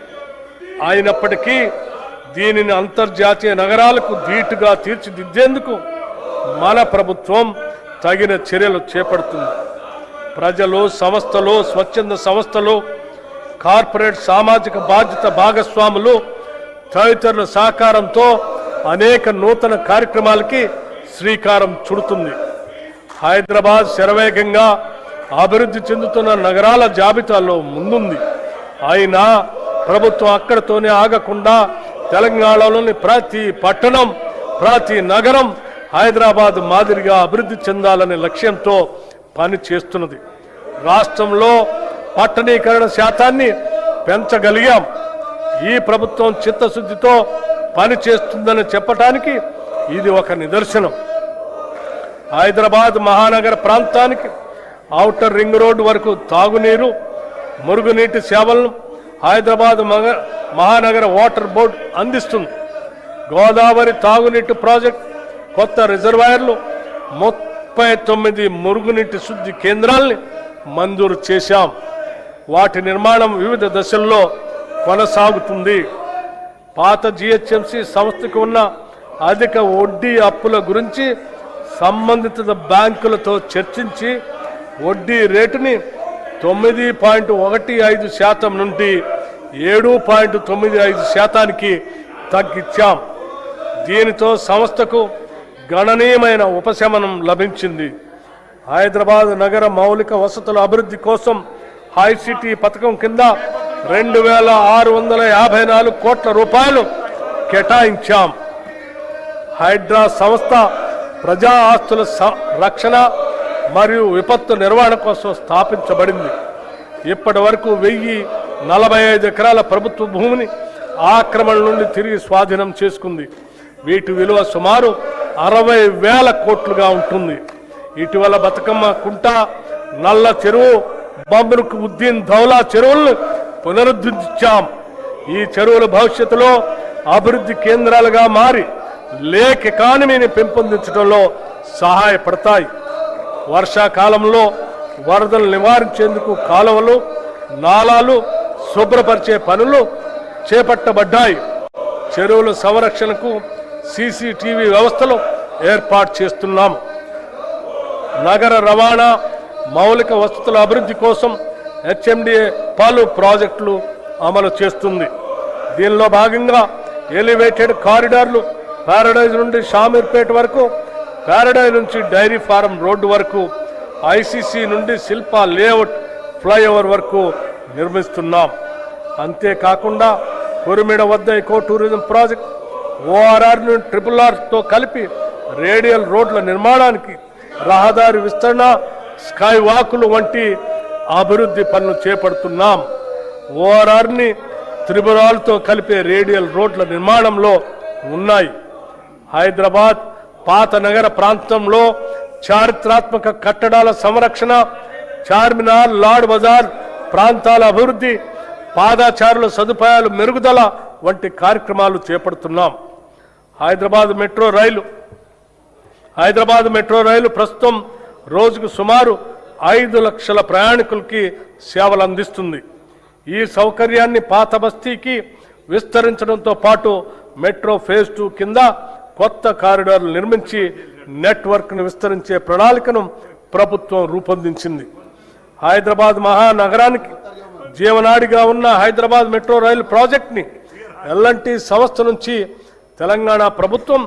అయినప్పటికీ దీనిని అంతర్జాతీయ నగరాలకు ధీటుగా తీర్చిదిద్దేందుకు మన ప్రభుత్వం తగిన చర్యలు చేపడుతుంది. ప్రజలు, సంస్థలు, స్వచ్ఛంద సంస్థలు, కార్పొరేట్ సామాజిక బాధ్యత భాగస్వాములు తదితరుల సహకారంతో అనేక నూతన కార్యక్రమాలకి శ్రీకారం చుడుతుంది. హైదరాబాద్ శరవేగంగా అభివృద్ధి చెందుతున్న నగరాల జాబితాలో ముందుంది. అయినా ప్రభుత్వం అక్కడితోనే ఆగకుండా తెలంగాణలోని ప్రతి పట్టణం, ప్రతి నగరం హైదరాబాద్ మాదిరిగా అభివృద్ధి చెందాలనే లక్ష్యంతో పని చేస్తున్నది. రాష్ట్రంలో పట్టణీకరణ శాతాన్ని పెంచగలిగాం. ఈ ప్రభుత్వం చిత్తశుద్ధితో పని చేస్తుందని చెప్పటానికి ఇది ఒక నిదర్శనం. హైదరాబాద్ మహానగర ప్రాంతానికి ఔటర్ రింగ్ రోడ్డు వరకు తాగునీరు, మురుగునీటి సేవలను హైదరాబాద్ మహానగర వాటర్ బోర్డు అందిస్తుంది. గోదావరి తాగునీటి ప్రాజెక్ట్, కొత్త రిజర్వాయర్లు, 39 మురుగునీటి శుద్ధి కేంద్రాల్ని మంజూరు చేశాం. వాటి నిర్మాణం వివిధ దశల్లో కొనసాగుతుంది. పాత జిహెచ్ఎంసి సంస్థకు ఉన్న అధిక వడ్డీ అప్పుల గురించి సంబంధిత బ్యాంకులతో చర్చించి వడ్డీ రేటుని 9.15% నుండి 7.95% తగ్గించాం. దీనితో సంస్థకు గణనీయమైన ఉపశమనం లభించింది. హైదరాబాద్ నగర మౌలిక వసతుల అభివృద్ధి కోసం హైసిటీ పథకం కింద 2654 కోట్ల రూపాయలు కేటాయించాం. హైడ్రా సంస్థ ప్రజా ఆస్తుల రక్షణ మరియు విపత్తు నిర్వహణ కోసం స్థాపించబడింది. ఇప్పటి వరకు 1045 ఎకరాల ప్రభుత్వ భూమిని ఆక్రమణ నుండి తిరిగి స్వాధీనం చేసుకుంది. వీటి విలువ సుమారు 60,000 కోట్లుగా ఉంటుంది. ఇటీవల బతుకమ్మ కుంట, నల్ల చెరువు, బంబరుకు ఉద్దీన్ ధౌలా చెరువులను పునరుద్ధరించాం. ఈ చెరువుల భవిష్యత్తులో అభివృద్ధి కేంద్రాలుగా మారి లేక్ ఎకానమీని పెంపొందించడంలో సహాయపడతాయి. వర్షాకాలంలో వరదలు నివారించేందుకు కాలువలు, నాలాలు శుభ్రపరిచే పనులు చేపట్టబడ్డాయి. చెరువుల సంరక్షణకు సీసీటీవీ వ్యవస్థలు ఏర్పాటు చేస్తున్నాము. నగర రవాణా మౌలిక వసతుల అభివృద్ధి కోసం హెచ్ఎండిఏ పలు ప్రాజెక్టులు అమలు చేస్తుంది. దీనిలో భాగంగా ఎలివేటెడ్ కారిడార్లు ప్యారడైజ్ నుండి షామీర్పేట వరకు, ప్యారడైజ్ నుంచి డైరీ ఫారం రోడ్డు వరకు, ఐసీసీ నుండి శిల్పా లేఅవుట్ ఫ్లైఓవర్ వరకు నిర్మిస్తున్నాం. అంతేకాకుండా కురిమిడ వద్ద ఎకో టూరిజం ప్రాజెక్ట్, ఓఆర్ఆర్ నుండి RRRతో కలిపి రేడియల్ రోడ్ల నిర్మాణానికి, రహదారి విస్తరణ, స్కై వాకులు వంటి అభివృద్ధి పనులు చేపడుతున్నాం. ఓఆర్ఆర్ని త్రిపురాలతో కలిపే రేడియల్ రోడ్ల నిర్మాణంలో ఉన్నాయి. హైదరాబాద్ పాత నగర ప్రాంతంలో చారిత్రాత్మక కట్టడాల సంరక్షణ, చార్మినార్, లాడ్ బజార్ ప్రాంతాల అభివృద్ధి, పాదచారుల సదుపాయాలు మెరుగుదల వంటి కార్యక్రమాలు చేపడుతున్నాం. హైదరాబాద్ మెట్రో రైలు ప్రస్తుతం రోజుకు సుమారు 5 లక్షల ప్రయాణికులకి సేవలు అందిస్తుంది. ఈ సౌకర్యాన్ని పాత బస్తీకి విస్తరించడంతో పాటు మెట్రో ఫేజ్ 2 కింద కొత్త కారిడార్లు నిర్మించి నెట్వర్క్ను విస్తరించే ప్రణాళికను ప్రభుత్వం రూపొందించింది. హైదరాబాద్ మహానగరానికి జీవనాడిగా ఉన్న హైదరాబాద్ మెట్రో రైలు ప్రాజెక్ట్ని ఎల్ఎన్టీ సంస్థ నుంచి తెలంగాణ ప్రభుత్వం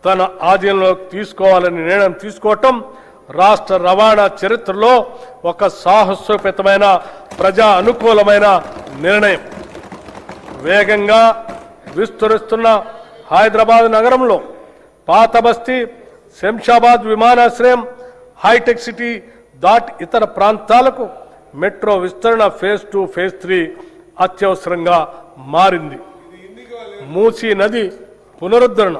తన ఆధీనంలోకి తీసుకోవాలని నిర్ణయం తీసుకోవటం రాష్ట్ర రవాణా చరిత్రలో ఒక సాహసోపేతమైన ప్రజా అనుకూలమైన నిర్ణయం. వేగంగా విస్తరిస్తున్న హైదరాబాద్ నగరంలో పాత బస్తీ, శంషాబాద్ విమానాశ్రయం, హైటెక్ సిటీ దాటి ఇతర ప్రాంతాలకు మెట్రో విస్తరణ ఫేజ్ 2, ఫేజ్ 3 అత్యవసరంగా మారింది. మూసీ నది పునరుద్ధరణ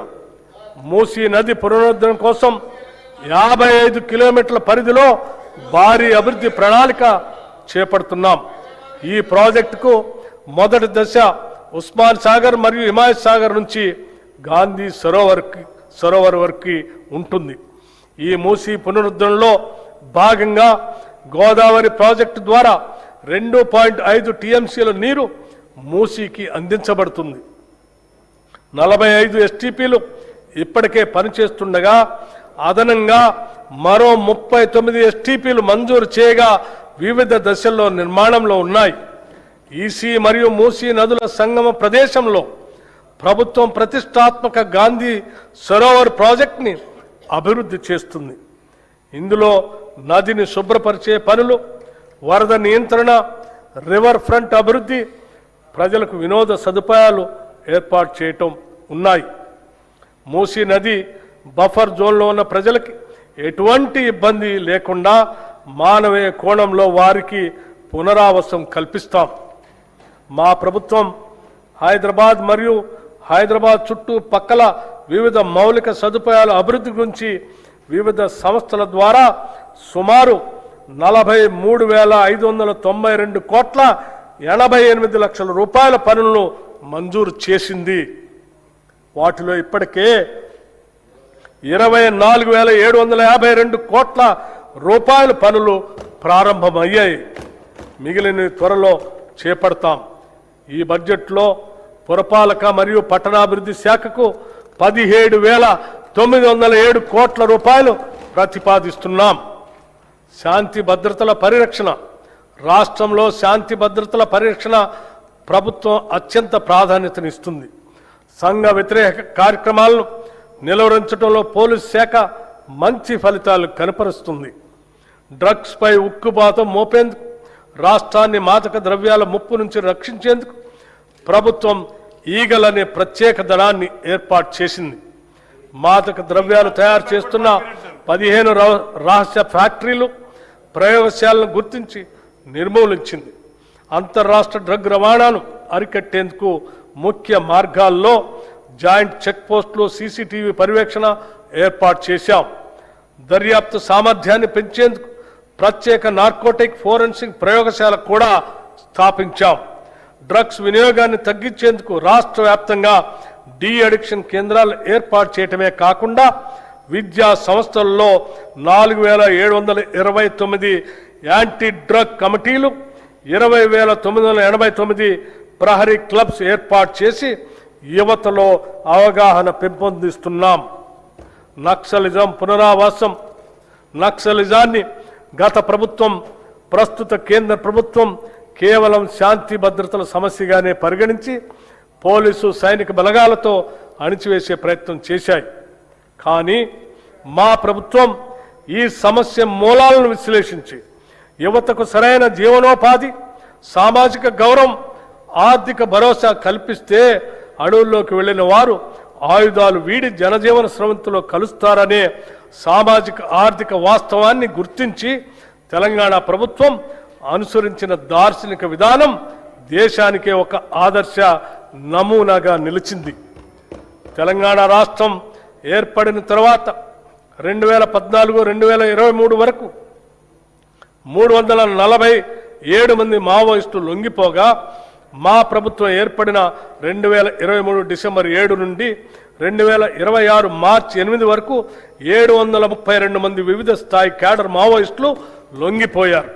కోసం 55 కిలోమీటర్ల పరిధిలో భారీ అభివృద్ధి ప్రణాళిక చేపడుతున్నాం. ఈ ప్రాజెక్టుకు మొదటి దశ ఉస్మాన్ సాగర్ మరియు హిమాయత్ సాగర్ నుంచి గాంధీ సరోవర్ వరకు ఉంటుంది. ఈ మూసీ పునరుద్ధరణలో భాగంగా గోదావరి ప్రాజెక్టు ద్వారా 2.5 టీఎంసీల నీరు మూసీకి అందించబడుతుంది. 45 ఎస్టీపీలు ఇప్పటికే పనిచేస్తుండగా అదనంగా మరో 39 ఎస్టీపీలు మంజూరు చేయగా వివిధ దశల్లో నిర్మాణంలో ఉన్నాయి. ఈసీ మరియు మూసీ నదుల సంగమ ప్రదేశంలో ప్రభుత్వం ప్రతిష్టాత్మక గాంధీ సరోవర్ ప్రాజెక్టుని అభివృద్ధి చేస్తుంది. ఇందులో నదిని శుభ్రపరిచే పనులు, వరద నియంత్రణ, రివర్ ఫ్రంట్ అభివృద్ధి, ప్రజలకు వినోద సదుపాయాలు ఏర్పాటు చేయటం ఉన్నాయి. మూసీ నది బఫర్ జోన్లో ఉన్న ప్రజలకి ఎటువంటి ఇబ్బంది లేకుండా మానవీయ కోణంలో వారికి పునరావాసం కల్పిస్తాం. మా ప్రభుత్వం హైదరాబాద్ మరియు హైదరాబాద్ చుట్టూ పక్కల వివిధ మౌలిక సదుపాయాల అభివృద్ధి గురించి వివిధ సంస్థల ద్వారా సుమారు 43,592 కోట్ల 88 లక్షల రూపాయల పనులను మంజూరు చేసింది. వాటిలో ఇప్పటికే 24,752 కోట్ల రూపాయల పనులు ప్రారంభమయ్యాయి. మిగిలిన త్వరలో చేపడతాం. ఈ బడ్జెట్లో పురపాలక మరియు పట్టణాభివృద్ధి శాఖకు 17,907 కోట్ల రూపాయలు ప్రతిపాదిస్తున్నాం. శాంతి భద్రతల పరిరక్షణ, రాష్ట్రంలో శాంతి భద్రతల పరిరక్షణ ప్రభుత్వం అత్యంత ప్రాధాన్యతనిస్తుంది. సంఘ వ్యతిరేక కార్యక్రమాలను నిలువరించడంలో పోలీస్ శాఖ మంచి ఫలితాలు కనపరుస్తుంది. డ్రగ్స్ పై ఉక్కుబాతం మోపేందుకు, రాష్ట్రాన్ని మాదక ద్రవ్యాల ముప్పు నుంచి రక్షించేందుకు ప్రభుత్వం ఈగల్ అనే ప్రత్యేక దళాన్ని ఏర్పాటు చేసింది. మాదక ద్రవ్యాలు తయారు చేస్తున్న 15 రహస్య ఫ్యాక్టరీలు, ప్రయోగశాలను గుర్తించి నిర్మూలించింది. అంతర్రాష్ట్ర డ్రగ్ రవాణాను అరికట్టేందుకు ముఖ్య మార్గాల్లో జాయింట్ చెక్ పోస్టులు, సీసీటీవీ పర్యవేక్షణ ఏర్పాటు చేశాం. దర్యాప్తు సామర్థ్యాన్ని పెంచేందుకు ప్రత్యేక నార్కోటిక్ ఫోరెన్సిక్ ప్రయోగశాల కూడా స్థాపించాం. డ్రగ్స్ వినియోగాన్ని తగ్గించేందుకు రాష్ట్ర వ్యాప్తంగా డి అడిక్షన్ కేంద్రాలు ఏర్పాటు చేయటమే కాకుండా విద్యా సంస్థల్లో 4,729 యాంటీ డ్రగ్ కమిటీలు, 20,989 ప్రహరీ క్లబ్స్ ఏర్పాటు చేసి యువతలో అవగాహన పెంపొందిస్తున్నాం. నక్సలిజం పునరావాసం, నక్సలిజాన్ని గత ప్రభుత్వం, ప్రస్తుత కేంద్ర ప్రభుత్వం కేవలం శాంతి భద్రతల సమస్యగానే పరిగణించి పోలీసు, సైనిక బలగాలతో అణిచివేసే ప్రయత్నం చేశాయి. కానీ మా ప్రభుత్వం ఈ సమస్య మూలాలను విశ్లేషించి యువతకు సరైన జీవనోపాధి, సామాజిక గౌరవం, ఆర్థిక భరోసా కల్పిస్తే అడవుల్లోకి వెళ్లిన వారు ఆయుధాలు వీడి జనజీవన స్రవంతిలో కలుస్తారనే సామాజిక ఆర్థిక వాస్తవాన్ని గుర్తించి తెలంగాణ ప్రభుత్వం అనుసరించిన దార్శనిక విధానం దేశానికే ఒక ఆదర్శ నమూనాగా నిలిచింది. తెలంగాణ రాష్ట్రం ఏర్పడిన తర్వాత 2014-2023 వరకు 347 మంది మావోయిస్టులు లొంగిపోగా మా ప్రభుత్వం ఏర్పడిన 2023 డిసెంబర్ 7 నుండి 2026 మార్చి 8 వరకు 732 మంది వివిధ స్థాయి క్యాడర్ మావోయిస్టులు లొంగిపోయారు.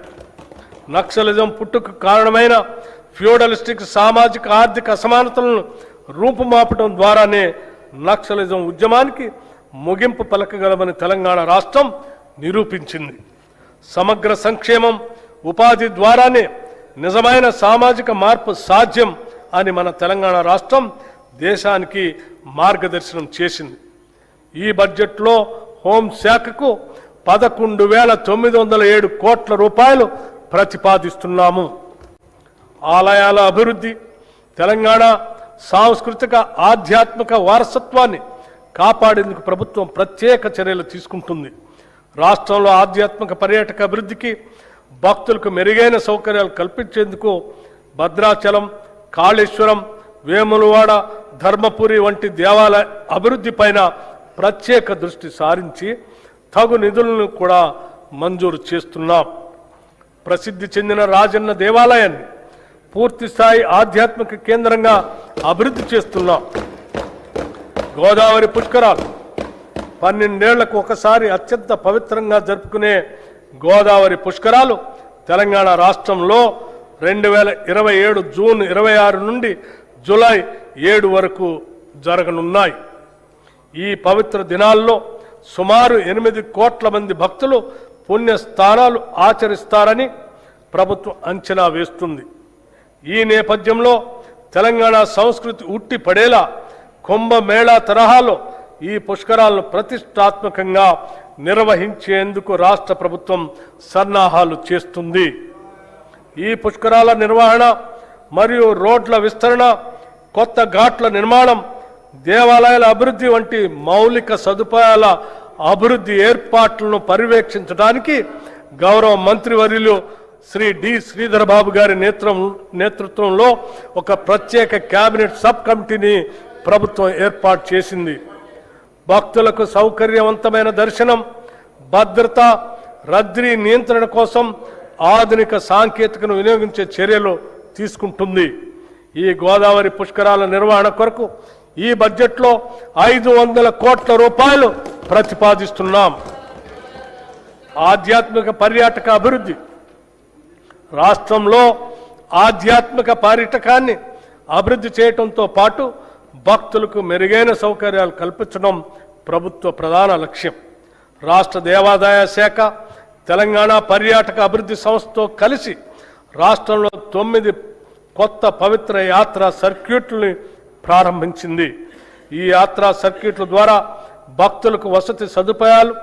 నక్సలిజం పుట్టుకు కారణమైన ఫ్యూడలిస్టిక్ సామాజిక ఆర్థిక అసమానతలను రూపుమాపటం ద్వారానే నక్సలిజం ఉద్యమానికి ముగింపు పలకగలమని తెలంగాణ రాష్ట్రం నిరూపించింది. సమగ్ర సంక్షేమం, ఉపాధి ద్వారానే నిజమైన సామాజిక మార్పు సాధ్యం అని మన తెలంగాణ రాష్ట్రం దేశానికి మార్గదర్శనం చేసింది. ఈ బడ్జెట్లో హోంశాఖకు 11,907 కోట్ల రూపాయలు ప్రతిపాదిస్తున్నాము. ఆలయాల అభివృద్ధి, తెలంగాణ సాంస్కృతిక ఆధ్యాత్మిక వారసత్వాన్ని కాపాడేందుకు ప్రభుత్వం ప్రత్యేక చర్యలు తీసుకుంటుంది. రాష్ట్రంలో ఆధ్యాత్మిక పర్యాటక అభివృద్ధికి, భక్తులకు మెరుగైన సౌకర్యాలు కల్పించేందుకు భద్రాచలం, కాళేశ్వరం, వేములవాడ, ధర్మపురి వంటి దేవాలయ అభివృద్ధి పైన ప్రత్యేక దృష్టి సారించి తగు నిధులను కూడా మంజూరు చేస్తున్నాం. ప్రసిద్ధి చెందిన రాజన్న దేవాలయాన్ని పూర్తిస్థాయి ఆధ్యాత్మిక కేంద్రంగా అభివృద్ధి చేస్తున్నాం. గోదావరి పుష్కరాలు 12 ఏళ్లకు ఒకసారి అత్యంత పవిత్రంగా జరుపుకునే గోదావరి పుష్కరాలు తెలంగాణ రాష్ట్రంలో 2027 జూన్ 26 నుండి జూలై 7 వరకు జరగనున్నాయి. ఈ పవిత్ర దినాల్లో సుమారు 8 కోట్ల మంది భక్తులు పుణ్యస్థానాలు ఆచరిస్తారని ప్రభుత్వం అంచనా వేస్తుంది. ఈ నేపథ్యంలో తెలంగాణ సంస్కృతి ఉట్టి పడేలా కుంభమేళా తరహాలో ఈ పుష్కరాలను ప్రతిష్టాత్మకంగా నిర్వహించేందుకు రాష్ట్ర ప్రభుత్వం సన్నాహాలు చేస్తుంది. ఈ పుష్కరాల నిర్వహణ మరియు రోడ్ల విస్తరణ, కొత్త ఘాట్ల నిర్మాణం, దేవాలయాల అభివృద్ధి వంటి మౌలిక సదుపాయాల అభివృద్ధి ఏర్పాట్లను పర్యవేక్షించడానికి గౌరవ మంత్రివర్యులు శ్రీ డి శ్రీధర్ బాబు గారి నేతృత్వంలో ఒక ప్రత్యేక కేబినెట్ సబ్ కమిటీని ప్రభుత్వం ఏర్పాటు చేసింది. భక్తులకు సౌకర్యవంతమైన దర్శనం, భద్రత, రద్దీ నియంత్రణ కోసం ఆధునిక సాంకేతికను వినియోగించే చర్యలు తీసుకుంటుంది. ఈ గోదావరి పుష్కరాల నిర్వహణ కొరకు ఈ బడ్జెట్లో 500 కోట్ల రూపాయలు ప్రతిపాదిస్తున్నాం. ఆధ్యాత్మిక పర్యాటక అభివృద్ధి. రాష్ట్రంలో ఆధ్యాత్మిక పర్యాటకాన్ని అభివృద్ధి చేయడంతో పాటు భక్తులకు మెరుగైన సౌకర్యాలు కల్పించడం ప్రభుత్వ ప్రధాన లక్ష్యం. రాష్ట్ర దేవాదాయ శాఖ తెలంగాణ పర్యాటక అభివృద్ధి సంస్థతో కలిసి రాష్ట్రంలో 9 కొత్త పవిత్ర యాత్రా సర్క్యూట్లని ప్రారంభించింది. ఈ యాత్రా సర్క్యూట్ల ద్వారా భక్తులకు వసతి సదుపాయాలు,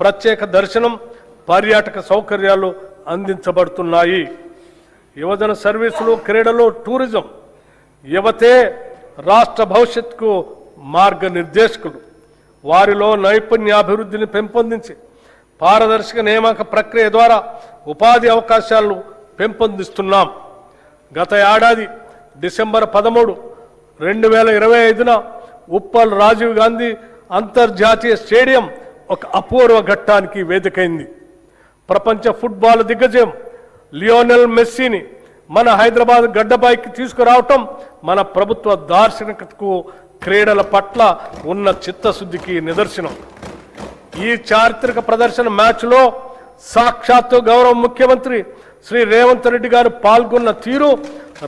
ప్రత్యేక దర్శనం, పర్యాటక సౌకర్యాలు అందించబడుతున్నాయి. యువజన సర్వీసులు, క్రీడలు, టూరిజం. యువతే రాష్ట్ర భవిష్యత్తుకు మార్గనిర్దేశకులు. వారిలో నైపుణ్యాభివృద్ధిని పెంపొందించి పారదర్శక నియామక ప్రక్రియ ద్వారా ఉపాధి అవకాశాలను పెంపొందిస్తున్నాం. గత ఏడాది డిసెంబర్ 13, 2025న ఉప్పల్ రాజీవ్ గాంధీ అంతర్జాతీయ స్టేడియం ఒక అపూర్వ ఘట్టానికి వేదికైంది. ప్రపంచ ఫుట్బాల్ దిగ్గజం లియోనెల్ మెస్సీని మన హైదరాబాద్ గడ్డపైకి తీసుకురావటం మన ప్రభుత్వ దార్శనికతకు, క్రీడల పట్ల ఉన్న చిత్తశుద్ధికి నిదర్శనం. ఈ చారిత్రక ప్రదర్శన మ్యాచ్లో సాక్షాత్తు గౌరవ ముఖ్యమంత్రి శ్రీ రేవంత్ రెడ్డి గారు పాల్గొన్న తీరు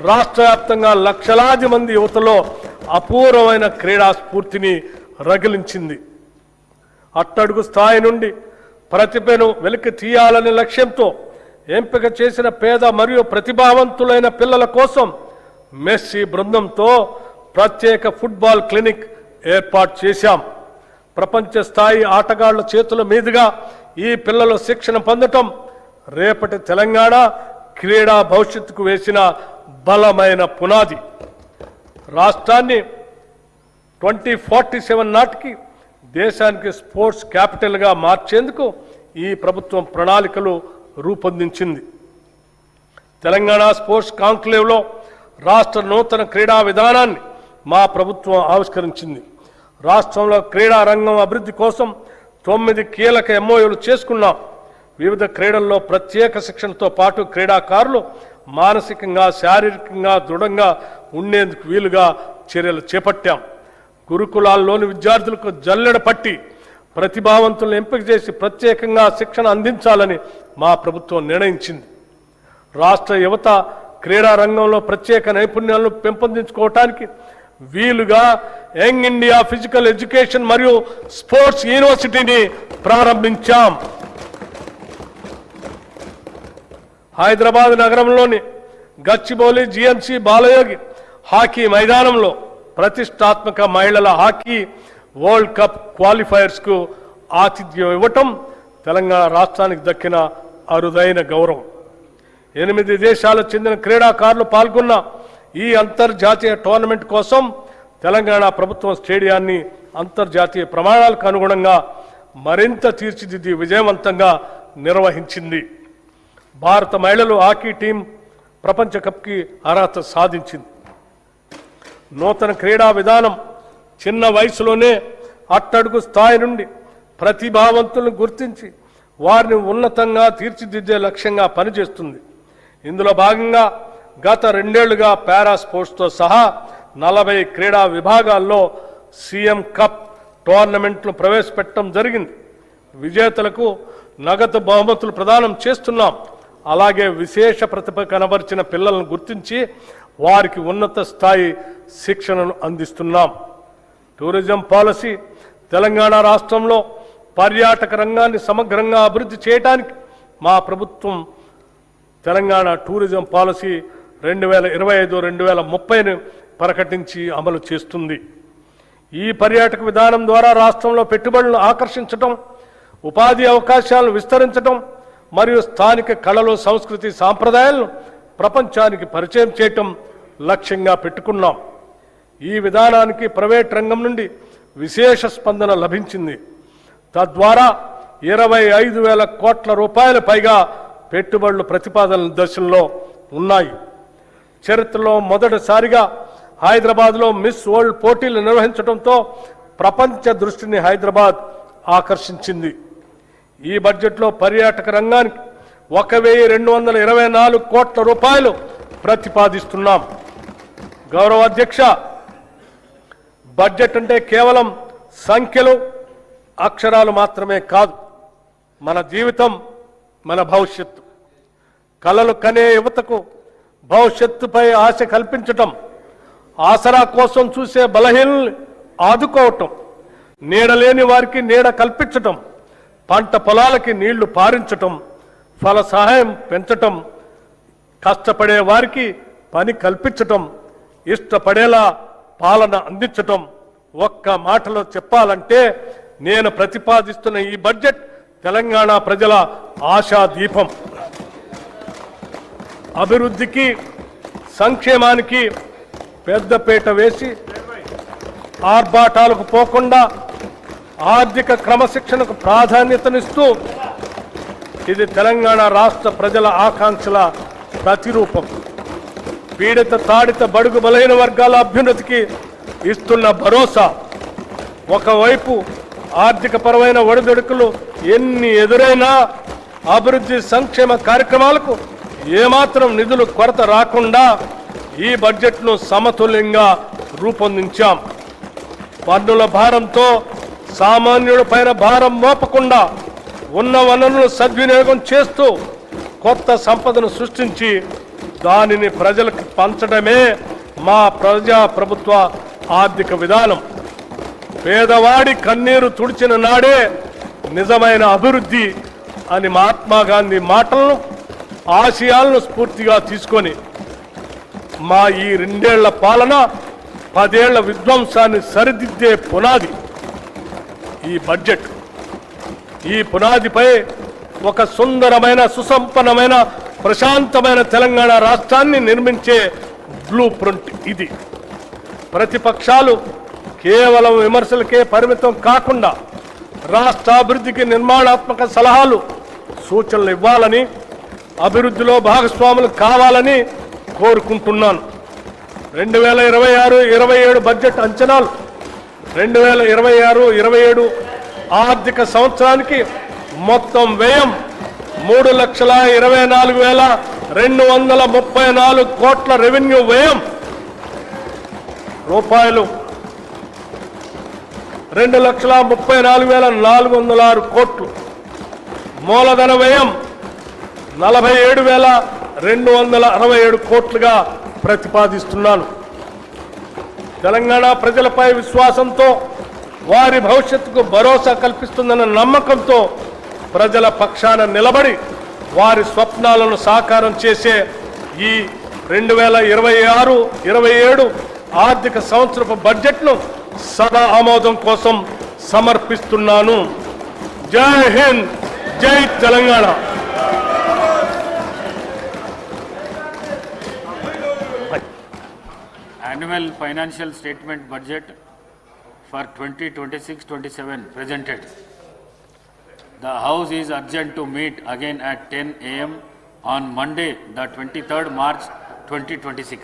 రాష్ట్ర వ్యాప్తంగా లక్షలాది మంది యువతలో అపూర్వమైన క్రీడా స్ఫూర్తిని రగిలించింది. అట్టడుగు స్థాయి నుండి ప్రతిభను వెలికి తీయాలనే లక్ష్యంతో ఎంపిక చేసిన పేద మరియు ప్రతిభావంతులైన పిల్లల కోసం మెస్సీ బృందంతో ప్రత్యేక ఫుట్బాల్ క్లినిక్ ఏర్పాటు చేశాం. ప్రపంచ స్థాయి ఆటగాళ్ల చేతుల మీదుగా ఈ పిల్లలు శిక్షణ పొందటం రేపటి తెలంగాణ క్రీడా భవిష్యత్తుకు వేసిన బలమైన పునాది. రాష్ట్రాన్ని 2047 నాటికి దేశానికి స్పోర్ట్స్ క్యాపిటల్గా మార్చేందుకు ఈ ప్రభుత్వం ప్రణాళికలు రూపొందించింది. తెలంగాణ స్పోర్ట్స్ కాంక్లేవ్లో రాష్ట్ర నూతన క్రీడా విధానాన్ని మా ప్రభుత్వం ఆవిష్కరించింది. రాష్ట్రంలో క్రీడా రంగం అభివృద్ధి కోసం 9 కీలక ఎంఓయూలు చేసుకున్నాం. వివిధ క్రీడల్లో ప్రత్యేక శిక్షణతో పాటు క్రీడాకారులు మానసికంగా, శారీరకంగా దృఢంగా ఉండేందుకు వీలుగా చర్యలు చేపట్టాం. గురుకులాల్లోని విద్యార్థులకు జల్లెడ పట్టి ప్రతిభావంతులను ఎంపిక చేసి ప్రత్యేకంగా శిక్షణ అందించాలని మా ప్రభుత్వం నిర్ణయించింది. రాష్ట్ర యువత క్రీడా రంగంలో ప్రత్యేక నైపుణ్యాలను పెంపొందించుకోవటానికి వీలుగా యంగ్ ఇండియా ఫిజికల్ ఎడ్యుకేషన్ మరియు స్పోర్ట్స్ యూనివర్సిటీని ప్రారంభించాం. హైదరాబాద్ నగరంలోని గచ్చిబౌలి జిఎంసి బాలయోగి హాకీ మైదానంలో ప్రతిష్టాత్మక మహిళల హాకీ వరల్డ్ కప్ క్వాలిఫైయర్స్కు ఆతిథ్యం ఇవ్వటం తెలంగాణ రాష్ట్రానికి దక్కిన అరుదైన గౌరవం. 8 దేశాలకు చెందిన క్రీడాకారులు పాల్గొన్న ఈ అంతర్జాతీయ టోర్నమెంట్ కోసం తెలంగాణ ప్రభుత్వం స్టేడియాన్ని అంతర్జాతీయ ప్రమాణాలకు అనుగుణంగా మరింత తీర్చిదిద్ది విజయవంతంగా నిర్వహించింది. భారత మహిళలు హాకీ టీం ప్రపంచ కప్కి అర్హత సాధించింది. నూతన క్రీడా విధానం చిన్న వయసులోనే అట్టడుగు స్థాయి నుండి ప్రతిభావంతులను గుర్తించి వారిని ఉన్నతంగా తీర్చిదిద్దే లక్ష్యంగా పనిచేస్తుంది. ఇందులో భాగంగా గత 2 ఏళ్లుగా పారా స్పోర్ట్స్తో సహా 40 క్రీడా విభాగాల్లో సీఎం కప్ టోర్నమెంట్లు ప్రవేశపెట్టడం జరిగింది. విజేతలకు నగదు బహుమతులు ప్రదానం చేస్తున్నాం. అలాగే విశేష ప్రతిభ కనబరిచిన పిల్లలను గుర్తించి వారికి ఉన్నత స్థాయి శిక్షణను అందిస్తున్నాం. టూరిజం పాలసీ తెలంగాణ రాష్ట్రంలో పర్యాటక రంగాన్ని సమగ్రంగా అభివృద్ధి చేయడానికి మా ప్రభుత్వం తెలంగాణ టూరిజం పాలసీ 2025-2030ని ప్రకటించి అమలు చేస్తుంది. ఈ పర్యాటక విధానం ద్వారా రాష్ట్రంలో పెట్టుబడులను ఆకర్షించడం, ఉపాధి అవకాశాలను విస్తరించడం మరియు స్థానిక కళలు, సంస్కృతి, సాంప్రదాయాలను ప్రపంచానికి పరిచయం చేయటం లక్ష్యంగా పెట్టుకున్నాం. ఈ విధానానికి ప్రైవేట్ రంగం నుండి విశేష స్పందన లభించింది. తద్వారా 25,000 కోట్ల రూపాయల పైగా పెట్టుబడులు ప్రతిపాదనల దశల్లో ఉన్నాయి. చరిత్రలో మొదటిసారిగా హైదరాబాద్లో మిస్ వరల్డ్ పోటీలు నిర్వహించడంతో ప్రపంచ దృష్టిని హైదరాబాద్ ఆకర్షించింది. ఈ బడ్జెట్లో పర్యాటక రంగానికి 1,224 కోట్ల రూపాయలు ప్రతిపాదిస్తున్నాం. గౌరవ అధ్యక్ష, బడ్జెట్ అంటే కేవలం సంఖ్యలు, అక్షరాలు మాత్రమే కాదు. మన జీవితం, మన భవిష్యత్తు. కలలు కనే యువతకు భవిష్యత్తుపై ఆశ కల్పించటం, ఆసరా కోసం చూసే బలహీనల్ని ఆదుకోవటం, నీడలేని వారికి నీడ కల్పించటం, పంట పొలాలకి నీళ్లు పారించటం, ఫల సహాయం పెంచటం, కష్టపడే వారికి పని కల్పించటం, ఇష్టపడేలా పాలన అందించటం. ఒక్క మాటలో చెప్పాలంటే నేను ప్రతిపాదిస్తున్న ఈ బడ్జెట్ తెలంగాణ ప్రజల ఆశా దీపం. అభివృద్ధికి, సంక్షేమానికి పెద్దపీట వేసి ఆర్భాటాలకు పోకుండా ఆర్థిక క్రమశిక్షణకు ప్రాధాన్యతనిస్తూ ఇది తెలంగాణ రాష్ట్ర ప్రజల ఆకాంక్షల ప్రతిరూపం. పీడిత, తాడిత, బడుగు బలైన వర్గాల అభ్యున్నతికి ఇస్తున్న భరోసా. ఒకవైపు ఆర్థిక పరమైన ఒడిదుడుకులు ఎన్ని ఎదురైనా అభివృద్ధి, సంక్షేమ కార్యక్రమాలకు ఏమాత్రం నిధులు కొరత రాకుండా ఈ బడ్జెట్ను సమతుల్యంగా రూపొందించాం. పన్నుల భారంతో సామాన్యుడి పైన భారం మోపకుండా ఉన్న వనరులను సద్వినియోగం చేస్తూ కొత్త సంపదను సృష్టించి దానిని ప్రజలకు పంచడమే మా ప్రజా ప్రభుత్వ ఆర్థిక విధానం. పేదవాడి కన్నీరు తుడిచిన నాడే నిజమైన అభివృద్ధి అని మహాత్మా గాంధీ మాటలను, ఆశయాలను స్ఫూర్తిగా తీసుకొని మా ఈ 2 ఏళ్ల పాలన 10 ఏళ్ల విధ్వంసాన్ని సరిదిద్దే పునాది ఈ బడ్జెట్. ఈ పునాదిపై ఒక సుందరమైన, సుసంపన్నమైన, ప్రశాంతమైన తెలంగాణ రాష్ట్రాన్ని నిర్మించే బ్లూ ప్రింట్ ఇది. ప్రతిపక్షాలు కేవలం విమర్శలకే పరిమితం కాకుండా రాష్ట్ర అభివృద్ధికి నిర్మాణాత్మక సలహాలు, సూచనలు ఇవ్వాలని, అభివృద్ధిలో భాగస్వాములు కావాలని కోరుకుంటున్నాను. 2026-27 బడ్జెట్ అంచనాలు 2026-27 ఆర్థిక సంవత్సరానికి మొత్తం వ్యయం 3,24,234 కోట్ల రెవెన్యూ వ్యయం రూపాయలు, 2,34,406 కోట్లు, మూలధన వ్యయం 47,267 కోట్లుగా ప్రతిపాదిస్తున్నాను. తెలంగాణ ప్రజలపై విశ్వాసంతో, వారి భవిష్యత్తుకు భరోసా కల్పిస్తుందన్న నమ్మకంతో ప్రజల పక్షాన నిలబడి వారి స్వప్నాలను సాకారం చేసే ఈ 2026-27 ఆర్థిక సంవత్సరపు బడ్జెట్ను సదా ఆమోదం కోసం సమర్పిస్తున్నాను. జై హింద్, జై Telangana. Annual financial statement budget for 2026-27 presented. The House is urgent to meet again at 10 a.m. on Monday, the 23rd March 2026.